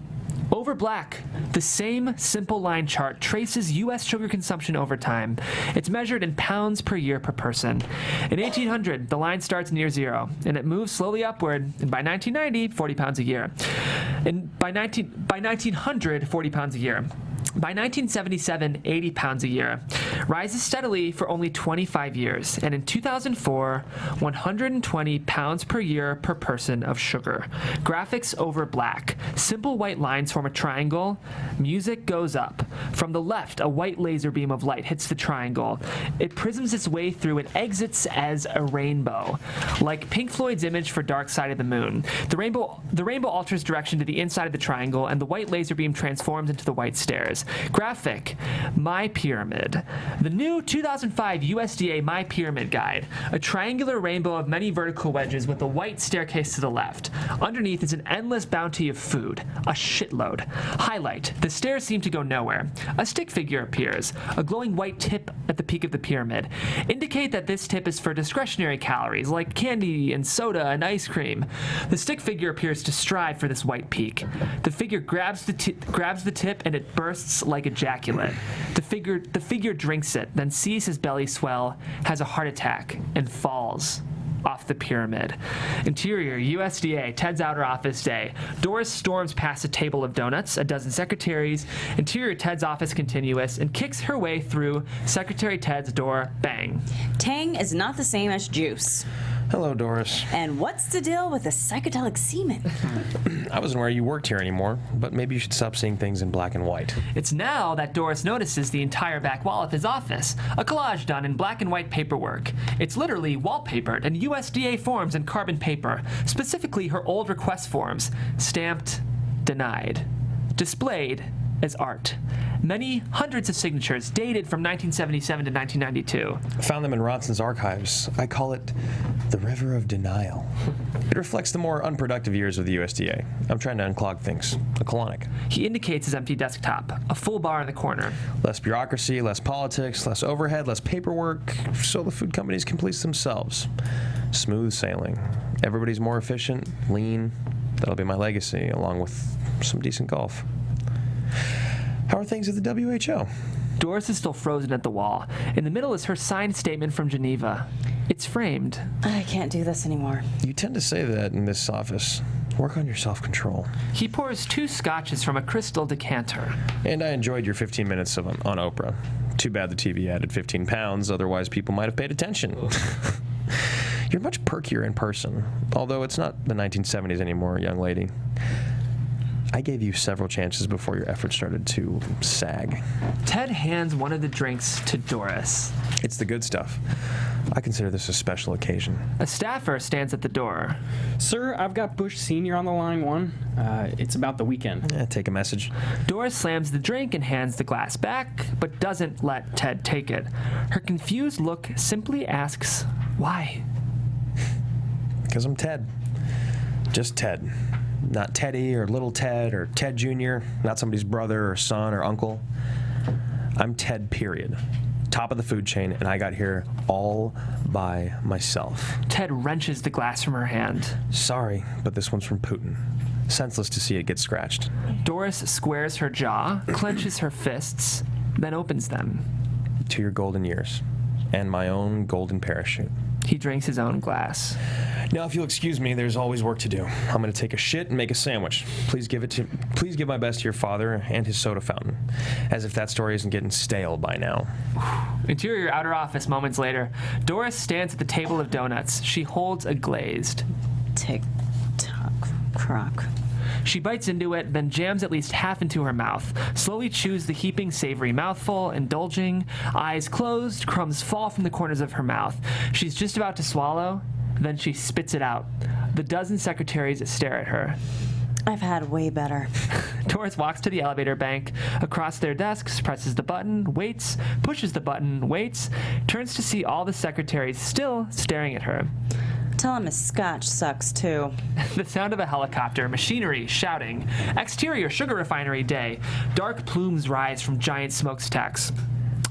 Over black, the same simple line chart traces U.S. sugar consumption over time. It's measured in pounds per year per person. In 1800, the line starts near zero, and it moves slowly upward, and by 1990, 40 pounds a year. And by 1900, 40 pounds a year. By 1977, 80 pounds a year. Rises steadily for only 25 years, and in 2004, 120 pounds per year per person of sugar. Graphics over black. Simple white lines form a triangle. Music goes up. From the left, a white laser beam of light hits the triangle. It prisms its way through and exits as a rainbow. Like Pink Floyd's image for Dark Side of the Moon. The rainbow alters direction to the inside of the triangle, and the white laser beam transforms into the white stairs. Graphic, my pyramid. The new 2005 USDA My Pyramid Guide, a triangular rainbow of many vertical wedges with a white staircase to the left. Underneath is an endless bounty of food, a shitload. Highlight, the stairs seem to go nowhere. A stick figure appears, a glowing white tip at the peak of the pyramid. Indicate that this tip is for discretionary calories, like candy and soda and ice cream. The stick figure appears to strive for this white peak. The figure grabs the tip and it bursts like ejaculate. The figure drinks it, then sees his belly swell, has a heart attack, and falls off the pyramid. Interior, USDA, Ted's outer office day. Doris storms past a table of donuts, a dozen secretaries. Interior, Ted's office continuous, and kicks her way through Secretary Ted's door. Bang. Tang is not the same as juice. Hello, Doris. And what's the deal with the psychedelic semen? I wasn't aware you worked here anymore, but maybe you should stop seeing things in black and white. It's now that Doris notices the entire back wall of his office, a collage done in black and white paperwork. It's literally wallpapered in USDA forms and carbon paper, specifically her old request forms, stamped, denied, displayed as art. Many hundreds of signatures dated from 1977 to 1992. I found them in Ronson's archives. I call it the River of Denial. It reflects the more unproductive years of the USDA. I'm trying to unclog things. A colonic. He indicates his empty desktop, a full bar in the corner. Less bureaucracy, less politics, less overhead, less paperwork, so the food companies can police themselves. Smooth sailing. Everybody's more efficient, lean. That'll be my legacy, along with some decent golf. How are things at the WHO? Doris is still frozen at the wall. In the middle is her signed statement from Geneva. It's framed. I can't do this anymore. You tend to say that in this office. Work on your self-control. He pours 2 scotches from a crystal decanter. And I enjoyed your 15 minutes on Oprah. Too bad the TV added 15 pounds, otherwise people might have paid attention. You're much perkier in person, although it's not the 1970s anymore, young lady. I gave you several chances before your efforts started to sag. Ted hands one of the drinks to Doris. It's the good stuff. I consider this a special occasion. A staffer stands at the door. Sir, I've got Bush Sr. on the line 1. It's about the weekend. Take a message. Doris slams the drink and hands the glass back, but doesn't let Ted take it. Her confused look simply asks, why? Because I'm Ted. Just Ted. Not Teddy or Little Ted or Ted Jr., not somebody's brother or son or uncle. I'm Ted, period. Top of the food chain, and I got here all by myself. Ted wrenches the glass from her hand. Sorry, but this one's from Putin. Senseless to see it get scratched. Doris squares her jaw, clenches her fists, then opens them. To your golden years, and my own golden parachute. He drinks his own glass. Now, if you'll excuse me, there's always work to do. I'm going to take a shit and make a sandwich. Please give my best to your father and his soda fountain. As if that story isn't getting stale by now. Interior outer office moments later. Doris stands at the table of donuts. She holds a glazed. Tick, tock, crock. She bites into it, then jams at least half into her mouth. Slowly chews the heaping savory mouthful, indulging. Eyes closed, crumbs fall from the corners of her mouth. She's just about to swallow, then she spits it out. The dozen secretaries stare at her. I've had way better. Doris walks to the elevator bank, across their desks, presses the button, waits, pushes the button, waits, turns to see all the secretaries still staring at her. Tell him his scotch sucks, too. The sound of a helicopter, machinery, shouting. Exterior sugar refinery day. Dark plumes rise from giant smokestacks.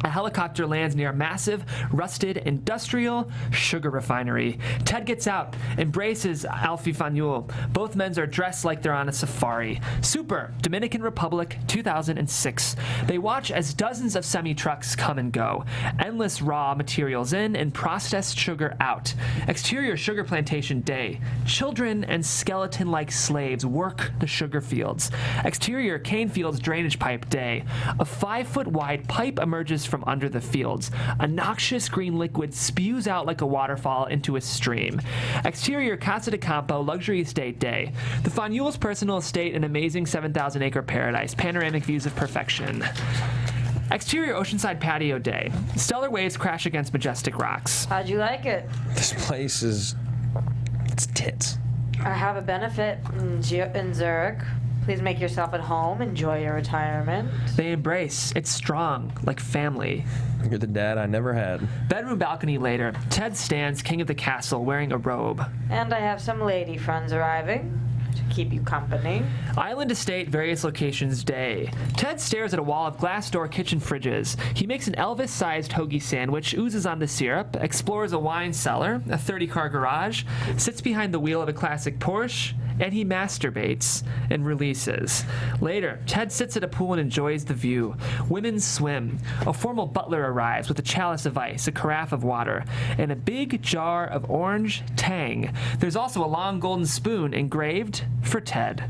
A helicopter lands near a massive, rusted, industrial sugar refinery. Ted gets out, embraces Alfie Faneuil. Both men are dressed like they're on a safari. Super, Dominican Republic, 2006. They watch as dozens of semi-trucks come and go. Endless raw materials in and processed sugar out. Exterior sugar plantation day. Children and skeleton-like slaves work the sugar fields. Exterior cane fields drainage pipe day. A 5-foot-wide pipe emerges from under the fields. A noxious green liquid spews out like a waterfall into a stream. Exterior Casa de Campo luxury estate day. The Faneuil's personal estate, an amazing 7,000-acre paradise. Panoramic views of perfection. Exterior oceanside patio day. Stellar waves crash against majestic rocks. How'd you like it? This place is... it's tits. I have a benefit in Zurich. Please make yourself at home. Enjoy your retirement. They embrace. It's strong, like family. You're the dad I never had. Bedroom balcony later. Ted stands king of the castle wearing a robe. And I have some lady friends arriving to keep you company. Island estate, various locations day. Ted stares at a wall of glass door kitchen fridges. He makes an Elvis-sized hoagie sandwich, oozes on the syrup, explores a wine cellar, a 30-car garage, sits behind the wheel of a classic Porsche, and he masturbates and releases. Later, Ted sits at a pool and enjoys the view. Women swim. A formal butler arrives with a chalice of ice, a carafe of water, and a big jar of orange Tang. There's also a long golden spoon engraved for Ted.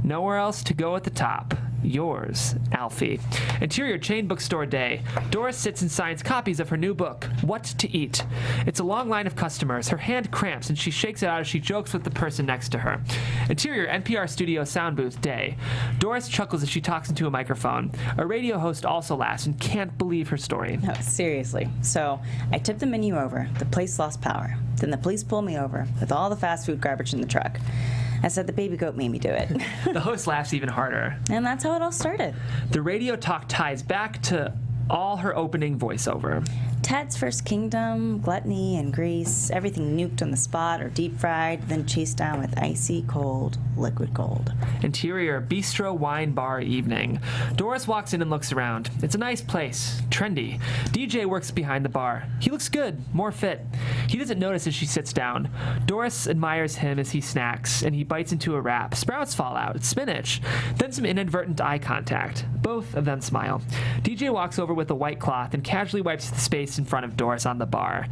Nowhere else to go at the top. Yours, Alfie. Interior chain bookstore day. Doris sits and signs copies of her new book, What to Eat. It's a long line of customers. Her hand cramps and she shakes it out as she jokes with the person next to her. Interior NPR studio sound booth day. Doris chuckles as she talks into a microphone. A radio host also laughs and can't believe her story. No, seriously. So I tipped the menu over. The place lost power. Then the police pulled me over with all the fast food garbage in the truck. I said the baby goat made me do it. The host laughs even harder. And that's how it all started. The radio talk ties back to all her opening voiceover. Ted's first kingdom, gluttony and grease, everything nuked on the spot or deep fried, then chased down with icy cold liquid gold. Interior bistro wine bar evening. Doris walks in and looks around. It's a nice place, trendy. DJ works behind the bar. He looks good, more fit. He doesn't notice as she sits down. Doris admires him as he snacks, and he bites into a wrap. Sprouts fall out. It's spinach. Then some inadvertent eye contact. Both of them smile. DJ walks over with a white cloth and casually wipes the space in front of Doris on the bar.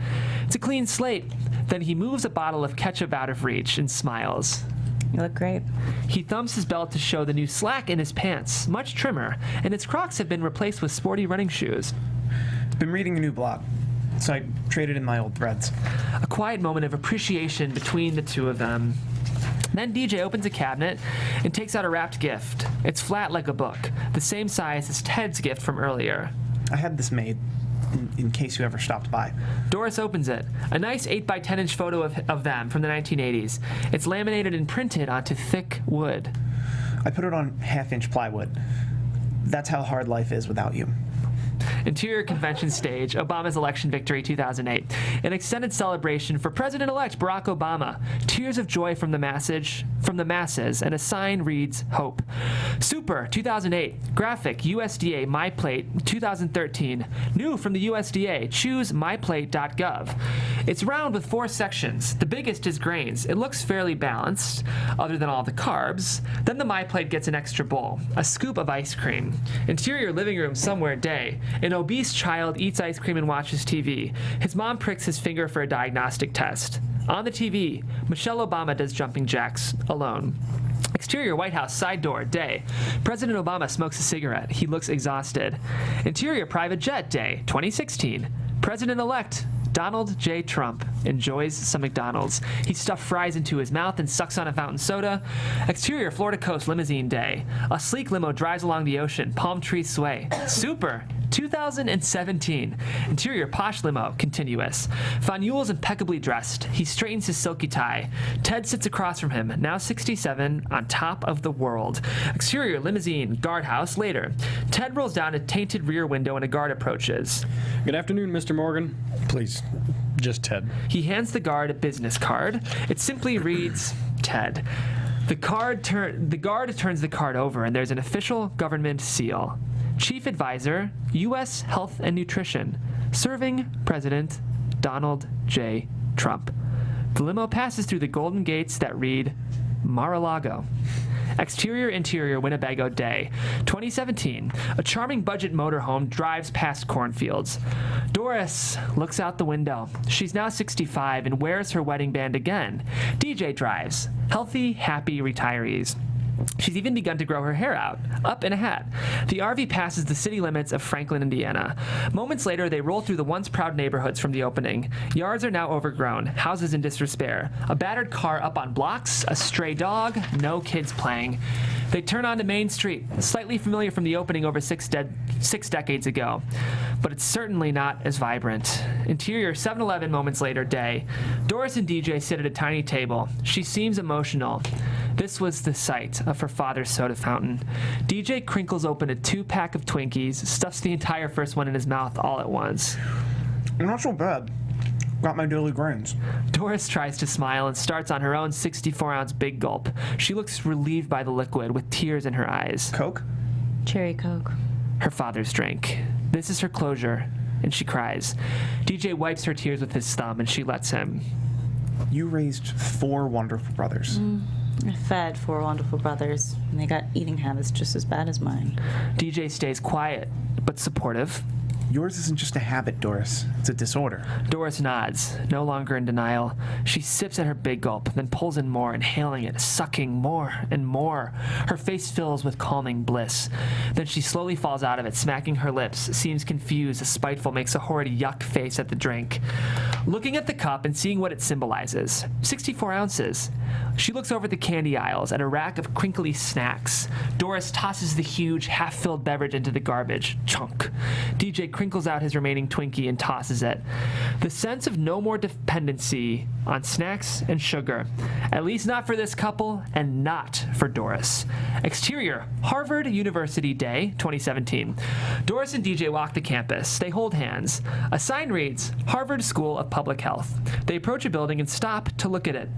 It's a clean slate. Then he moves a bottle of ketchup out of reach and smiles. You look great. He thumbs his belt to show the new slack in his pants, much trimmer, and his Crocs have been replaced with sporty running shoes. Been reading a new blog, so I traded in my old threads. A quiet moment of appreciation between the two of them. Then DJ opens a cabinet and takes out a wrapped gift. It's flat like a book, the same size as Ted's gift from earlier. I had this made in case you ever stopped by. Doris opens it. A nice 8x10-inch photo of them from the 1980s. It's laminated and printed onto thick wood. I put it on half-inch plywood. That's how hard life is without you. Interior convention stage, Obama's election victory 2008. An extended celebration for President-elect Barack Obama. Tears of joy from the masses, and a sign reads, Hope. Super, 2008. Graphic, USDA MyPlate, 2013. New from the USDA, choose myplate.gov. It's round with 4 sections. The biggest is grains. It looks fairly balanced, other than all the carbs. Then the MyPlate gets an extra bowl, a scoop of ice cream. Interior living room somewhere day. An obese child eats ice cream and watches TV. His mom pricks his finger for a diagnostic test. On the TV, Michelle Obama does jumping jacks, alone. Exterior White House side door, day. President Obama smokes a cigarette. He looks exhausted. Interior private jet, day, 2016. President-elect Donald J. Trump enjoys some McDonald's. He stuffed fries into his mouth and sucks on a fountain soda. Exterior Florida coast limousine day. A sleek limo drives along the ocean. Palm trees sway. Super. 2017. Interior posh limo, continuous. Von Ewell's impeccably dressed. He straightens his silky tie. Ted sits across from him, now 67, on top of the world. Exterior limousine, guardhouse, later. Ted rolls down a tainted rear window and a guard approaches. Good afternoon, Mr. Morgan. Please, just Ted. He hands the guard a business card. It simply reads, Ted. The guard turns the card over, and there's an official government seal. Chief Advisor, U.S. Health and Nutrition, serving President Donald J. Trump. The limo passes through the golden gates that read Mar-a-Lago. Exterior interior Winnebago day, 2017. A charming budget motorhome drives past cornfields. Doris looks out the window. She's now 65 and wears her wedding band again. DJ drives. Healthy, happy retirees. She's even begun to grow her hair out, up in a hat. The RV passes the city limits of Franklin, Indiana. Moments later, they roll through the once proud neighborhoods from the opening. Yards are now overgrown, houses in disrepair. A battered car up on blocks, a stray dog, no kids playing. They turn onto Main Street, slightly familiar from the opening over six decades ago. But it's certainly not as vibrant. Interior 7-Eleven moments later, day. Doris and DJ sit at a tiny table. She seems emotional. This was the site of her father's soda fountain. DJ crinkles open a 2-pack of Twinkies, stuffs the entire first one in his mouth all at once. Not so bad. Got my daily grains. Doris tries to smile and starts on her own 64-ounce big gulp. She looks relieved by the liquid, with tears in her eyes. Coke? Cherry Coke. Her father's drink. This is her closure, and she cries. DJ wipes her tears with his thumb, and she lets him. You raised 4 wonderful brothers. I fed 4 wonderful brothers, and they got eating habits just as bad as mine. DJ stays quiet, but supportive. Yours isn't just a habit, Doris. It's a disorder. Doris nods, no longer in denial. She sips at her big gulp, then pulls in more, inhaling it, sucking more and more. Her face fills with calming bliss. Then she slowly falls out of it, smacking her lips, seems confused, spiteful, makes a horrid yuck face at the drink. Looking at the cup and seeing what it symbolizes, 64 ounces. She looks over the candy aisles at a rack of crinkly snacks. Doris tosses the huge, half-filled beverage into the garbage. Chunk. DJ crinkles out his remaining Twinkie and tosses it. The sense of no more dependency on snacks and sugar. At least not for this couple, and not for Doris. Exterior, Harvard University Day, 2017. Doris and DJ walk the campus. They hold hands. A sign reads, Harvard School of Public Health. They approach a building and stop to look at it.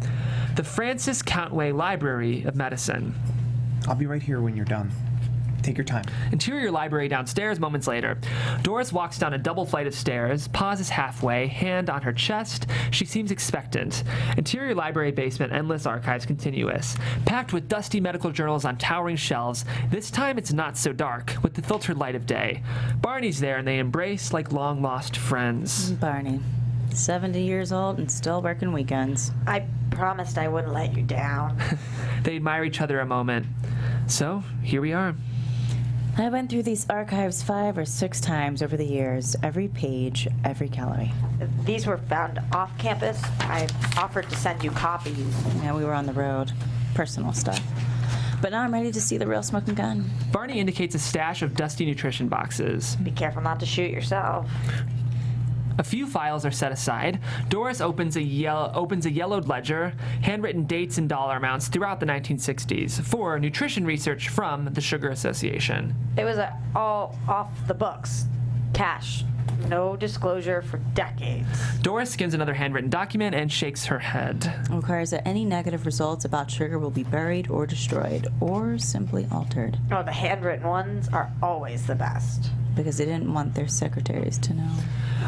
The Francis Countway Library of Medicine. I'll be right here when you're done. Take your time. Interior library downstairs moments later. Doris walks down a double flight of stairs, pauses halfway, hand on her chest. She seems expectant. Interior library basement, endless archives continuous. Packed with dusty medical journals on towering shelves. This time it's not so dark, with the filtered light of day. Barney's there and they embrace like long-lost friends. Barney, 70 years old and still working weekends. I promised I wouldn't let you down. They admire each other a moment. So, here we are. I went through these archives 5 or 6 times over the years, every page, every calorie. These were found off campus. I offered to send you copies. Yeah, we were on the road. Personal stuff. But now I'm ready to see the real smoking gun. Barney indicates a stash of dusty nutrition boxes. Be careful not to shoot yourself. A few files are set aside. Doris opens a yellowed ledger, handwritten dates and dollar amounts throughout the 1960s for nutrition research from the Sugar Association. It was all off the books. Cash. No disclosure for decades. Doris skims another handwritten document and shakes her head. It requires that any negative results about sugar will be buried or destroyed, or simply altered. Oh, the handwritten ones are always the best. Because they didn't want their secretaries to know.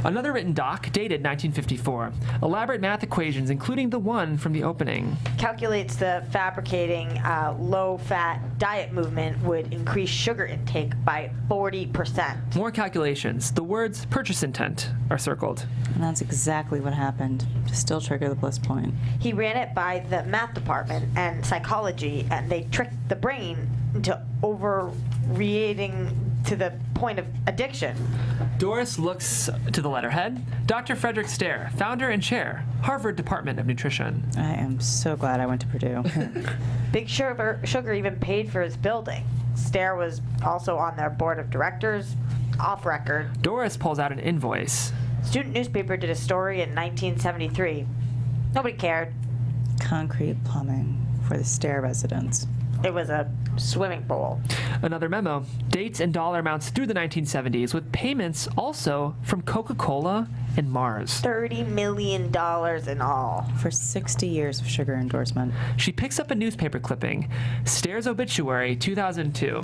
Another written doc, dated 1954. Elaborate math equations, including the one from the opening. Calculates the fabricating low-fat diet movement would increase sugar intake by 40%. More calculations. The words purchase intent are circled. And that's exactly what happened, to still trigger the bliss point. He ran it by the math department and psychology, and they tricked the brain into overreacting to the point of addiction. Doris looks to the letterhead. Dr. Frederick Stair, founder and chair, Harvard Department of Nutrition. I am so glad I went to Purdue. Big Sugar even paid for his building. Stair was also on their board of directors, off record. Doris pulls out an invoice. Student newspaper did a story in 1973. Nobody cared. Concrete plumbing for the Stair residents. It was a swimming pool. Another memo, dates and dollar amounts through the 1970s, with payments also from Coca-Cola and Mars. $30 million in all. For 60 years of sugar endorsement. She picks up a newspaper clipping, Stair's obituary, 2002.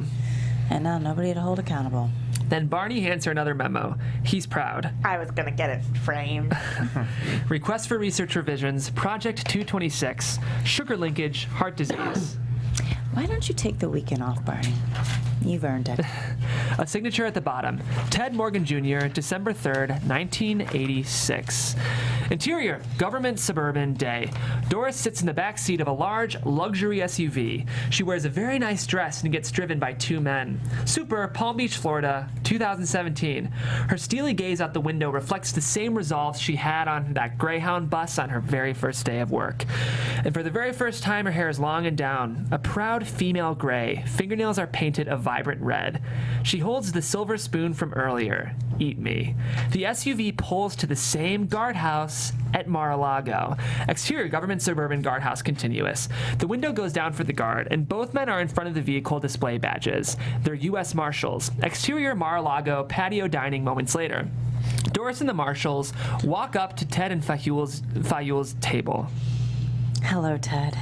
And now nobody to hold accountable. Then Barney hands her another memo. He's proud. I was gonna get it framed. Request for research revisions, Project 226, sugar linkage, heart disease. Why don't you take the weekend off, Barney? You've earned it. A signature at the bottom. Ted Morgan Jr., December 3rd, 1986. Interior, Government Suburban Day. Doris sits in the back seat of a large luxury SUV. She wears a very nice dress and gets driven by 2 men. Super, Palm Beach, Florida, 2017. Her steely gaze out the window reflects the same resolve she had on that Greyhound bus on her very first day of work. And for the very first time, her hair is long and down, a proud female gray. Fingernails are painted a vibrant red. She She holds the silver spoon from earlier. Eat me. The SUV pulls to the same guardhouse at Mar-a-Lago. Exterior government suburban guardhouse continuous. The window goes down for the guard, and both men are in front of the vehicle display badges. They're U.S. Marshals. Exterior Mar-a-Lago patio dining moments later. Doris and the Marshals walk up to Ted and Fayul's table. Hello, Ted.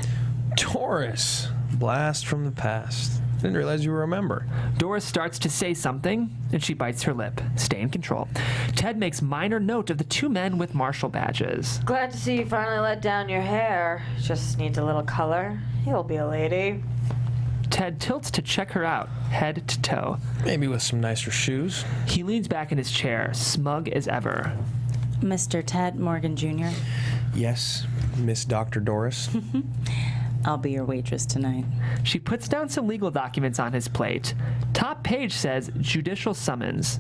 Taurus, blast from the past. Didn't realize you were a member. Doris starts to say something, and she bites her lip. Stay in control. Ted makes minor note of the two men with marshal badges. Glad to see you finally let down your hair. Just needs a little color. You'll be a lady. Ted tilts to check her out, head to toe. Maybe with some nicer shoes. He leans back in his chair, smug as ever. Mr. Ted Morgan Jr.? Yes, Miss Dr. Doris. I'll be your waitress tonight. She puts down some legal documents on his plate. Top page says judicial summons.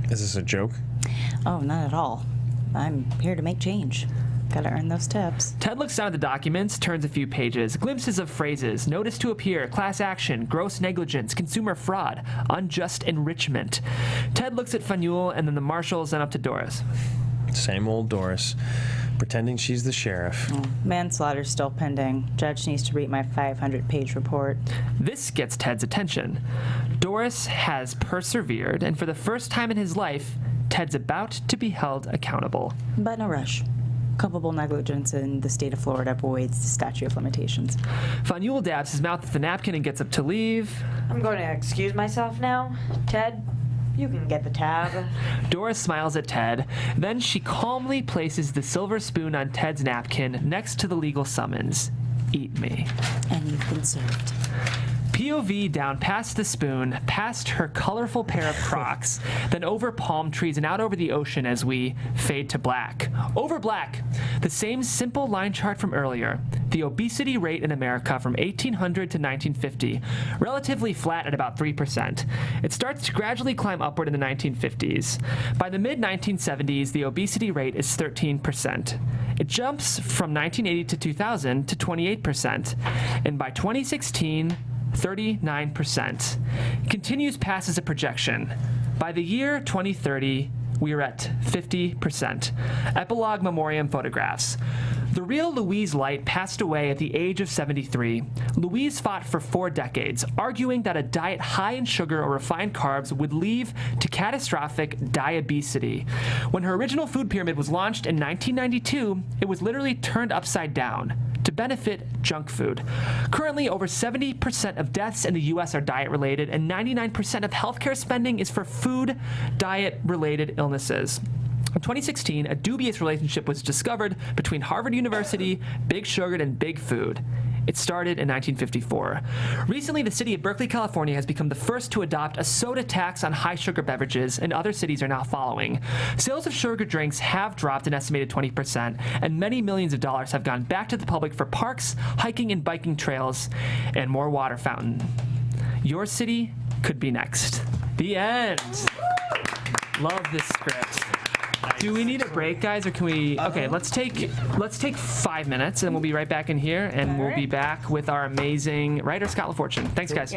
Is this a joke? Oh, not at all. I'm here to make change. Gotta earn those tips. Ted looks down at the documents, turns a few pages. Glimpses of phrases. Notice to appear, class action, gross negligence, consumer fraud, unjust enrichment. Ted looks at Fanul and then the marshals and up to Doris. Same old Doris, pretending she's the sheriff. Manslaughter's still pending. Judge needs to read my 500-page report. This gets Ted's attention. Doris has persevered, and for the first time in his life, Ted's about to be held accountable. But no rush. Culpable negligence in the state of Florida voids the statute of limitations. Fanul dabs his mouth with the napkin and gets up to leave. I'm going to excuse myself now. Ted, you can get the tab. Doris smiles at Ted. Then she calmly places the silver spoon on Ted's napkin next to the legal summons. Eat me. And you've been served. POV down past the spoon, past her colorful pair of Crocs, then over palm trees and out over the ocean as we fade to black. Over black, the same simple line chart from earlier. The obesity rate in America from 1800 to 1950, relatively flat at about 3%. It starts to gradually climb upward in the 1950s. By the mid-1970s, the obesity rate is 13%. It jumps from 1980 to 2000 to 28%. And by 2016, 39%. Continues past as a projection. By the year 2030, we are at 50%. Epilogue memoriam photographs. The real Louise Light passed away at the age of 73. Louise fought for 4 decades, arguing that a diet high in sugar or refined carbs would lead to catastrophic diabesity. When her original food pyramid was launched in 1992, it was literally turned upside down to benefit junk food. Currently, over 70% of deaths in the U.S. are diet-related, and 99% of healthcare spending is for food, diet-related illnesses. In 2016, a dubious relationship was discovered between Harvard University, Big Sugar, and Big Food. It started in 1954. Recently, the city of Berkeley, California has become the first to adopt a soda tax on high sugar beverages, and other cities are now following. Sales of sugar drinks have dropped an estimated 20%, and many millions of dollars have gone back to the public for parks, hiking and biking trails, and more water fountain. Your city could be next. The end. Love this script. Do we need a break, guys, or can we? Okay, let's take 5 minutes, and we'll be right back in here, and we'll be back with our amazing writer, Scott Lafortune. Thanks, guys.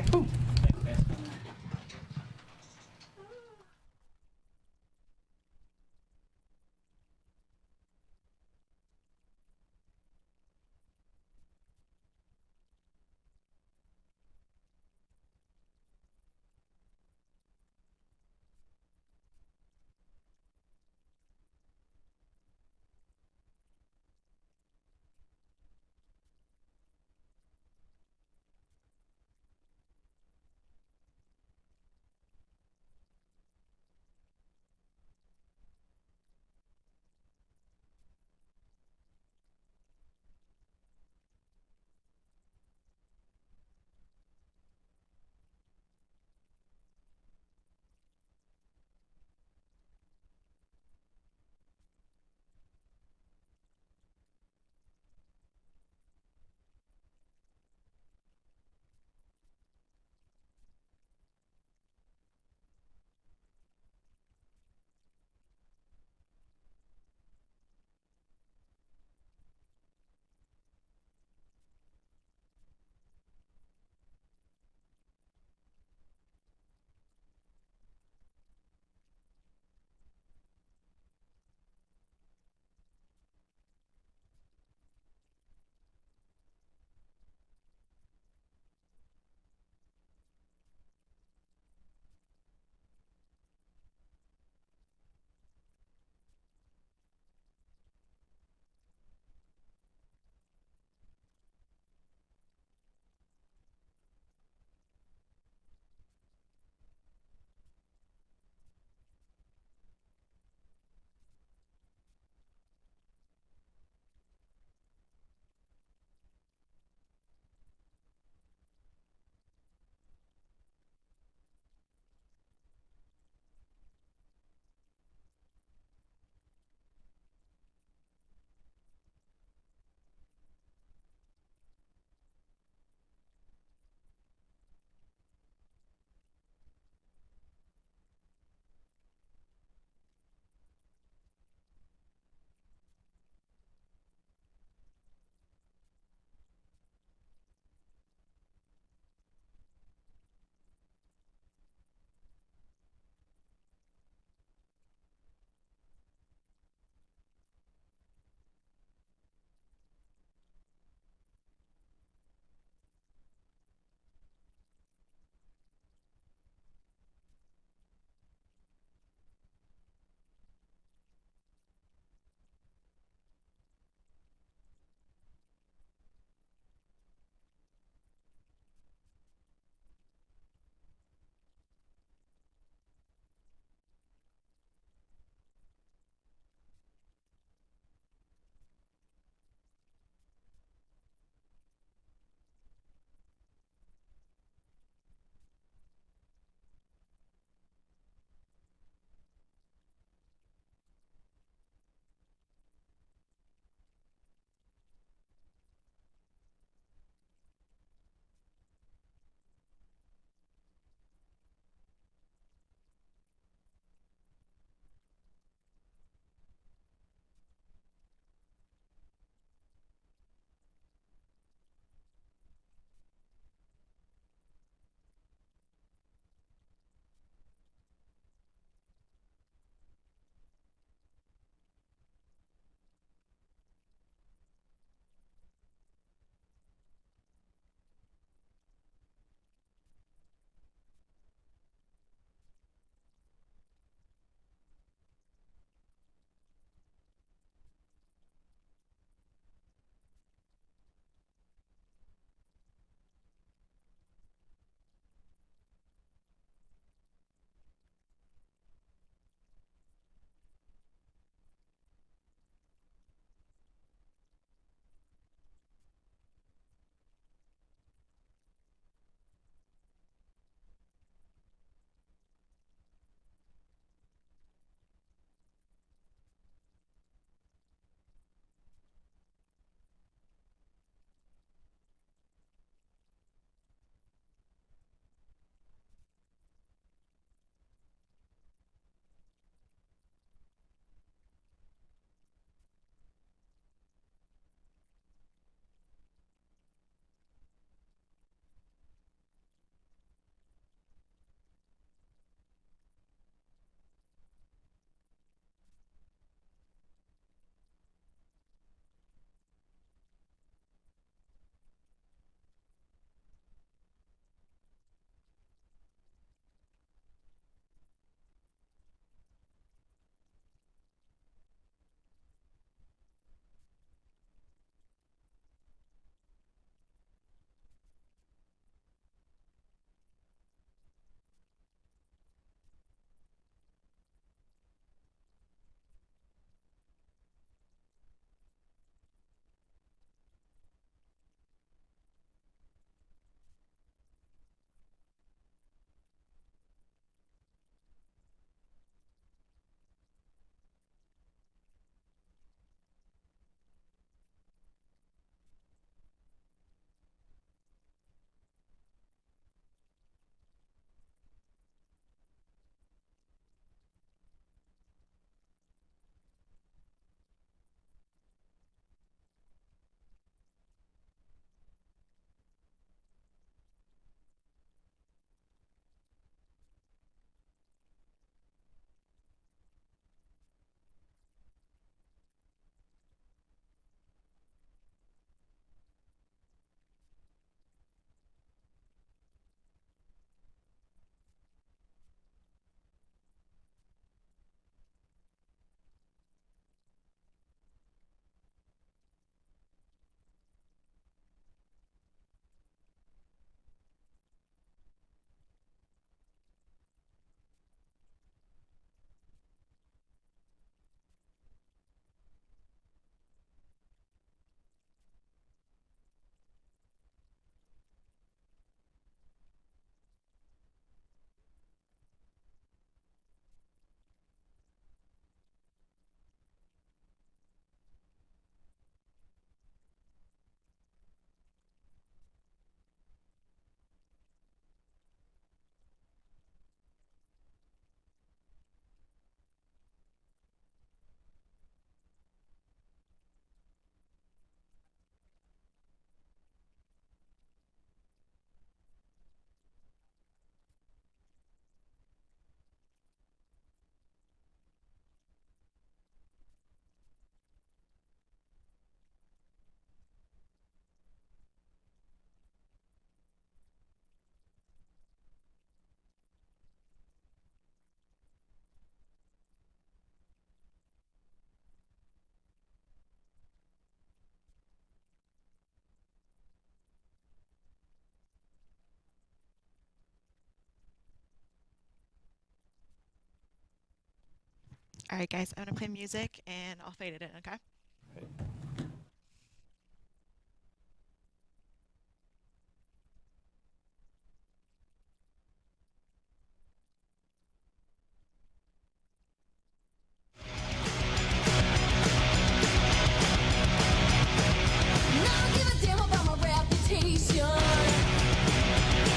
All right, guys, I'm going to play music, and I'll fade it in, okay?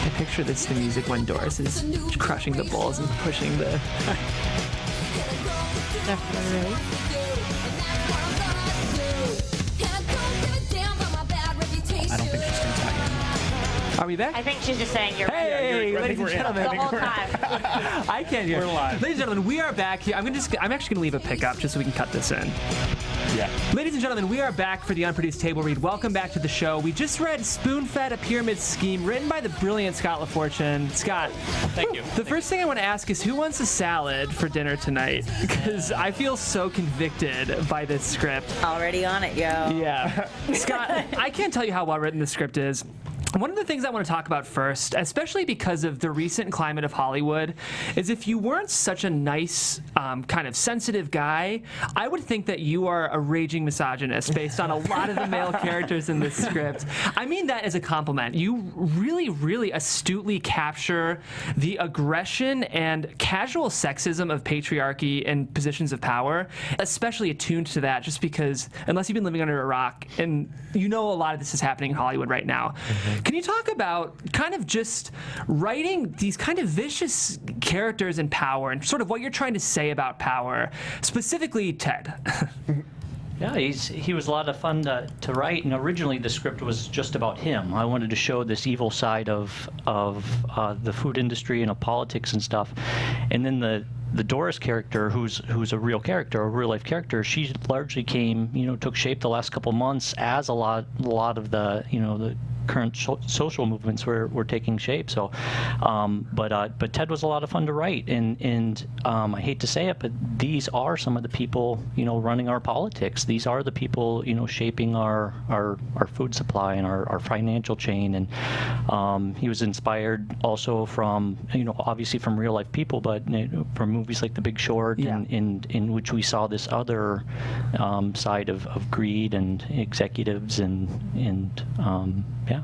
I picture this the music when Doris is crushing the bowls and pushing the. Definitely. I don't think she's going to tell you. Are we back? I think she's just saying you're Hey, ready. ladies and gentlemen. The whole time. I can't hear. We're live. Ladies and gentlemen, we are back here. I'm actually gonna leave a pickup just so we can cut this in. Yeah. Ladies and gentlemen, we are back for the Unproduced Table Read. Welcome back to the show. We just read Spoon-Fed: A Pyramid Scheme, written by the brilliant Scott Lafortune. Scott, Thank you. the first thing I want to ask is who wants a salad for dinner tonight? Because I feel so convicted by this script. Already on it, yo. Yeah. Scott, I can't tell you how well written this script is. One of the things I want to talk about first, especially because of the recent climate of Hollywood, is if you weren't such a nice, kind of sensitive guy, I would think that you are a raging misogynist based on a lot of the male characters in this script. I mean that as a compliment. You really, really astutely capture the aggression and casual sexism of patriarchy and positions of power, especially attuned to that just because, unless you've been living under a rock, and you know a lot of this is happening in Hollywood right now. Can you talk about kind of just writing these kind of vicious characters in power and sort of what you're trying to say about power, specifically Ted? Yeah, he was a lot of fun to write, and originally the script was just about him. I wanted to show this evil side of the food industry and of politics and stuff, and then the Doris character, who's a real character, a real life character, she largely took shape the last couple months as a lot of the the current social movements were taking shape. So, but Ted was a lot of fun to write, and I hate to say it, but these are some of the people running our politics. These are the people shaping our food supply and our financial chain. And he was inspired also from obviously from real life people, but from movies like The Big Short, in which we saw this other side of greed and executives and yeah.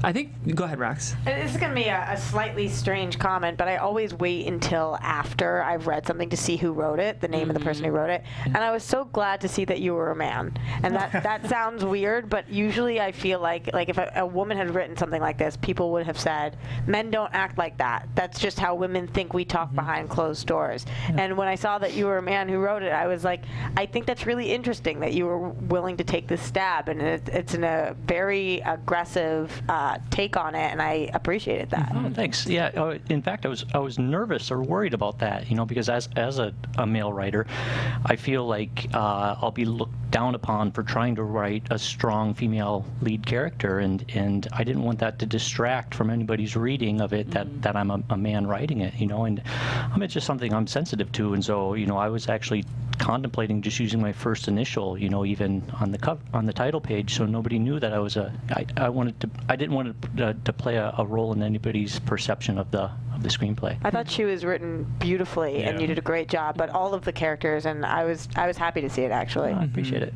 I think, go ahead, Rox. This is going to be a slightly strange comment, but I always wait until after I've read something to see who wrote it, the name of the person who wrote it. And I was so glad to see that you were a man. And that sounds weird, but usually I feel like if a woman had written something like this, people would have said, men don't act like that. That's just how women think we talk behind closed doors. And when I saw that you were a man who wrote it, I was like, I think that's really interesting that you were willing to take this stab. And it's in a very aggressive take on it, and I appreciated that. Oh, thanks. Yeah. In fact, I was nervous or worried about that, because as a male writer, I feel like I'll be looked down upon for trying to write a strong female lead character, and I didn't want that to distract from anybody's reading of it that I'm a man writing it, and it's just something I'm sensitive to, and so I was actually contemplating just using my first initial, even on the title page, so nobody knew that I was I didn't want to play a role in anybody's perception of the screenplay. I thought she was written beautifully, and you did a great job. But all of the characters, and I was happy to see it actually. I appreciate it.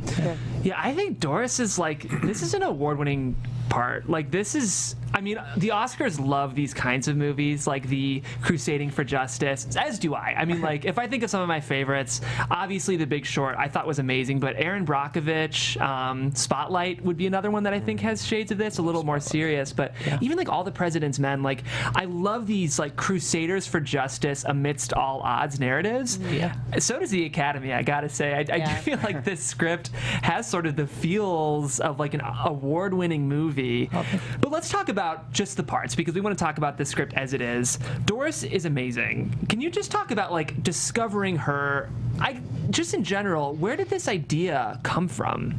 Yeah, I think Doris is this is an award-winning part. This is, the Oscars love these kinds of movies, like the Crusading for Justice, as do I. If I think of some of my favorites, obviously The Big Short I thought was amazing, but Aaron Brockovich, Spotlight would be another one that I think has shades of this, a little more serious. But even All the President's Men, I love these crusaders for justice amidst all odds narratives. Yeah. So does the Academy, I gotta say. I do feel like this script has sort of the feels of an award-winning movie. Okay. But let's talk about just the parts, because we want to talk about this script as it is. Doris is amazing. Can you just talk about discovering her? Just in general, where did this idea come from?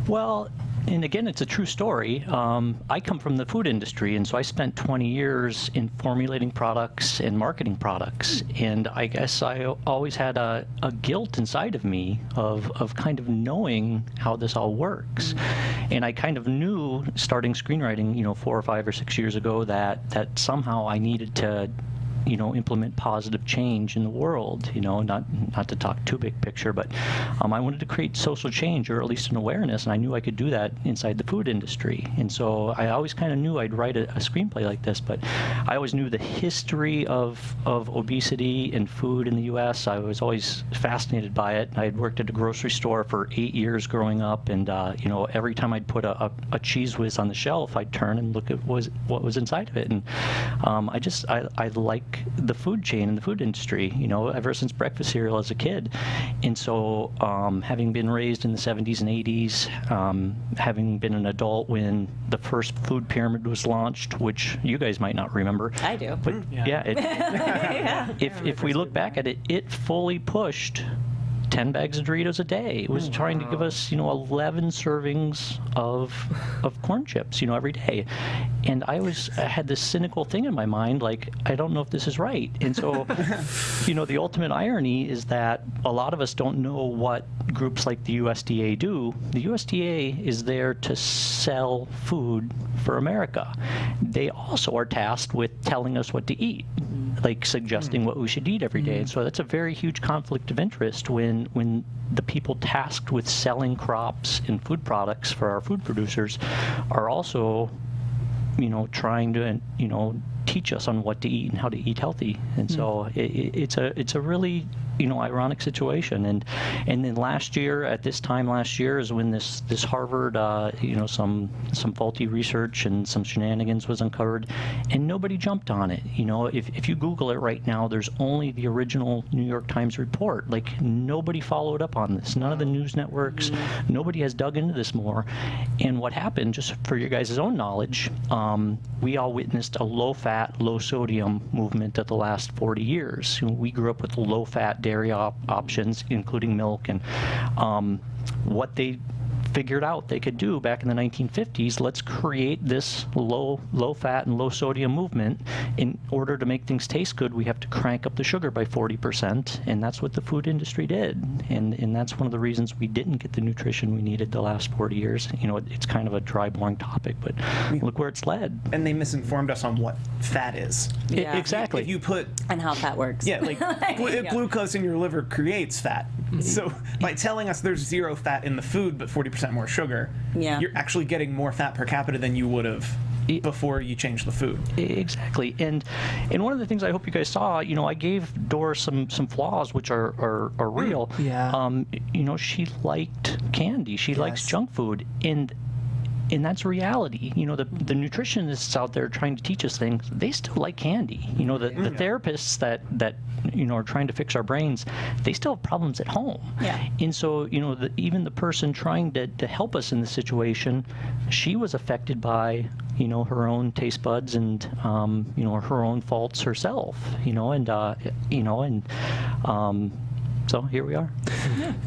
Well, and again, it's a true story. I come from the food industry, and so I spent 20 years in formulating products and marketing products. And I guess I always had a guilt inside of me of kind of knowing how this all works. And I kind of knew, starting screenwriting, 4 or 5 or 6 years ago, that somehow I needed to implement positive change in the world, not to talk too big picture, but I wanted to create social change, or at least an awareness, and I knew I could do that inside the food industry. And so I always kind of knew I'd write a screenplay like this, but I always knew the history of obesity and food in the U.S. I was always fascinated by it. I had worked at a grocery store for 8 years growing up, and every time I'd put a Cheese Whiz on the shelf, I'd turn and look at what was inside of it. And I like the food chain and the food industry, ever since breakfast cereal as a kid. And so having been raised in the 70s and 80s, having been an adult when the first food pyramid was launched, which you guys might not remember. I do. But if we look back at it, it fully pushed 10 bags of Doritos a day. It was trying to give us, 11 servings of corn chips, every day. And I had this cynical thing in my mind, like, I don't know if this is right. And so, the ultimate irony is that a lot of us don't know what groups like the USDA do. The USDA is there to sell food for America. They also are tasked with telling us what to eat, like suggesting what we should eat every day. And so that's a very huge conflict of interest when the people tasked with selling crops and food products for our food producers are also, trying to, teach us on what to eat and how to eat healthy. And so it's a really, ironic situation. And then at this time last year is when this Harvard, some faulty research and some shenanigans was uncovered, and nobody jumped on it. If you Google it right now, there's only the original New York Times report. Like, nobody followed up on this. None of the news networks, nobody has dug into this more. And what happened, just for your guys' own knowledge, we all witnessed a low-fat, low-sodium movement of the last 40 years. We grew up with low-fat dairy options, including milk, and what they figured out they could do back in the 1950s, let's create this low-fat and low-sodium movement. In order to make things taste good, we have to crank up the sugar by 40%, and that's what the food industry did. And that's one of the reasons we didn't get the nutrition we needed the last 40 years. It's kind of a dry, boring topic, but look where it's led. And they misinformed us on what fat is. Yeah. Exactly. If you put... And how fat works. Yeah, glucose in your liver creates fat. So by telling us there's 0 fat in the food but 40% more sugar, you're actually getting more fat per capita than you would have before you change the food. Exactly. And one of the things I hope you guys saw, I gave Doris some flaws which are real. Yeah. She liked candy. She likes junk food. And that's reality. The nutritionists out there trying to teach us things, they still like candy. The therapists that are trying to fix our brains, they still have problems at home. Yeah. And so, even the person trying to help us in this situation, she was affected by, her own taste buds and, her own faults herself, so here we are.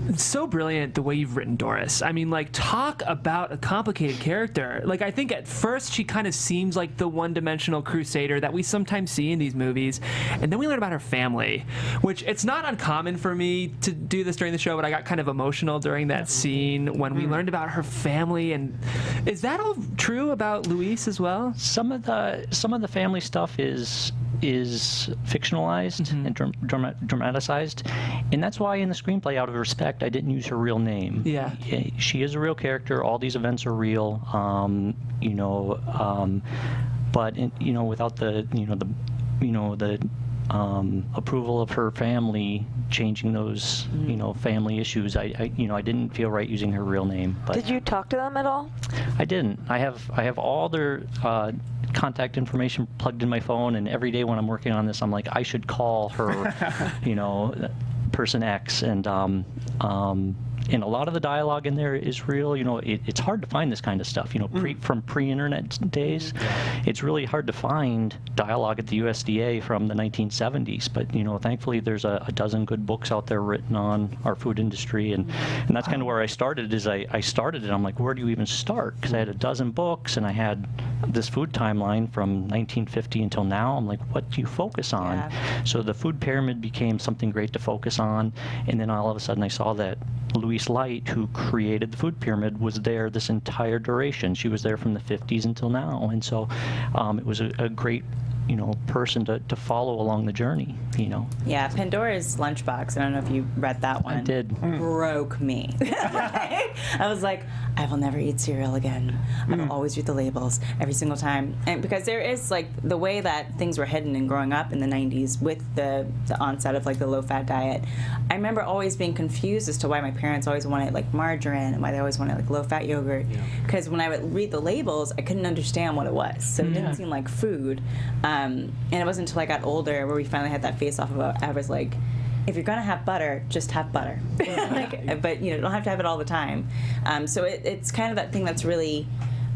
It's so brilliant the way you've written Doris. I mean, talk about a complicated character. I think at first she kind of seems like the one-dimensional crusader that we sometimes see in these movies. And then we learn about her family, which it's not uncommon for me to do this during the show, but I got kind of emotional during that scene when we learned about her family. And is that all true about Luis as well? Some of the family stuff is fictionalized and dramatized, and that's why in the screenplay, out of respect, I didn't use her real name. Yeah. She is a real character. All these events are real. But without the approval of her family changing those family issues, I didn't feel right using her real name. But Did you talk to them at all? I didn't. I have all their contact information plugged in my phone, and every day when I'm working on this, I'm like, I should call her, person X, and a lot of the dialogue in there is real. It's hard to find this kind of stuff. From pre-internet days, it's really hard to find dialogue at the USDA from the 1970s. But thankfully, there's a dozen good books out there written on our food industry, and that's kind of where I started. I started it. I'm like, where do you even start? Because I had a dozen books, and I had this food timeline from 1950 until now. I'm like, what do you focus on? Yeah. So the food pyramid became something great to focus on, and then all of a sudden I saw that Louise Light, who created the food pyramid, was there this entire duration. She was there from the 50s until now, and so it was a great person to follow along the journey. Yeah, Pandora's Lunchbox, I don't know if you read that one. I did. Broke me. I was like, I will never eat cereal again. I will always read the labels every single time. And because there is like the way that things were hidden and growing up in the 90s with the onset of like the low-fat diet, I remember always being confused as to why my parents always wanted like margarine and why they always wanted like low-fat yogurt. Because when I would read the labels, I couldn't understand what it was. So it didn't seem like food. And it wasn't until I got older where we finally had that face-off about, I was like, if you're gonna have butter, just have butter. But you don't have to have it all the time. So it's kind of that thing that's really,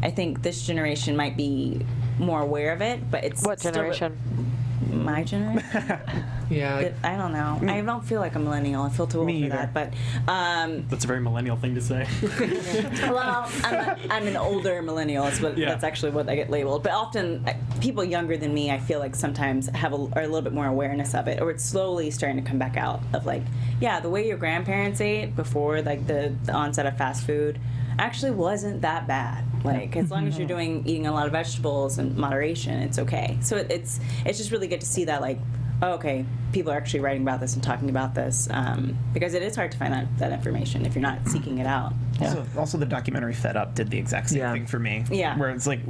I think this generation might be more aware of it, but it's What generation? My generation? Yeah. I don't know. I don't feel like a millennial. I feel too old for that. But That's a very millennial thing to say. well, I'm an older millennial. That's actually what I get labeled. But often, people younger than me, I feel like sometimes are a little bit more awareness of it, or it's slowly starting to come back out of like, yeah, the way your grandparents ate before like the onset of fast food actually wasn't that bad. Like as long as you're eating a lot of vegetables and moderation, it's okay. So it's just really good to see that like, oh, okay, people are actually writing about this and talking about this because it is hard to find that information if you're not seeking it out. Also, the documentary Fed Up did the exact same thing for me. Yeah. Where it's like,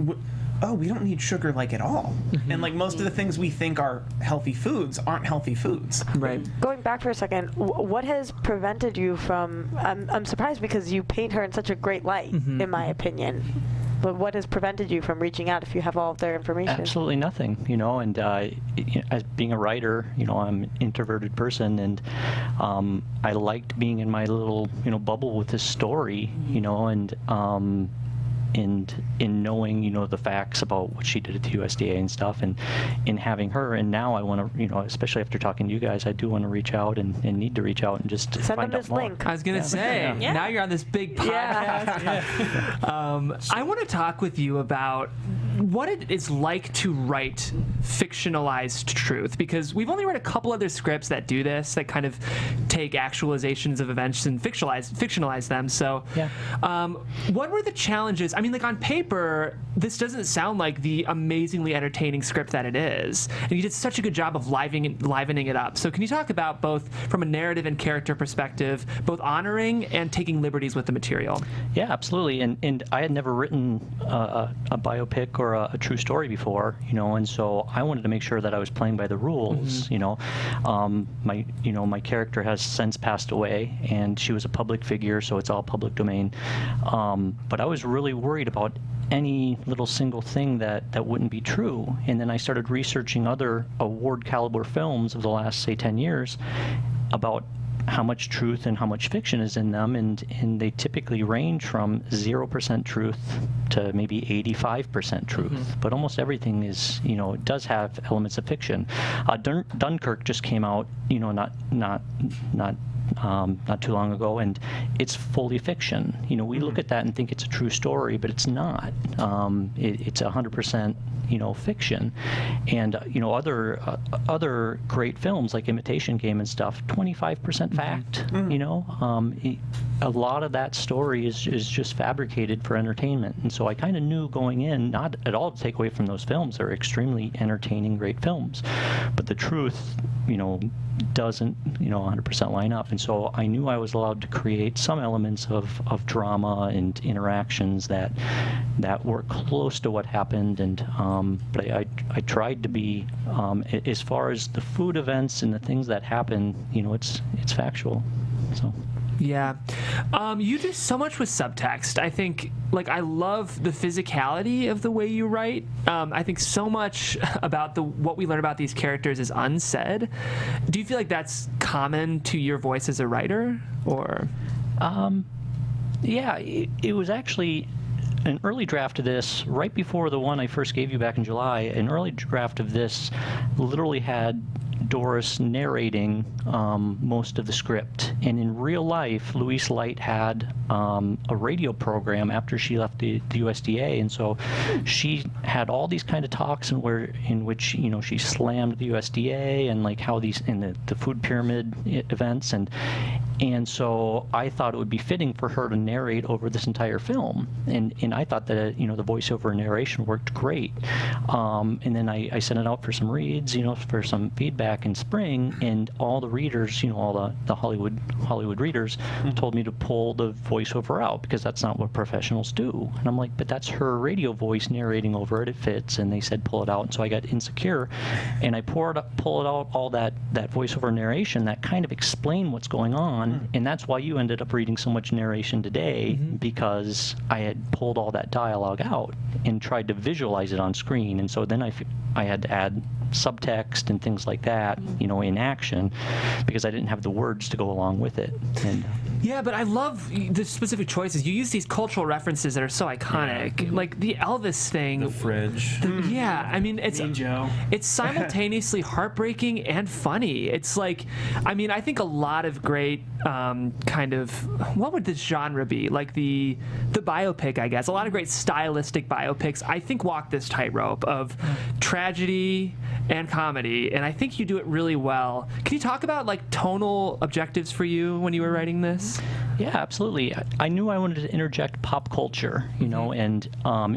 oh, we don't need sugar like at all. And like most of the things we think are healthy foods aren't healthy foods. Right. Going back for a second, what has prevented you from? I'm surprised because you paint her in such a great light, in my opinion. But what has prevented you from reaching out if you have all of their information? Absolutely nothing, and as being a writer, I'm an introverted person, and I liked being in my little, bubble with this story, and in knowing, the facts about what she did at the USDA and stuff, and in having her, and now I want to, especially after talking to you guys, I do want to reach out and need to reach out and just send find them out this more. link. I was gonna say, now you're on this big podcast. I want to talk with you about what it is like to write fictionalized truth, because we've only read a couple other scripts that do this, that kind of take actualizations of events and fictionalize them. So, what were the challenges? I mean, like on paper, this doesn't sound like the amazingly entertaining script that it is, and you did such a good job of livening it up. So, can you talk about both from a narrative and character perspective, both honoring and taking liberties with the material? Yeah, absolutely. And I had never written a biopic or a true story before, and so I wanted to make sure that I was playing by the rules. My character has since passed away, and she was a public figure, so it's all public domain. But I was really worried about any little single thing that wouldn't be true. And then I started researching other award caliber films of the last, say, 10 years about how much truth and how much fiction is in them, and they typically range from 0% truth to maybe 85% truth. But almost everything is, it does have elements of fiction. Dunkirk just came out, not too long ago, and it's fully fiction. We look at that and think it's a true story, but it's not. It's 100%, fiction. And other great films like Imitation Game and stuff, 25% fact. A lot of that story is just fabricated for entertainment. And so I kind of knew going in, not at all to take away from those films. They're extremely entertaining, great films, but the truth, doesn't 100% line up. And so I knew I was allowed to create some elements of drama and interactions that were close to what happened. And but I tried to be, as far as the food events and the things that happen, it's factual. So. Yeah. You do so much with subtext. I think, I love the physicality of the way you write. I think so much about what we learn about these characters is unsaid. Do you feel like that's common to your voice as a writer, or? Yeah, it was actually an early draft of this, right before the one I first gave you back in July. An early draft of this literally had Doris narrating most of the script. And in real life, Louise Light had a radio program after she left the USDA, and so she had all these kind of talks in which she slammed the USDA and like how these in the food pyramid events, and so I thought it would be fitting for her to narrate over this entire film, and I thought that the voiceover narration worked great, and then I sent it out for some reads, for some feedback in spring, and all the readers, all the Hollywood readers told me to pull the voiceover out because that's not what professionals do, and I'm like, but that's her radio voice narrating over it fits, and they said pull it out, and so I got insecure, and I pulled out all that voiceover narration that kind of explained what's going on, and that's why you ended up reading so much narration today, because I had pulled all that dialogue out and tried to visualize it on screen, and so then I had to add subtext and things like that, in action, because I didn't have the words to go along with it. And yeah, but I love the specific choices. You use these cultural references that are so iconic, like the Elvis thing. The fridge. Yeah, I mean, it's Mean Joe. It's simultaneously heartbreaking and funny. It's like, I mean, I think a lot of great kind of, what would this genre be? Like the biopic, I guess. A lot of great stylistic biopics, I think, walk this tightrope of tragedy and comedy, and I think you do it really well. Can you talk about like tonal objectives for you when you were writing this? Yeah, absolutely. I knew I wanted to interject pop culture, and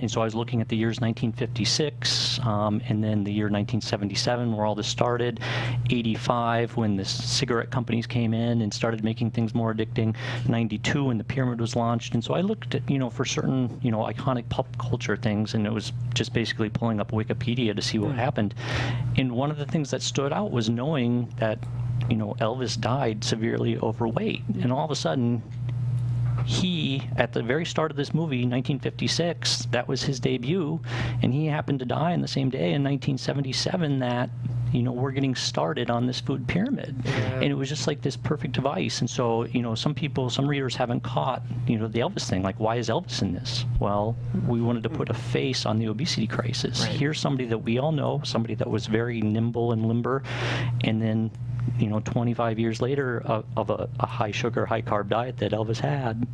so I was looking at the years 1956, and then the year 1977, where all this started, 85, when the cigarette companies came in and started making things more addicting, 92, when the pyramid was launched, and so I looked at, for certain, iconic pop culture things, and it was just basically pulling up Wikipedia to see what happened. And one of the things that stood out was knowing that Elvis died severely overweight, and all of a sudden he, at the very start of this movie, 1956, that was his debut, and he happened to die on the same day in 1977 that we're getting started on this food pyramid. And it was just like this perfect device. And so, some readers haven't caught, the Elvis thing. Like, why is Elvis in this? Well, we wanted to put a face on the obesity crisis. Right. Here's somebody that we all know, somebody that was very nimble and limber, and then 25 years later of a high sugar, high carb diet that Elvis had,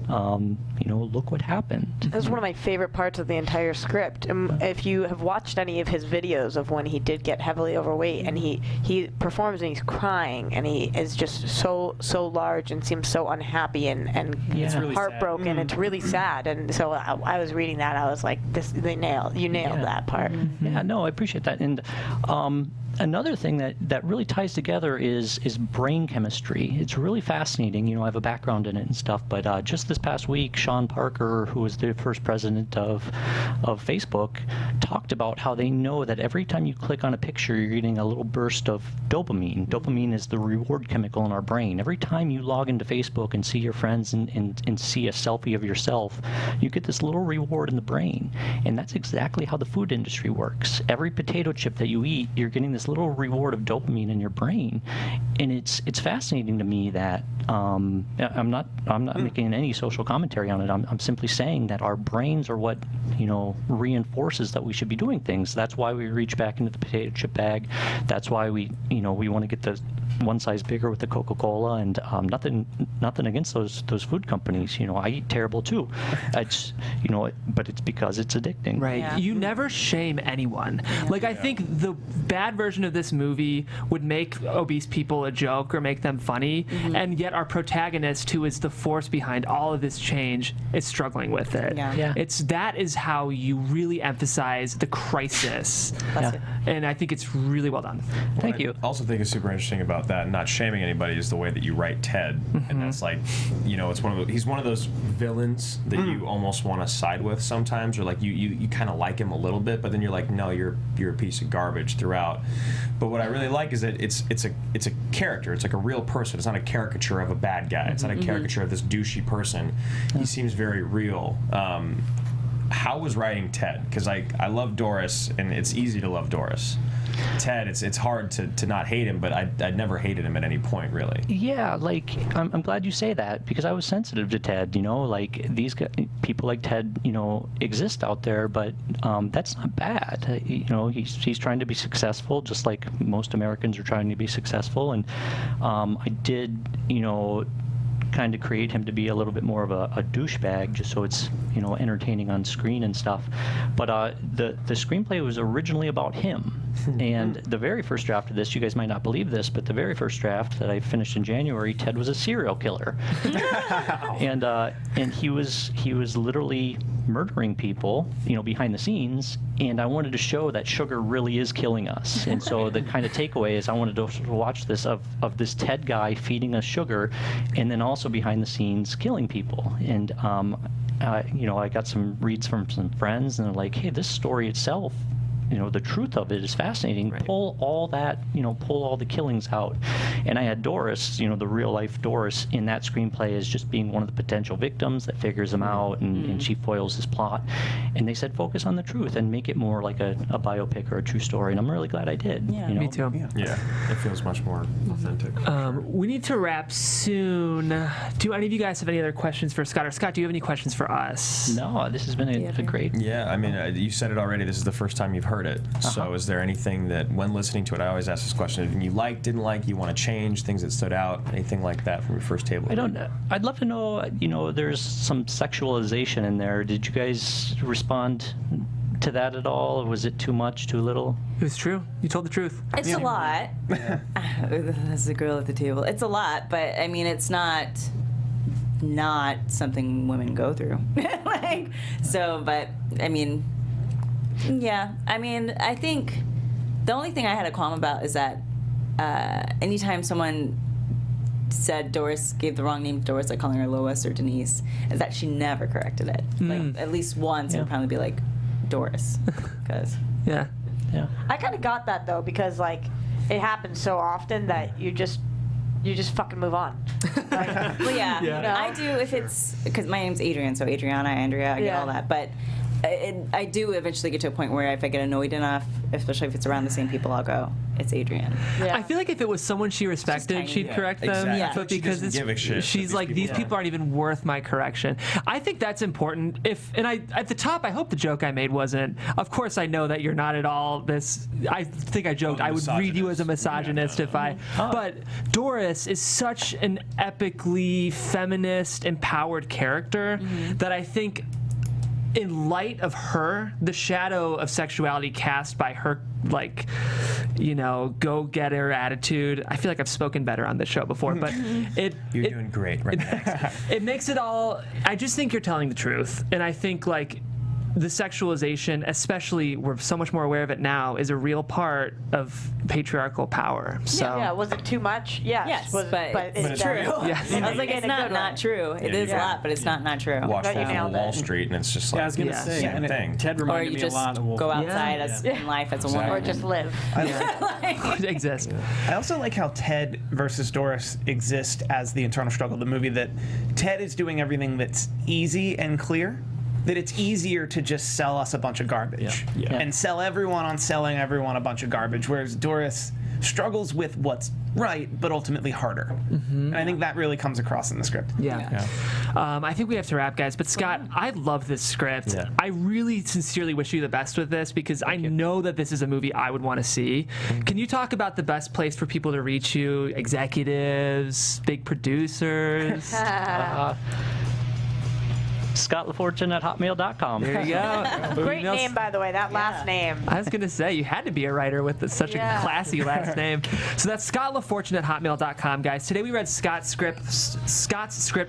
look what happened. That's one of my favorite parts of the entire script. If you have watched any of his videos of when he did get heavily overweight, and he performs and he's crying, and he is just so large and seems so unhappy and It's really heartbroken. sad. It's really sad. And so I was reading that, I was like, you nailed that part. Yeah, no, I appreciate that. And another thing that really ties together is brain chemistry. It's really fascinating. I have a background in it and stuff, but just this past week, Sean Parker, who was the first president of Facebook, talked about how they know that every time you click on a picture, you're getting a little burst of dopamine. Dopamine is the reward chemical in our brain. Every time you log into Facebook and see your friends and see a selfie of yourself, you get this little reward in the brain. And that's exactly how the food industry works. Every potato chip that you eat, you're getting this little reward of dopamine in your brain, and it's fascinating to me that I'm not making any social commentary on it. I'm simply saying that our brains are what reinforces that we should be doing things. That's why we reach back into the potato chip bag. That's why we want to get the one size bigger with the Coca-Cola, and nothing against those food companies. I eat terrible too. It's but it's because it's addicting. Right. Yeah. You never shame anyone. Like, I think the bad version of this movie would make obese people a joke or make them funny, and yet our protagonist, who is the force behind all of this change, is struggling with it. Yeah. That is how you really emphasize the crisis. And I think it's really well done. Thank you. I also think it's super interesting about that, not shaming anybody, is the way that you write Ted. And that's like, he's one of those villains that you almost want to side with sometimes, or like you kind of like him a little bit, but then you're like, no, you're a piece of garbage throughout. But what I really like is that it's a character. It's like a real person. It's not a caricature of a bad guy. It's not a caricature of this douchey person. He seems very real. how was writing Ted? Because I love Doris, and it's easy to love Doris. Ted, it's hard to not hate him, but I'd never hated him at any point, really. Yeah, like I'm glad you say that, because I was sensitive to Ted. Like these people like Ted, exist out there, but that's not bad. He's trying to be successful, just like most Americans are trying to be successful, and I did, kind of create him to be a little bit more of a douchebag, just so it's entertaining on screen and stuff. But the screenplay was originally about him, and the very first draft of this, you guys might not believe this, but the very first draft that I finished in January, Ted was a serial killer, and he was literally murdering people, behind the scenes, and I wanted to show that sugar really is killing us. And so the kind of takeaway is I wanted to watch this of this Ted guy feeding us sugar, and then also behind the scenes killing people. And I got some reads from some friends, and they're like, hey, this story itself, the truth of it is fascinating. Right. Pull all that, pull all the killings out. And I had Doris, the real life Doris, in that screenplay as just being one of the potential victims that figures him out, and she foils his plot. And they said, focus on the truth and make it more like a biopic or a true story. And I'm really glad I did. Yeah. Me too. Yeah, it feels much more authentic. We need to wrap soon. Do any of you guys have any other questions for Scott? Or Scott, do you have any questions for us? No, this has been a great. Yeah, I mean, you said it already. This is the first time you've heard it. So is there anything that, when listening to it, I always ask this question, anything you liked, didn't like, you want to change, things that stood out, anything like that from your first table? I'd love to know, there's some sexualization in there. Did you guys respond to that at all? Or was it too much, too little? It was true. You told the truth. It's a lot. Yeah. As a girl at the table, it's a lot, but I mean, it's not something women go through. But I mean, yeah. I mean, I think the only thing I had a qualm about is that anytime someone said Doris, gave the wrong name to Doris, like calling her Lois or Denise, is that she never corrected it. Like, at least once, it would probably be like Doris. Yeah. I kind of got that though, because like it happens so often that you just fucking move on. Well, yeah. I do if it's because my name's Adrian, so Adriana, Andrea, I get all that, but. I do eventually get to a point where if I get annoyed enough, especially if it's around the same people, I'll go, it's Adrian. Yeah. I feel like if it was someone she respected, she'd correct them. Exactly. Yeah. But because she's like, these people aren't even worth my correction. I think that's important. At the top, I hope the joke I made wasn't, of course I know that you're not at all this, I think I joked, I would read you as a misogynist but Doris is such an epically feminist, empowered character that I think in light of her, the shadow of sexuality cast by her, go-getter attitude. I feel like I've spoken better on this show before, but you're doing great right now. It makes it all. I just think you're telling the truth, and I think the sexualization, especially we're so much more aware of it now, is a real part of patriarchal power. So yeah, was it too much? Yes, but it's true. Yes. I was like, it's not true. It is a lot, but it's not true. Watch Wall Street, and it's just like I was gonna say, same thing. Ted reminded me a lot of Wolf. Go outside in life as a woman, or just live. Exist. I also like how Ted versus Doris exist as the internal struggle of the movie. That Ted is doing everything that's easy and clear. That it's easier to just sell us a bunch of garbage and sell everyone on selling everyone a bunch of garbage, whereas Doris struggles with what's right, but ultimately harder. And I think that really comes across in the script. I think we have to wrap, guys. But Scott, I love this script. Yeah. I really sincerely wish you the best with this, because I know that this is a movie I would want to see. Can you talk about the best place for people to reach you? Executives, big producers? Scott Lafortune at hotmail.com. There you go. Great name, by the way, that last name. I was going to say, you had to be a writer with such a classy last name. So that's Scott Lafortune at hotmail.com, guys. Today we read Scott's script,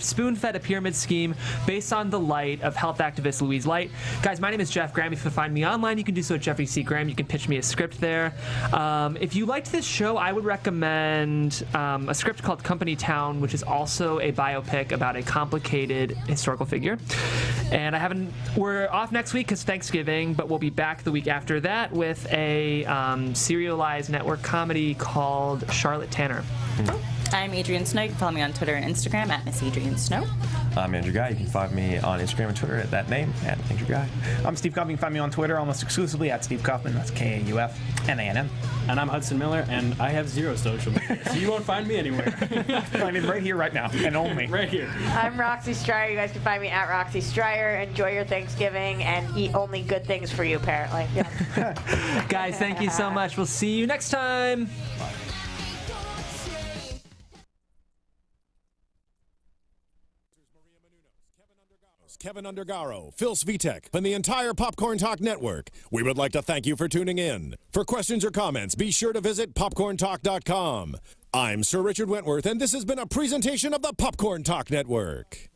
Spoon-Fed: A Pyramid Scheme, based on the light of health activist Louise Light. Guys, my name is Jeff Graham. If you find me online, you can do so at Jeffrey C. Graham. You can pitch me a script there. If you liked this show, I would recommend a script called Company Town, which is also a biopic about a complicated historical figure. And we're off next week because Thanksgiving, but we'll be back the week after that with a serialized network comedy called Charlotte Tanner. I'm Adrian Snow. You can follow me on Twitter and Instagram at Miss Adrian Snow. I'm Andrew Guy. You can find me on Instagram and Twitter at that name, at Andrew Guy. I'm Steve Kaufman. You can find me on Twitter almost exclusively at Steve Kaufman. That's Kaufmann. And I'm Hudson Miller, and I have zero social media, so you won't find me anywhere. Find him right here, right now, and only. Right here. I'm Roxy Stryer. You guys can find me at Roxy Stryer. Enjoy your Thanksgiving and eat only good things for you, apparently. Yeah. Guys, thank you so much. We'll see you next time. Kevin Undergaro, Phil Svitek, and the entire Popcorn Talk Network. We would like to thank you for tuning in. For questions or comments, be sure to visit popcorntalk.com. I'm Sir Richard Wentworth, and this has been a presentation of the Popcorn Talk Network.